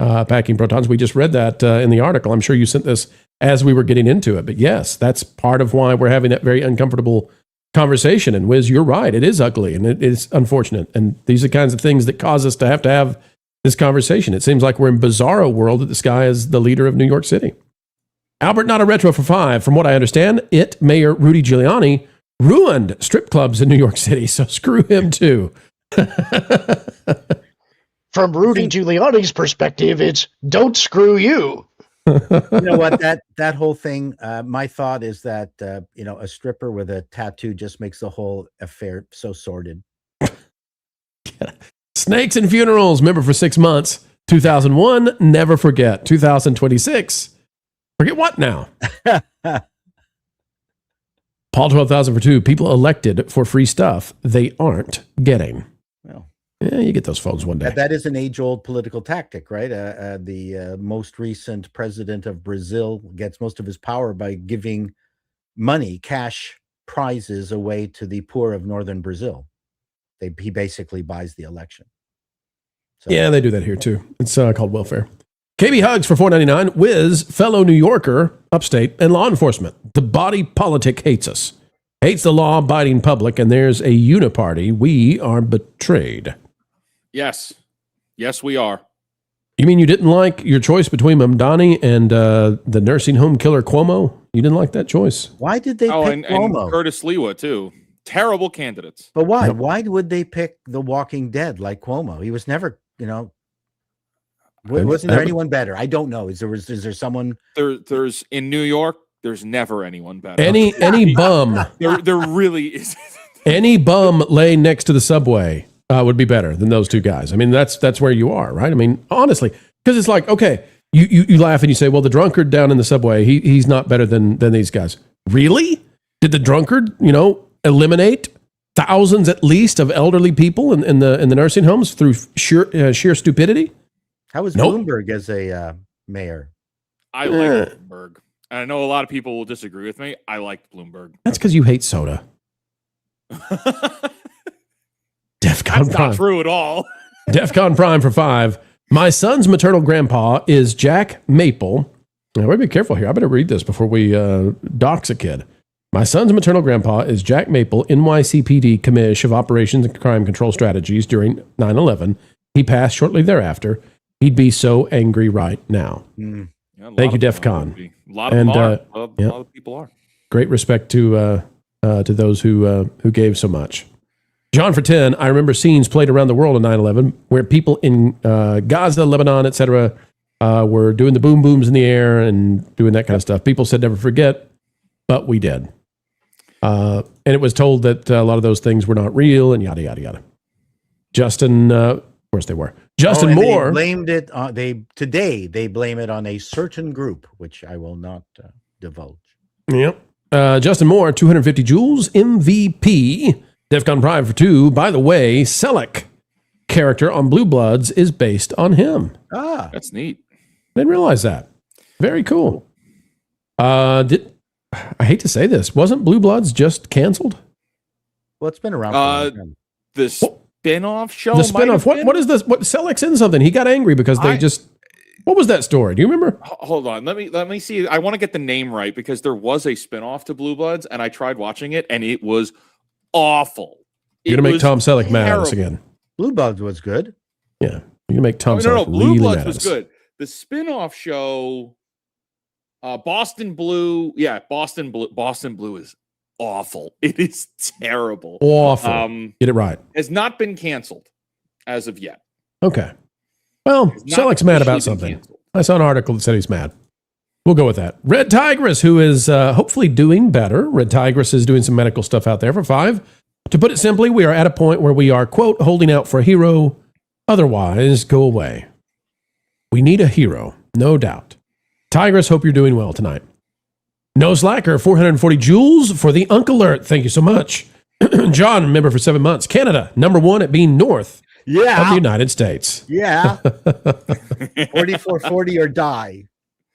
Packing protons. We just read that in the article. I'm sure you sent this as we were getting into it. But yes, that's part of why we're having that very uncomfortable conversation. And Wiz, you're right. It is ugly and it is unfortunate. And these are the kinds of things that cause us to have this conversation. It seems like we're in bizarro world that this guy is the leader of New York City. Albert, not a retro for 5. From what I understand, Mayor Rudy Giuliani ruined strip clubs in New York City, so screw him too. From Rudy Giuliani's perspective, it's don't screw you. You know what? That whole thing, my thought is that, a stripper with a tattoo just makes the whole affair so sordid. Snakes and funerals, remember for 6 months. 2001, never forget. 2026, forget what now? Paul 12,000 for 2. People elected for free stuff they aren't getting. Well, yeah, you get those phones one day. That is an age-old political tactic, right? The most recent president of Brazil gets most of his power by giving money, cash prizes away to the poor of northern Brazil. He basically buys the election. So. Yeah, they do that here too. It's called welfare. KB Hugs for $4.99. Wiz, fellow New Yorker, upstate, and law enforcement. The body politic hates us. Hates the law-abiding public, and there's a uniparty. We are betrayed. Yes. Yes, we are. You mean you didn't like your choice between Mamdani and the nursing home killer Cuomo? You didn't like that choice? Why did they pick Cuomo? And Curtis Lewa, too. Terrible candidates. But why? Yep. Why would they pick The Walking Dead like Cuomo? He was never, wasn't there anyone better? I don't know. Is there someone? There's in New York. There's never anyone better. Any bum. There really is. Any bum laying next to the subway would be better than those two guys. I mean, that's where you are, right? I mean, honestly, because it's like, okay, you laugh and you say, well, the drunkard down in the subway, he's not better than these guys. Really? Did the drunkard, eliminate thousands at least of elderly people in the nursing homes through sheer stupidity? How was Bloomberg as a mayor? I like Bloomberg. And I know a lot of people will disagree with me. I liked Bloomberg. That's because you hate soda. DEFCON That's Prime. not true at all. DEFCON Prime for 5. My son's maternal grandpa is Jack Maple. Now, we better be careful here. I better read this before we dox a kid. My son's maternal grandpa is Jack Maple, NYCPD Commish of Operations and Crime Control Strategies during 9/11. he passed shortly thereafter, he'd be so angry right now. Mm. Yeah, a Thank lot you, of DEF them CON. would be. A lot of them are. A lot of people are. Great respect to those who gave so much. John for 10, I remember scenes played around the world on 9/11 where people in Gaza, Lebanon, etc., were doing the boom booms in the air and doing that kind of stuff. People said never forget, but we did. And it was told that a lot of those things were not real and yada, yada, yada. Justin, of course they were. Justin Moore. They blamed it on, today they blame it on a certain group, which I will not divulge. Yep. Justin Moore, 250 joules, MVP. DEFCON Prime for 2. By the way, Selleck character on Blue Bloods is based on him. Ah, that's neat. Didn't realize that. Very cool. I hate to say this, wasn't Blue Bloods just canceled? Well, it's been around for a long time. The spin-off show. The spin-off. What is this? What Selleck's in something? He got angry because they just. What was that story? Do you remember? Hold on. Let me see. I want to get the name right because there was a spin-off to Blue Bloods, and I tried watching it, and it was awful. You're gonna make Tom Selleck mad at us terrible. again. Blue Bloods was good. Yeah, you're gonna make Tom No, Selleck Blue really Bloods mad was at us. good. The spin-off show, Boston Blue. Yeah, Boston Blue is awful. It is terrible. Awful. Get it right. Has not been canceled as of yet. Okay. Well, Selleck's mad about something. I saw an article that said he's mad. We'll go with that. Red Tigress, who is hopefully doing better. Red Tigress is doing some medical stuff out there for 5. To put it simply, we are at a point where we are, quote, holding out for a hero. Otherwise, go away. We need a hero, no doubt. Tigress, hope you're doing well tonight. No Slacker, 440 joules for the Uncle Alert. Thank you so much. John, member for 7 months. Canada, #1 at being north of the United States. Yeah. 4440 or die.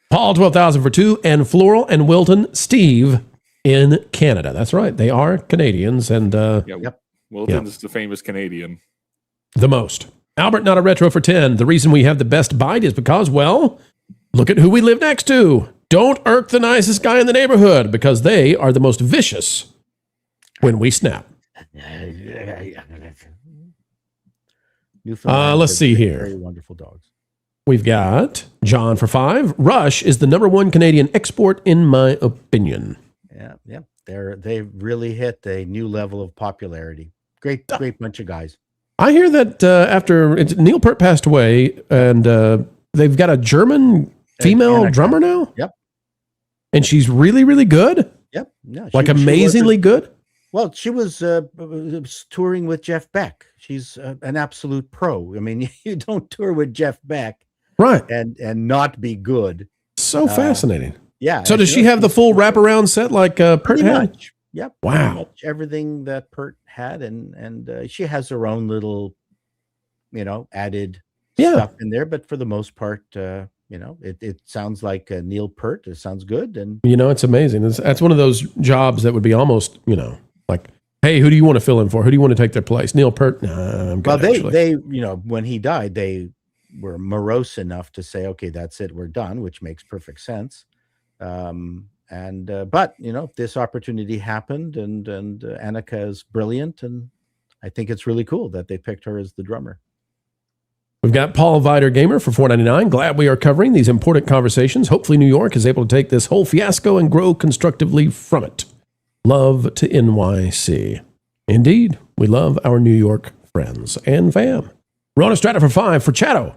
Paul, 12,000 for 2. And Floral and Wilton, Steve in Canada. That's right. They are Canadians. And Wilton's the famous Canadian. The most. Albert, not a retro for 10. The reason we have the best bite is because, well, look at who we live next to. Don't irk the nicest guy in the neighborhood because they are the most vicious when we snap. Let's see here. Very wonderful dogs. We've got John for 5. Rush is the #1 Canadian export, in my opinion. Yeah. They really hit a new level of popularity. Great bunch of guys. I hear that after Neil Peart passed away, and they've got a German female drummer now. Yep. And she's really, really good. Yep. Yeah, like amazingly good. Well, she was touring with Jeff Beck. She's an absolute pro. I mean, you don't tour with Jeff Beck, right? And not be good. So fascinating. Yeah. So does she have the full wraparound set like Peart had? Much. Yep. Wow. Pretty much everything that Peart had, and she has her own little, added stuff in there. But for the most part, it sounds like Neil Peart. It sounds good, and it's amazing. That's one of those jobs that would be almost, like, hey, who do you want to fill in for? Who do you want to take their place? Neil Peart? Nah, I'm good. Well, they when he died, they were morose enough to say, okay, that's it, we're done, which makes perfect sense. But this opportunity happened, and Annika is brilliant, and I think it's really cool that they picked her as the drummer. We've got Paul Vider Gamer for $4.99. Glad we are covering these important conversations. Hopefully New York is able to take this whole fiasco and grow constructively from it. Love to NYC. Indeed, we love our New York friends and fam. Rona Strata for 5 for Chatto.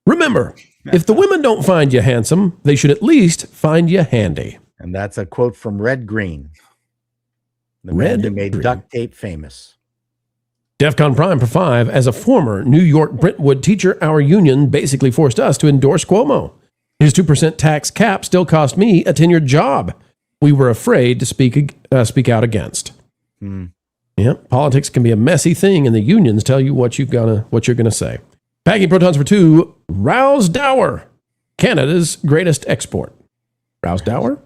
Remember, if the women don't find you handsome, they should at least find you handy. And that's a quote from Red Green, the man who made duct tape famous. DEFCON Prime for 5. As a former New York Brentwood teacher, our union basically forced us to endorse Cuomo. His 2% tax cap still cost me a tenured job. We were afraid to speak out against. Yep, politics can be a messy thing, and the unions tell you what you're gonna say. Packing Protons for 2. Rouse Dower, Canada's greatest export. Rouse Dower.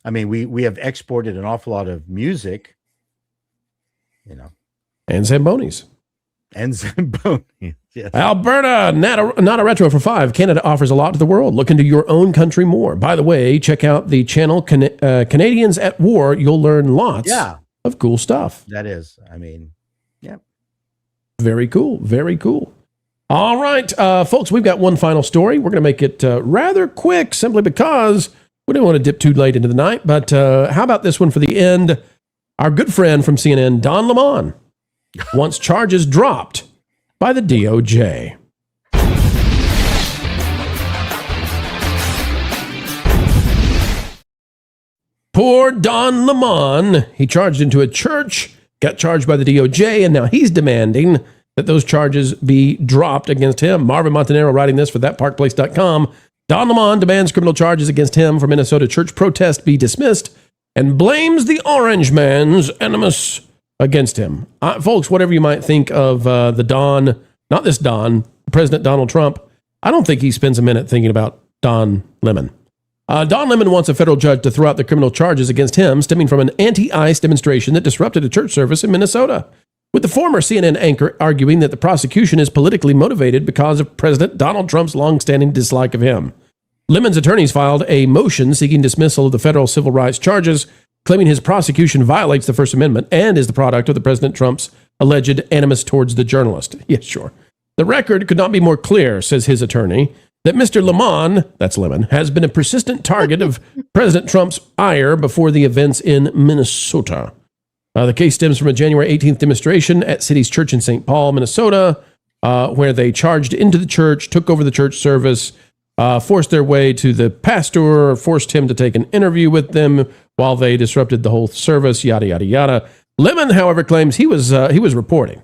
I mean, we have exported an awful lot of music, and Zambonis. Yes. Alberta, not a retro for 5. Canada offers a lot to the world. Look into your own country more. By the way, check out the channel Canadians at War. You'll learn lots of cool stuff. That is, I mean, yeah. Very cool. Very cool. All right, folks, we've got one final story. We're going to make it rather quick simply because we didn't want to dip too late into the night. But how about this one for the end? Our good friend from CNN, Don Lemon, wants charges dropped by the DOJ. Poor Don Lemon. He charged into a church, got charged by the DOJ, and now he's demanding that those charges be dropped against him. Marvin Montanaro writing this for thatparkplace.com. Don Lemon demands criminal charges against him for Minnesota church protest be dismissed and blames the Orange Man's animus against him. Folks, whatever you might think of the Don, not this Don, President Donald Trump, I don't think he spends a minute thinking about Don Lemon. Don Lemon wants a federal judge to throw out the criminal charges against him stemming from an anti-ICE demonstration that disrupted a church service in Minnesota, with the former CNN anchor arguing that the prosecution is politically motivated because of President Donald Trump's longstanding dislike of him. Lemon's attorneys filed a motion seeking dismissal of the federal civil rights charges, claiming his prosecution violates the First Amendment and is the product of the President Trump's alleged animus towards the journalist. Yes, sure. The record could not be more clear, says his attorney, that Mr. Lemon, that's Lemon, has been a persistent target of President Trump's ire before the events in Minnesota. The case stems from a January 18th demonstration at City's Church in St. Paul, Minnesota, where they charged into the church, took over the church service, forced their way to the pastor, forced him to take an interview with them while they disrupted the whole service, yada, yada, yada. Lemon, however, claims he was reporting.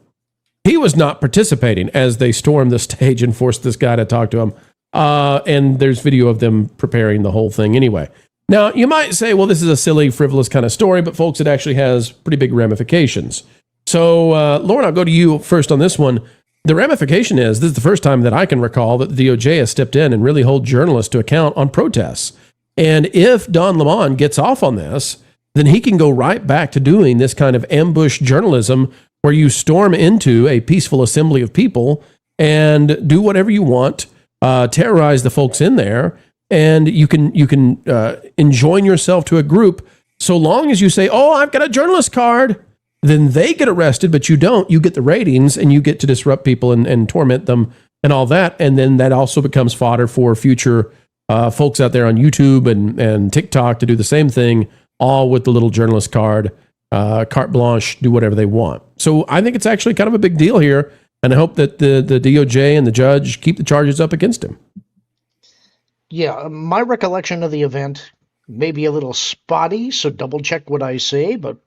He was not participating as they stormed the stage and forced this guy to talk to him. And there's video of them preparing the whole thing anyway. Now, you might say, well, this is a silly, frivolous kind of story, but folks, it actually has pretty big ramifications. So, Lauren, I'll go to you first on this one. The ramification is, this is the first time that I can recall that the DOJ has stepped in and really hold journalists to account on protests. And if Don Lemon gets off on this, then he can go right back to doing this kind of ambush journalism where you storm into a peaceful assembly of people and do whatever you want, terrorize the folks in there, and you can enjoin yourself to a group so long as you say, oh, I've got a journalist card. Then they get arrested, but you don't. You get the ratings and you get to disrupt people and torment them and all that. And then that also becomes fodder for future folks out there on YouTube and TikTok to do the same thing, all with the little journalist card, carte blanche, do whatever they want. So I think it's actually kind of a big deal here. And I hope that the DOJ and the judge keep the charges up against him. Yeah, my recollection of the event may be a little spotty, so double check what I say. But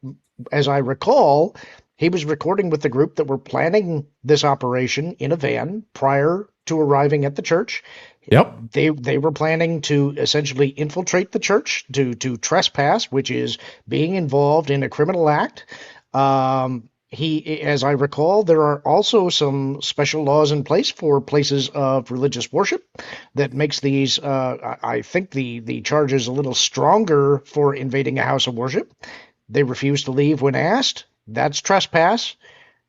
as I recall, he was recording with the group that were planning this operation in a van prior to arriving at the church. Yep. They were planning to essentially infiltrate the church, to trespass, which is being involved in a criminal act. As I recall, there are also some special laws in place for places of religious worship that makes these, I think, the charges a little stronger for invading a house of worship. They refused to leave when asked. That's trespass.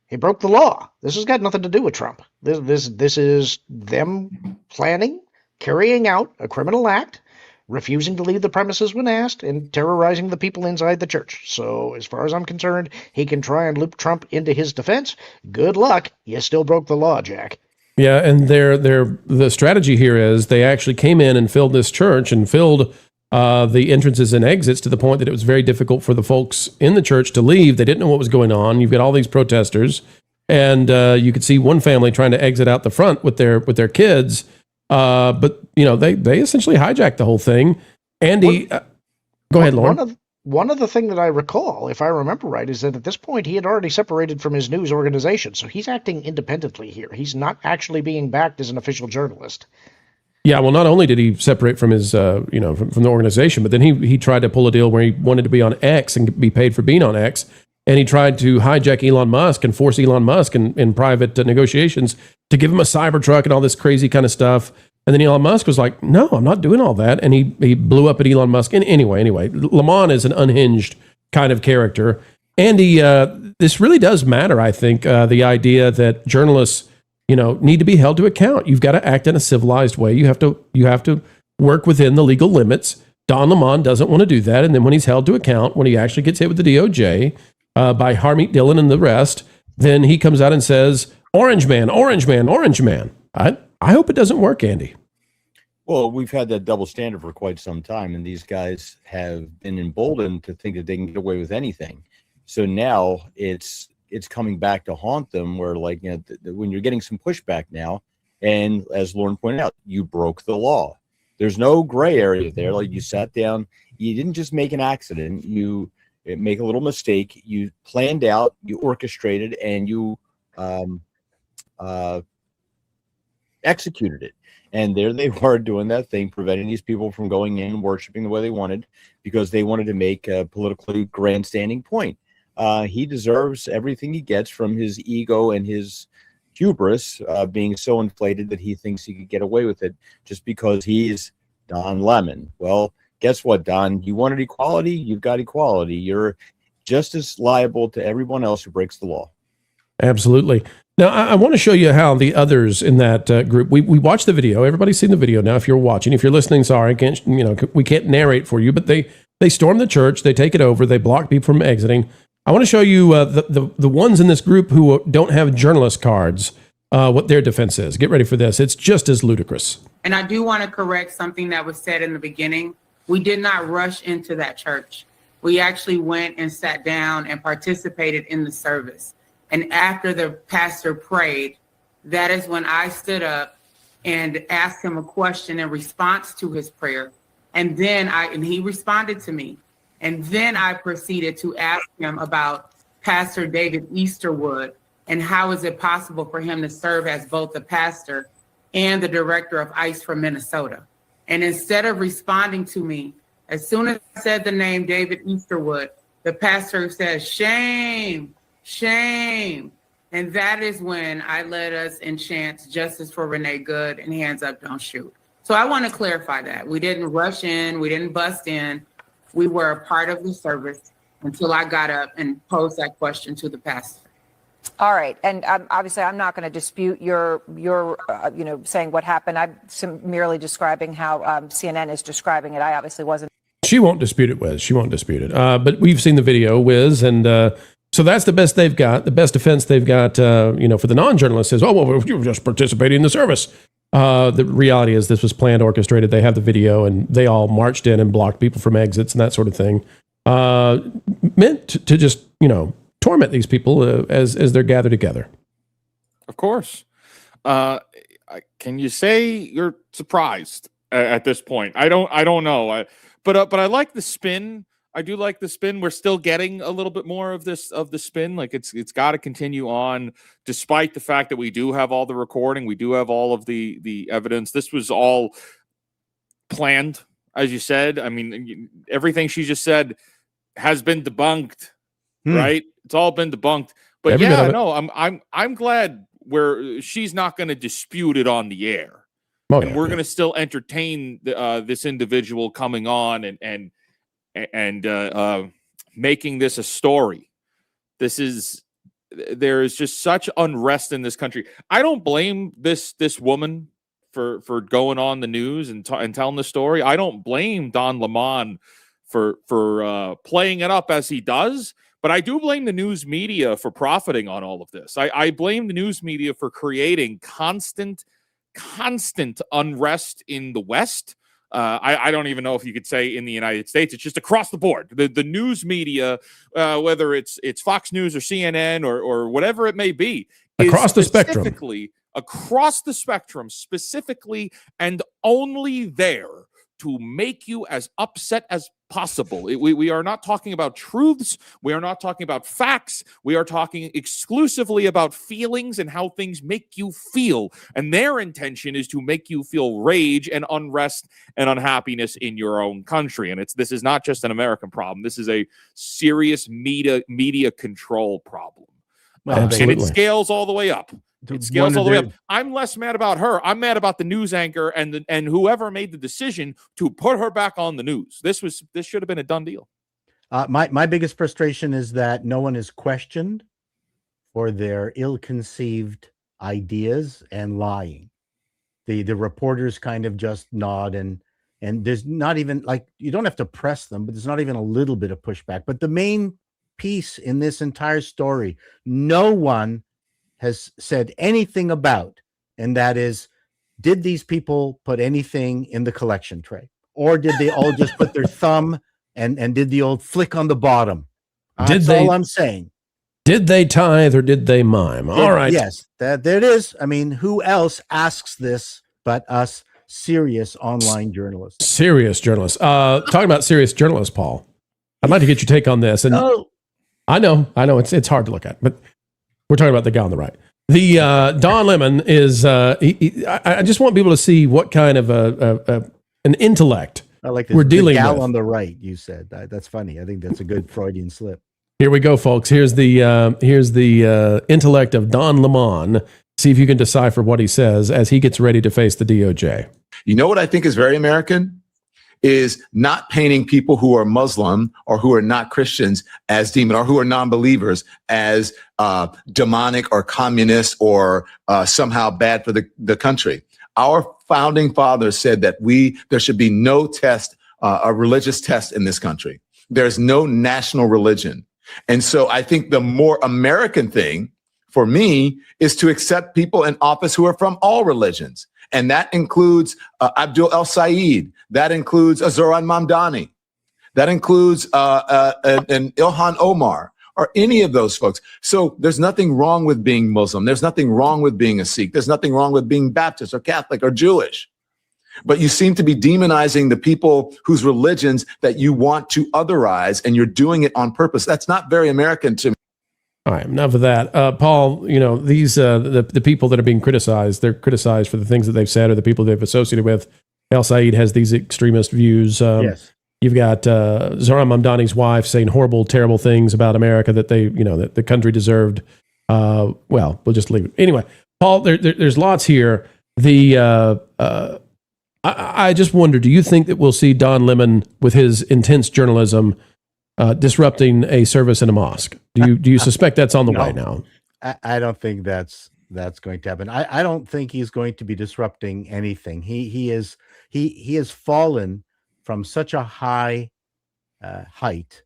He broke the law. This has got nothing to do with Trump. This is them planning, carrying out a criminal act, refusing to leave the premises when asked, and terrorizing the people inside the church. So as far as I'm concerned, he can try and loop Trump into his defense. Good luck. You still broke the law, Jack. Yeah, and the strategy here is they actually came in and filled this church and filled the entrances and exits to the point that it was very difficult for the folks in the church to leave. They didn't know what was going on. You've got all these protesters, and you could see one family trying to exit out the front with their kids. But you know, they essentially hijacked the whole thing. Andy, go ahead, Lauren. One of the thing that I recall, if I remember right, is that at this point he had already separated from his news organization, so he's acting independently here. He's not actually being backed as an official journalist. Yeah, well, not only did he separate from his, from the organization, but then he tried to pull a deal where he wanted to be on X and be paid for being on X, and he tried to hijack Elon Musk and force Elon Musk in private negotiations to give him a Cybertruck and all this crazy kind of stuff. And then Elon Musk was like, no, I'm not doing all that. And he blew up at Elon Musk. And anyway, Lemon is an unhinged kind of character. Andy, this really does matter, I think, the idea that journalists, need to be held to account. You've got to act in a civilized way. You have to work within the legal limits. Don Lemon doesn't want to do that. And then when he's held to account, when he actually gets hit with the DOJ by Harmeet Dillon and the rest, then he comes out and says, Orange man, orange man, orange man. I hope it doesn't work, Andy. Well, we've had that double standard for quite some time, and these guys have been emboldened to think that they can get away with anything. So now it's coming back to haunt them, where, like, you know, when you're getting some pushback now, and as Lauren pointed out, you broke the law. There's no gray area there. Like, you sat down, you didn't just make an accident, you make a little mistake, you planned out, you orchestrated, and you executed it. And there they were doing that thing, preventing these people from going in and worshiping the way they wanted, because they wanted to make a politically grandstanding point. He deserves everything he gets from his ego and his hubris, being so inflated that he thinks he could get away with it just because he's Don Lemon. Well, guess what, Don? You wanted equality, you've got equality. You're just as liable to everyone else who breaks the law. Absolutely. Now, I want to show you how the others in that group, we watched the video. Everybody's seen the video now. If you're watching, if you're listening, sorry, we can't narrate for you, but they storm the church, they take it over, they block people from exiting. I want to show you the ones in this group who don't have journalist cards, what their defense is. Get ready for this. It's just as ludicrous. And I do want to correct something that was said in the beginning. We did not rush into that church. We actually went and sat down and participated in the service. And after the pastor prayed, that is when I stood up and asked him a question in response to his prayer. And then he responded to me. And then I proceeded to ask him about Pastor David Easterwood and how is it possible for him to serve as both the pastor and the director of ICE for Minnesota. And instead of responding to me, as soon as I said the name David Easterwood, the pastor said, "Shame, shame." And that is when I led us in chants, "Justice for Renee Good" and "Hands Up, Don't Shoot." So I want to clarify that. We didn't rush in. We didn't bust in. We were a part of the service until I got up and posed that question to the pastor. All right. And obviously, I'm not going to dispute your saying what happened. I'm merely describing how CNN is describing it. I obviously wasn't. She won't dispute it, Wiz. She won't dispute it. But we've seen the video, Wiz, and so that's the best they've got. The best defense they've got, for the non-journalists is, "Oh, well, you were just participating in the service." The reality is this was planned, orchestrated. They have the video, and they all marched in and blocked people from exits and that sort of thing. Meant to just, torment these people as they're gathered together. Of course. Can you say you're surprised at this point? I don't know. But I like the spin. I do like the spin. We're still getting a little bit more of the spin. Like it's got to continue on, despite the fact that we do have all the recording, we do have all of the evidence. This was all planned, as you said. I mean, everything she just said has been debunked, right? It's all been debunked. But I'm glad where she's not going to dispute it on the air, and we're going to still entertain this individual coming on and making this a story. There is just such unrest in this country. I don't blame this woman for going on the news and telling the story. I don't blame Don Lemon for playing it up as he does, but I do blame the news media for profiting on all of this. I blame the news media for creating constant unrest in the West. I don't even know if you could say in the United States. It's just across the board. The news media, whether it's Fox News or CNN or whatever it may be, across the spectrum, specifically and only there to make you as upset as possible. We are not talking about truths. We are not talking about facts. We are talking exclusively about feelings and how things make you feel. And their intention is to make you feel rage and unrest and unhappiness in your own country. And this is not just an American problem. This is a serious media control problem. And it scales all the way up. It scales all the way up. I'm less mad about her. I'm mad about the news anchor and whoever made the decision to put her back on the news. This should have been a done deal. My biggest frustration is that no one is questioned for their ill-conceived ideas and lying. The reporters kind of just nod and there's not even, like, you don't have to press them, but there's not even a little bit of pushback. But the main piece in this entire story, no one has said anything about, and that is, did these people put anything in the collection tray? Or did they all just put their thumb and did the old flick on the bottom? That's all I'm saying. Did they tithe or did they mime? All right. Yes, there it is. I mean, who else asks this but us serious online journalists? Serious journalists. Talking about serious journalists, Paul, I'd like to get your take on this. And I know it's hard to look at, but we're talking about the guy on the right. The Don Lemon is. I just want people to see what kind of an intellect I like this. we're dealing gal with. on the right. You said that's funny. I think that's a good Freudian slip. Here we go, folks. Here's the intellect of Don Lemon. See if you can decipher what he says as he gets ready to face the DOJ. You know what I think is very American? Is not painting people who are Muslim or who are not Christians as demon, or who are non-believers as demonic or communist or somehow bad for the country. Our founding fathers said that there should be no test, a religious test in this country. There's no national religion. And so I think the more American thing for me is to accept people in office who are from all religions. And that includes Abdul El Sayed. That includes Zoran Mamdani. That includes an Ilhan Omar, or any of those folks. So there's nothing wrong with being Muslim. There's nothing wrong with being a Sikh. There's nothing wrong with being Baptist or Catholic or Jewish. But you seem to be demonizing the people whose religions that you want to otherize, and you're doing it on purpose. That's not very American to me. All right, enough of that. Paul, these the people that are being criticized, they're criticized for the things that they've said or the people they've associated with. El Sayed has these extremist views. Yes. You've got Zoran Mamdani's wife saying horrible, terrible things about America that that the country deserved. Well, we'll just leave it. Anyway, Paul, there's lots here. I just wonder, do you think that we'll see Don Lemon with his intense journalism disrupting a service in a mosque? Do you suspect that's on the way now? I don't think that's going to happen. I don't think he's going to be disrupting anything. He has fallen from such a high height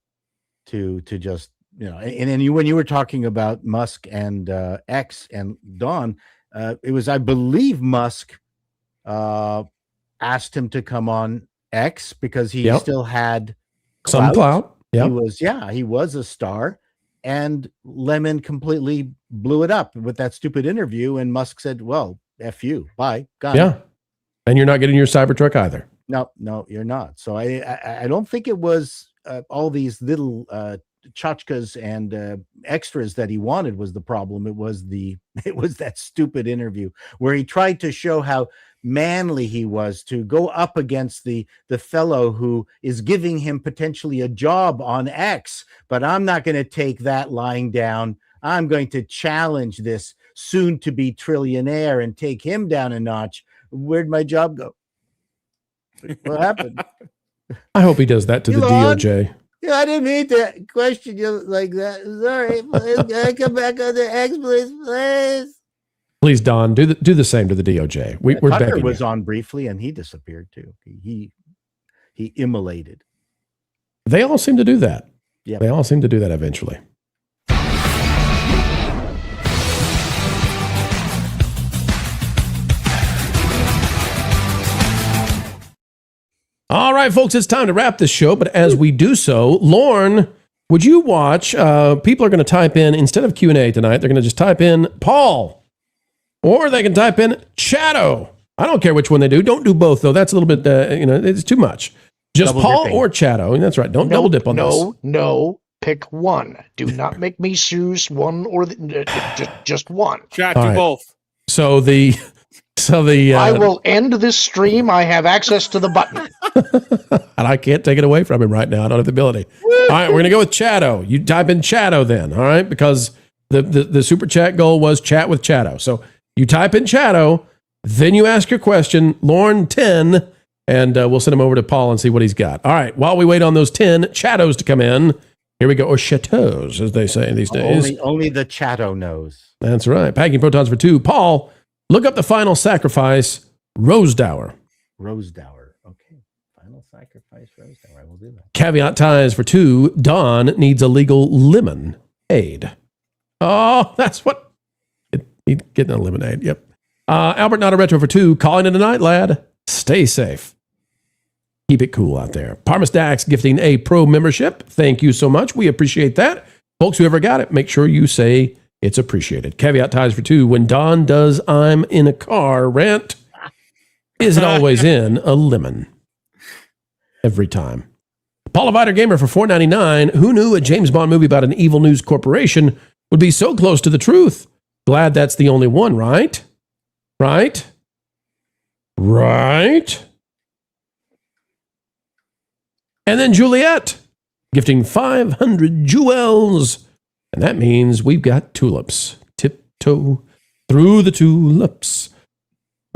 to just and when you were talking about Musk and X and Don, it was, I believe, Musk asked him to come on X because he still had some clout. He was a star, and Lemon completely blew it up with that stupid interview. And Musk said, "Well, F you, bye, gone." Yeah, and you're not getting your Cybertruck either. No, you're not. So I don't think it was all these little tchotchkes and extras that he wanted was the problem. It was that stupid interview where he tried to show how manly he was to go up against the fellow who is giving him potentially a job on X. But I'm not going to take that lying down. I'm going to challenge this soon to be trillionaire and take him down a notch. Where'd my job go? What happened? I hope he does that to the DOJ. Yeah, I didn't mean to question you like that. Sorry, please. Can I come back on the X, please? Please, Don, do the same to the DOJ. We're Tucker begging was you. on briefly, and he disappeared too. He immolated. They all seem to do that. Yeah, they all seem to do that eventually. All right, folks, it's time to wrap this show. But as we do so, Lorne, would you watch? People are going to type in, instead of Q&A tonight, they're going to just type in Paul, or they can type in Chatto. I don't care which one they do. Don't do both, though. That's a little bit, it's too much. Just double Paul dipping. Or Chatto. That's right. Don't double dip on this. No. Pick one. Do not make me choose one or just one. Chat, do both. So the I will end this stream. I have access to the button. And I can't take it away from him right now. I don't have the ability. All right, we're going to go with Chatto. You type in Chatto then, all right? Because the super chat goal was chat with Chatto. So you type in Chatto, then you ask your question, Lorne 10, and we'll send him over to Paul and see what he's got. All right, while we wait on those 10 Chattos to come in, here we go, or chateaus, as they say these days. Only the Chatto knows. That's right. Packing protons for 2. Paul, look up the final sacrifice, Rose Dower. Rose Dower. Okay. Final sacrifice, Rose Dower. I will do that. Caveat ties for 2. Don needs a legal lemon aid. Oh, that's what. He's getting a lemonade. Yep. Albert, not a retro for 2. Calling it a night, lad. Stay safe. Keep it cool out there. Parmas Dax gifting a pro membership. Thank you so much. We appreciate that. Folks, whoever got it, make sure you say it's appreciated. Caveat ties for 2. When Don does I'm in a car rant, is it always in a lemon? Every time. Paula Vider Gamer for $4.99. Who knew a James Bond movie about an evil news corporation would be so close to the truth? Glad that's the only one, right? Right? Right? And then Juliet gifting 500 jewels. And that means we've got tulips. Tiptoe through the tulips.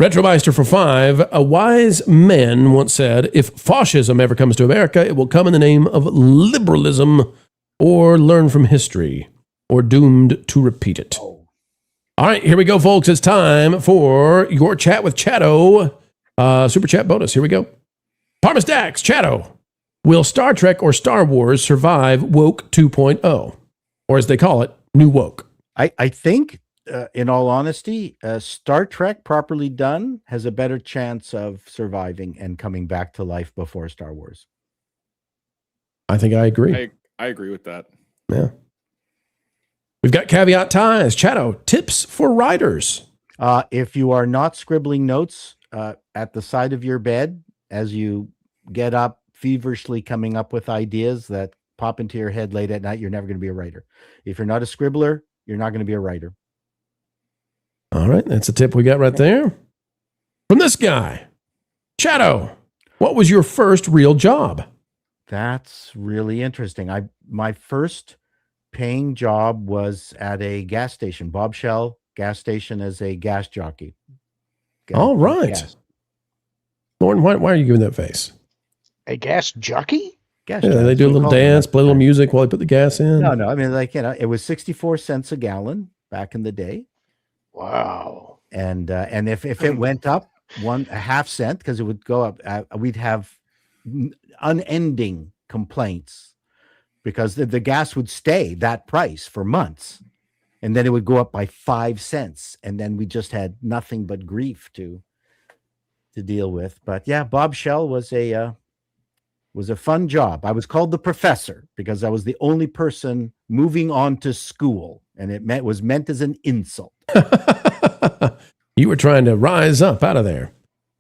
Retromeister for 5. A wise man once said, if fascism ever comes to America, it will come in the name of liberalism, or learn from history, or doomed to repeat it. All right, here we go, folks. It's time for your chat with Chatto. Super chat bonus. Here we go. Parmas Dax, Chatto. Will Star Trek or Star Wars survive Woke 2.0? Or as they call it, New Woke. I think, in all honesty, Star Trek properly done has a better chance of surviving and coming back to life before Star Wars. I think I agree. I agree with that. Yeah. We've got caveat ties. Chatto, tips for writers. If you are not scribbling notes at the side of your bed as you get up, feverishly coming up with ideas that pop into your head late at night, you're never going to be a writer. If you're not a scribbler, you're not going to be a writer. All right, that's a tip we got right there. From this guy, Chatto, what was your first real job? That's really interesting. My first paying job was at a gas station, Bob Shell gas station, as a gas jockey. All right. Gas. Lauren, why are you giving that face? A gas jockey? Gas Yeah, jockey. they do a little dance, play a little music while they put the gas in. No, I mean, it was 64 cents a gallon back in the day. Wow. And if it went up a half cent, because it would go up, we'd have unending complaints because the gas would stay that price for months, and then it would go up by 5 cents, and then we just had nothing but grief to deal with. But yeah, Bob Shell was a fun job. I was called the professor because I was the only person moving on to school, and it was meant as an insult. You were trying to rise up out of there.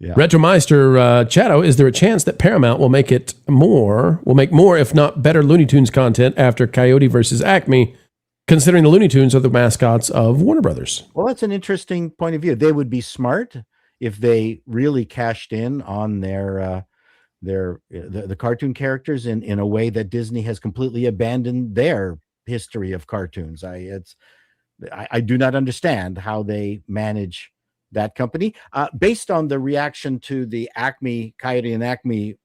Yeah. Retromeister Chatto, is there a chance that Paramount will make more, if not better, Looney Tunes content after Coyote versus Acme, considering the Looney Tunes are the mascots of Warner Brothers? Well, that's an interesting point of view. They would be smart if they really cashed in on the cartoon characters in a way that Disney has completely abandoned their history of cartoons. I do not understand how they manage that company. Based on the reaction to the Coyote and Acme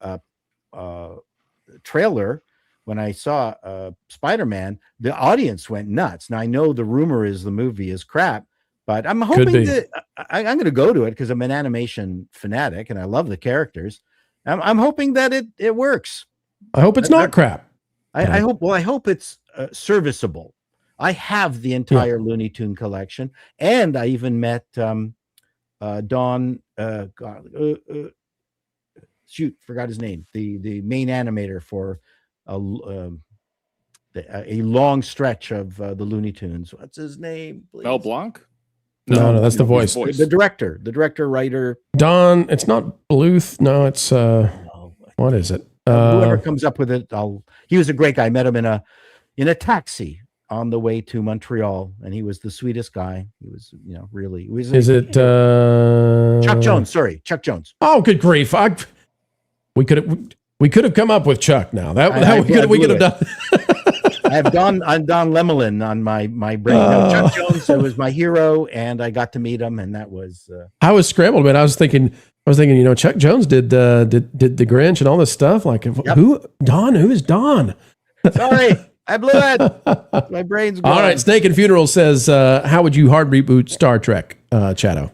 trailer, when I saw Spider-Man, the audience went nuts. Now, I know the rumor is the movie is crap, but I'm hoping that I'm going to go to it because I'm an animation fanatic and I love the characters. I'm hoping that it works. I hope it's not crap. I hope it's serviceable. I have the entire Looney Tune collection, and I even met Don. Forgot his name. The main animator for a long stretch of the Looney Tunes. What's his name? Please? Mel Blanc? No, that's the voice. The director, writer. Don. It's not Bluth. No, it's what is it? Whoever comes up with it, he was a great guy. I met him in a taxi on the way to Montreal, and he was the sweetest guy. He was, really. Is it Chuck Jones? Sorry, Chuck Jones. Oh, good grief! We could have come up with Chuck. Now we could have done. I have Don Lemelin on my brain. No, Chuck Jones was my hero, and I got to meet him, and that was. I was scrambled, but I was thinking, Chuck Jones did the Grinch and all this stuff. Like, who? Don? Who is Don? Sorry, I blew it. My brain's gone. All right, Snake and Funeral says, how would you hard reboot Star Trek, Chatto?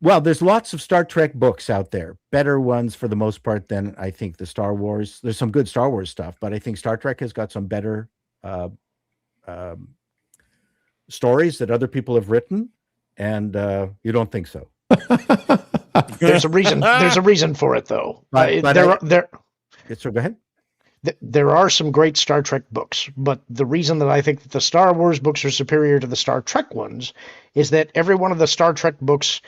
Well, there's lots of Star Trek books out there, better ones for the most part than I think the Star Wars. There's some good Star Wars stuff, but I think Star Trek has got some better stories that other people have written, and you don't think so. There's a reason. There's a reason for it, though. Go ahead. There are some great Star Trek books, but the reason that I think that the Star Wars books are superior to the Star Trek ones is that every one of the Star Trek books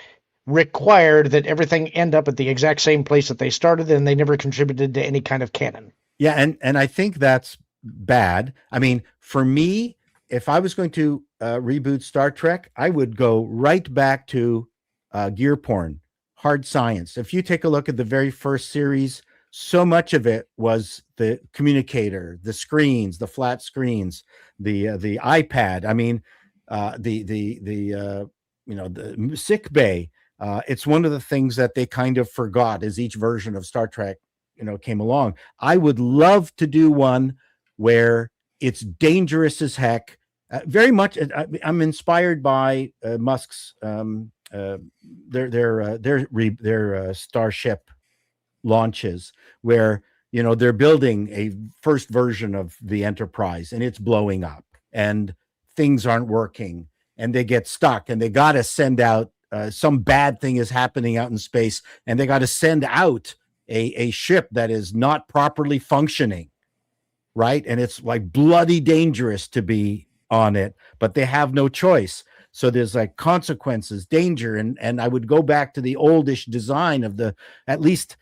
required that everything end up at the exact same place that they started, and they never contributed to any kind of canon. Yeah, and I think that's bad. I mean, for me, if I was going to reboot Star Trek, I would go right back to gear porn, hard science. If you take a look at the very first series, so much of it was the communicator, the screens, the flat screens, the iPad. I mean, the sick bay. It's one of the things that they kind of forgot as each version of Star Trek, came along. I would love to do one where it's dangerous as heck. Very much, I'm inspired by Musk's their Starship launches, where they're building a first version of the Enterprise and it's blowing up and things aren't working and they get stuck and they got to send out some bad thing is happening out in space and they got to send out a ship that is not properly functioning, right? And it's like bloody dangerous to be on it, but they have no choice. So there's like consequences, danger, and I would go back to the oldish design of at least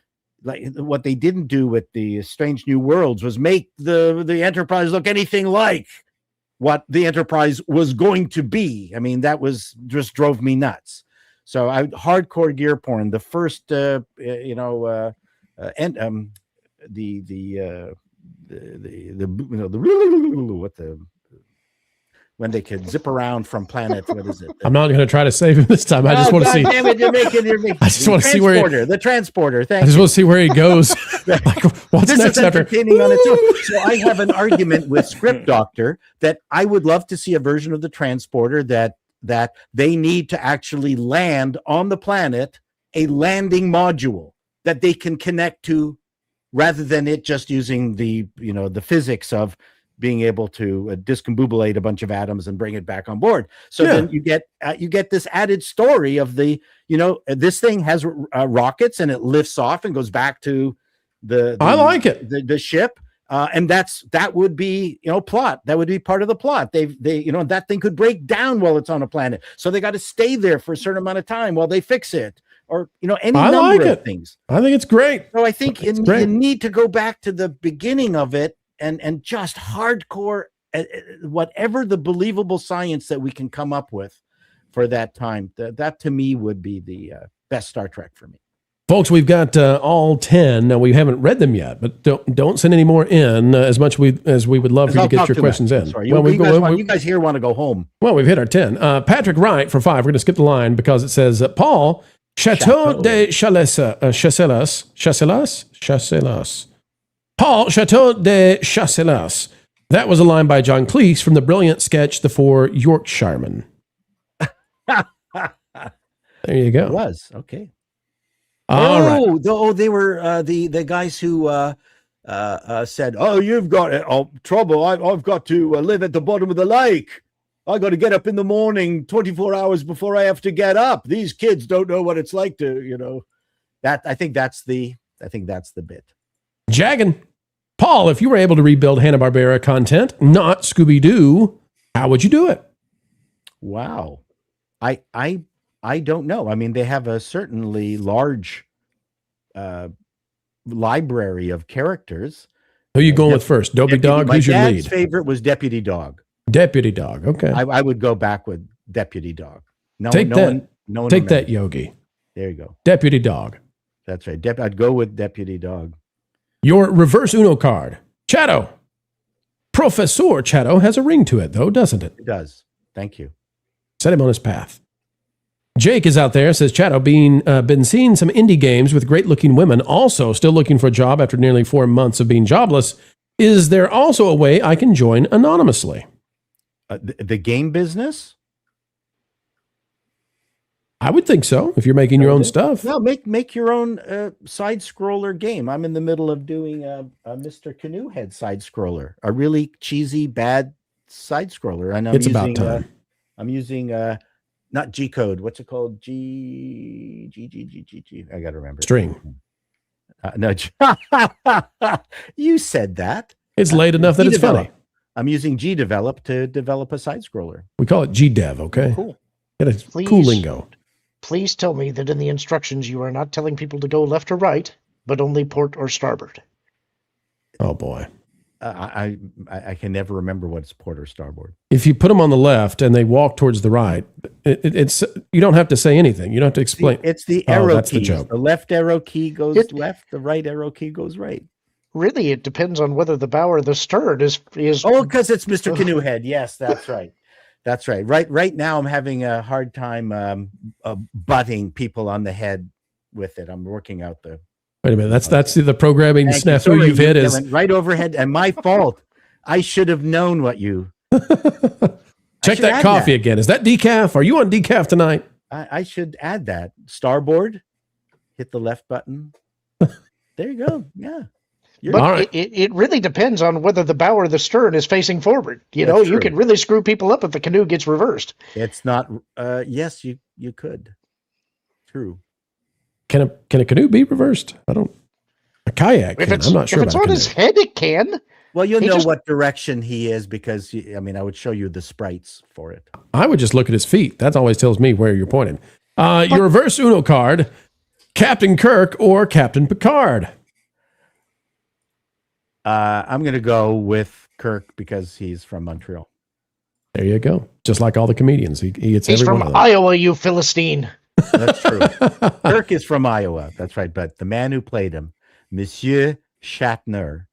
like what they didn't do with the Strange New Worlds was make the Enterprise look anything like what the Enterprise was going to be. I mean, that was just drove me nuts. So hardcore gear porn. The first, when they could zip around from planet, what is it? I'm not going to try to save him this time. I just want to see. Damn it, you're making I just want to see where the transporter. I just want to see where he goes. Like, what's this next is after? entertaining on its own. So I have an argument with Script Doctor that I would love to see a version of the transporter that they need to actually land on the planet, a landing module that they can connect to, rather than it just using the physics of being able to discombobulate a bunch of atoms and bring it back on board. So then you get this added story of this thing has rockets and it lifts off and goes back to I like it. The ship. And that would be, plot. That would be part of the plot. They that thing could break down while it's on a planet. So they got to stay there for a certain amount of time while they fix it, or, any number of things. I think it's great. So I think you need to go back to the beginning of it and just hardcore, whatever the believable science that we can come up with for that time. That to me would be the best Star Trek for me. Folks, we've got all 10. Now, we haven't read them yet, but don't send any more in as much as we would love for you to get your questions in. Sorry, you guys here want to go home. Well, we've hit our 10. Patrick Wright for 5. We're going to skip the line because it says, Paul, Chateau de Chasselas. Paul, Chateau de Chasselas. That was a line by John Cleese from the brilliant sketch, The Four Yorkshiremen. There you go. It was. Okay. All right. They were the guys who said, "Oh, you've got trouble. I've got to live at the bottom of the lake. I got to get up in the morning 24 hours before I have to get up. These kids don't know what it's like to, That I think that's the bit." Jaggin. Paul, if you were able to rebuild Hanna-Barbera content, not Scooby-Doo, how would you do it? Wow. I don't know. I mean, they have a certainly large library of characters. Who are you going with first? Dopey Dog? Who's your lead? My dad's favorite was Deputy Dog. Deputy Dog. Okay. I would go back with Deputy Dog. Take that, Yogi. There you go. Deputy Dog. That's right. I'd go with Deputy Dog. Your reverse Uno card. Chatto. Professor Chatto has a ring to it, though, doesn't it? It does. Thank you. Set him on his path. Jake is out there, says Chatto, been seeing some indie games with great-looking women, also still looking for a job after nearly 4 months of being jobless. Is there also a way I can join anonymously? The game business? I would think so, if you're making your own stuff. No, make your own side-scroller game. I'm in the middle of doing a Mr. Canoehead side-scroller, a really cheesy, bad side-scroller. And it's about time. I'm using not G code. What's it called? G. I got to remember. String. No, you said that. It's late enough that it's funny. I'm using GDevelop to develop a side scroller. We call it GDev, okay? Cool. Got a cool lingo. Please tell me that in the instructions you are not telling people to go left or right, but only port or starboard. Oh boy. I can never remember what's port or starboard. If you put them on the left and they walk towards the right, it's you don't have to say anything. You don't have to explain. It's the arrow that's keys. the joke. The left arrow key goes left. The right arrow key goes right. Really, it depends on whether the bow or the stern is. Oh, because it's Mr. Canoe Head. Yes, that's right. That's right. Right now, I'm having a hard time butting people on the head with it. I'm working out the. Wait a minute. That's the programming snafu you've hit is right overhead, and my fault. I should have known what you. Check that coffee again. Is that decaf? Are you on decaf tonight? I should add that. Starboard, hit the left button. There you go. Yeah. But it really depends on whether the bow or the stern is facing forward. You know, you can really screw people up if the canoe gets reversed. It's not. Yes, you could. True. Can a canoe be reversed? I don't. A kayak. I'm not sure. If it's on his head, it can. Well, you'll know what direction he is because I would show you the sprites for it. I would just look at his feet. That always tells me where you're pointing. Your reverse Uno card, Captain Kirk or Captain Picard. I'm going to go with Kirk because he's from Montreal. There you go. Just like all the comedians. He's from Iowa, you Philistine. That's true. Kirk is from Iowa. That's right. But the man who played him, Monsieur Shatner.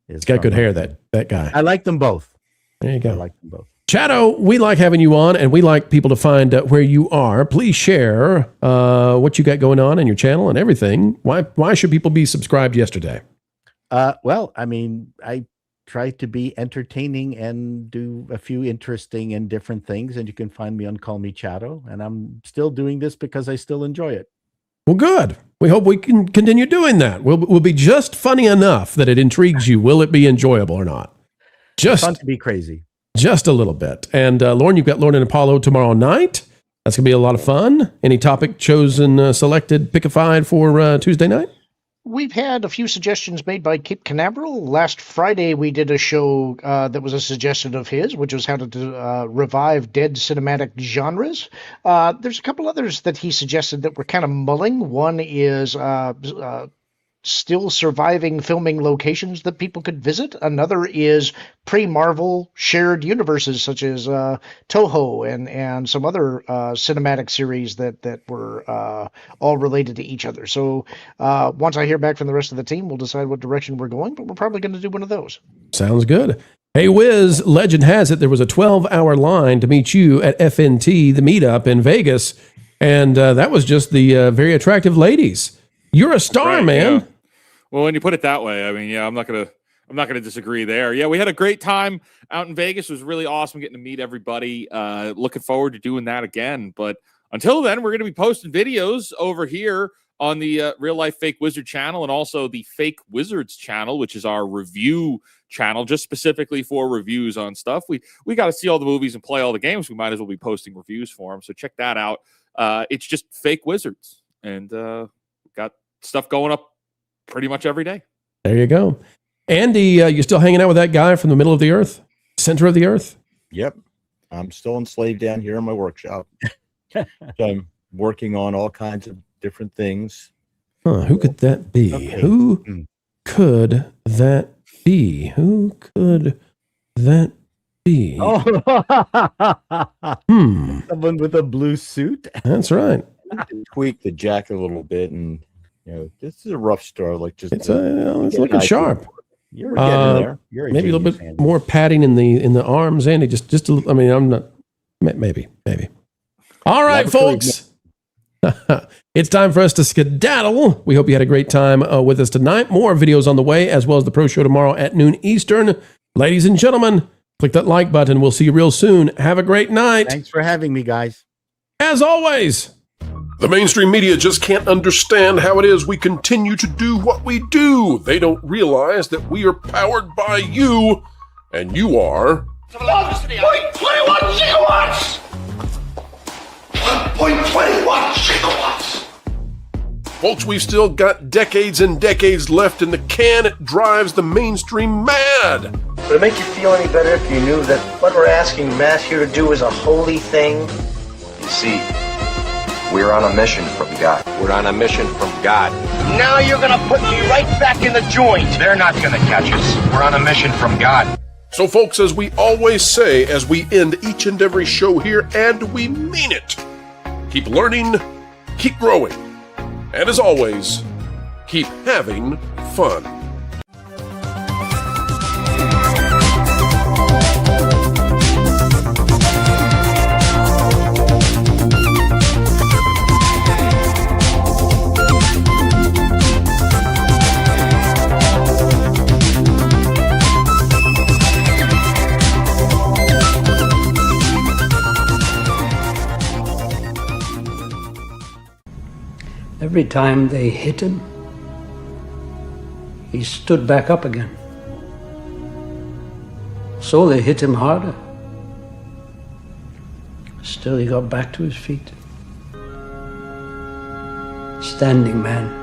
He's got good hair, that guy. I like them both. There you go. I like them both. Chatto, we like having you on, and we like people to find where you are. Please share what you got going on in your channel and everything. Why should people be subscribed yesterday? Well, I try to be entertaining and do a few interesting and different things, and you can find me on Call Me Chatto, and I'm still doing this because I still enjoy it. Well, good. We hope we can continue doing that. We'll be just funny enough that it intrigues you. Will it be enjoyable or not? Just fun to be crazy. Just a little bit. And Lauren, you've got Lauren and Apollo tomorrow night. That's going to be a lot of fun. Any topic chosen, selected, pickified for Tuesday night? We've had a few suggestions made by Kip Canaveral. Last Friday, we did a show that was a suggestion of his, which was how to revive dead cinematic genres. There's a couple others that he suggested that we're kind of mulling. One is still surviving filming locations that people could visit. Another is pre-Marvel shared universes such as Toho and some other cinematic series that were all related to each other. So once I hear back from the rest of the team, we'll decide what direction we're going, but we're probably going to do one of those. Sounds good. Hey, Wiz, legend has it there was a 12-hour line to meet you at FNT, the meetup in Vegas, and that was just the very attractive ladies. You're a star, man. Yeah. Well, when you put it that way, I mean, yeah, I'm not gonna disagree there. Yeah, we had a great time out in Vegas. It was really awesome getting to meet everybody. Looking forward to doing that again. But until then, we're gonna be posting videos over here on the Real Life Fake Wizard channel and also the Fake Wizards channel, which is our review channel, just specifically for reviews on stuff. We got to see all the movies and play all the games. We might as well be posting reviews for them. So check that out. It's just Fake Wizards, and got stuff going up pretty much every day. There you go. Andy, you still hanging out with that guy from the middle of the earth? Center of the earth? Yep. I'm still enslaved down here in my workshop. So I'm working on all kinds of different things. Who could that be? Okay. Who could that be? Who could that be? Someone with a blue suit? That's right. Tweak the jacket a little bit, and this is a rough start. Like just it's looking sharp. You're getting there. You're maybe a little bit more padding in the arms, Andy. Just a little. I mean, I'm not. Maybe. All right, folks. It's time for us to skedaddle. We hope you had a great time with us tonight. More videos on the way, as well as the Pro Show tomorrow at noon Eastern. Ladies and gentlemen, click that like button. We'll see you real soon. Have a great night. Thanks for having me, guys. As always. The mainstream media just can't understand how it is we continue to do what we do. They don't realize that we are powered by you, and you are 1.21 gigawatts! 1.21 gigawatts! Folks, we've still got decades and decades left in the can. It drives the mainstream mad. Would it make you feel any better if you knew that what we're asking Matthew to do is a holy thing? You see, we're on a mission from God. We're on a mission from God. Now you're gonna put me right back in the joint. They're not gonna catch us. We're on a mission from God. So, folks, as we always say as we end each and every show here, and we mean it, keep learning, keep growing, and as always, keep having fun. Every time they hit him, he stood back up again. So they hit him harder. Still, he got back to his feet. Standing man.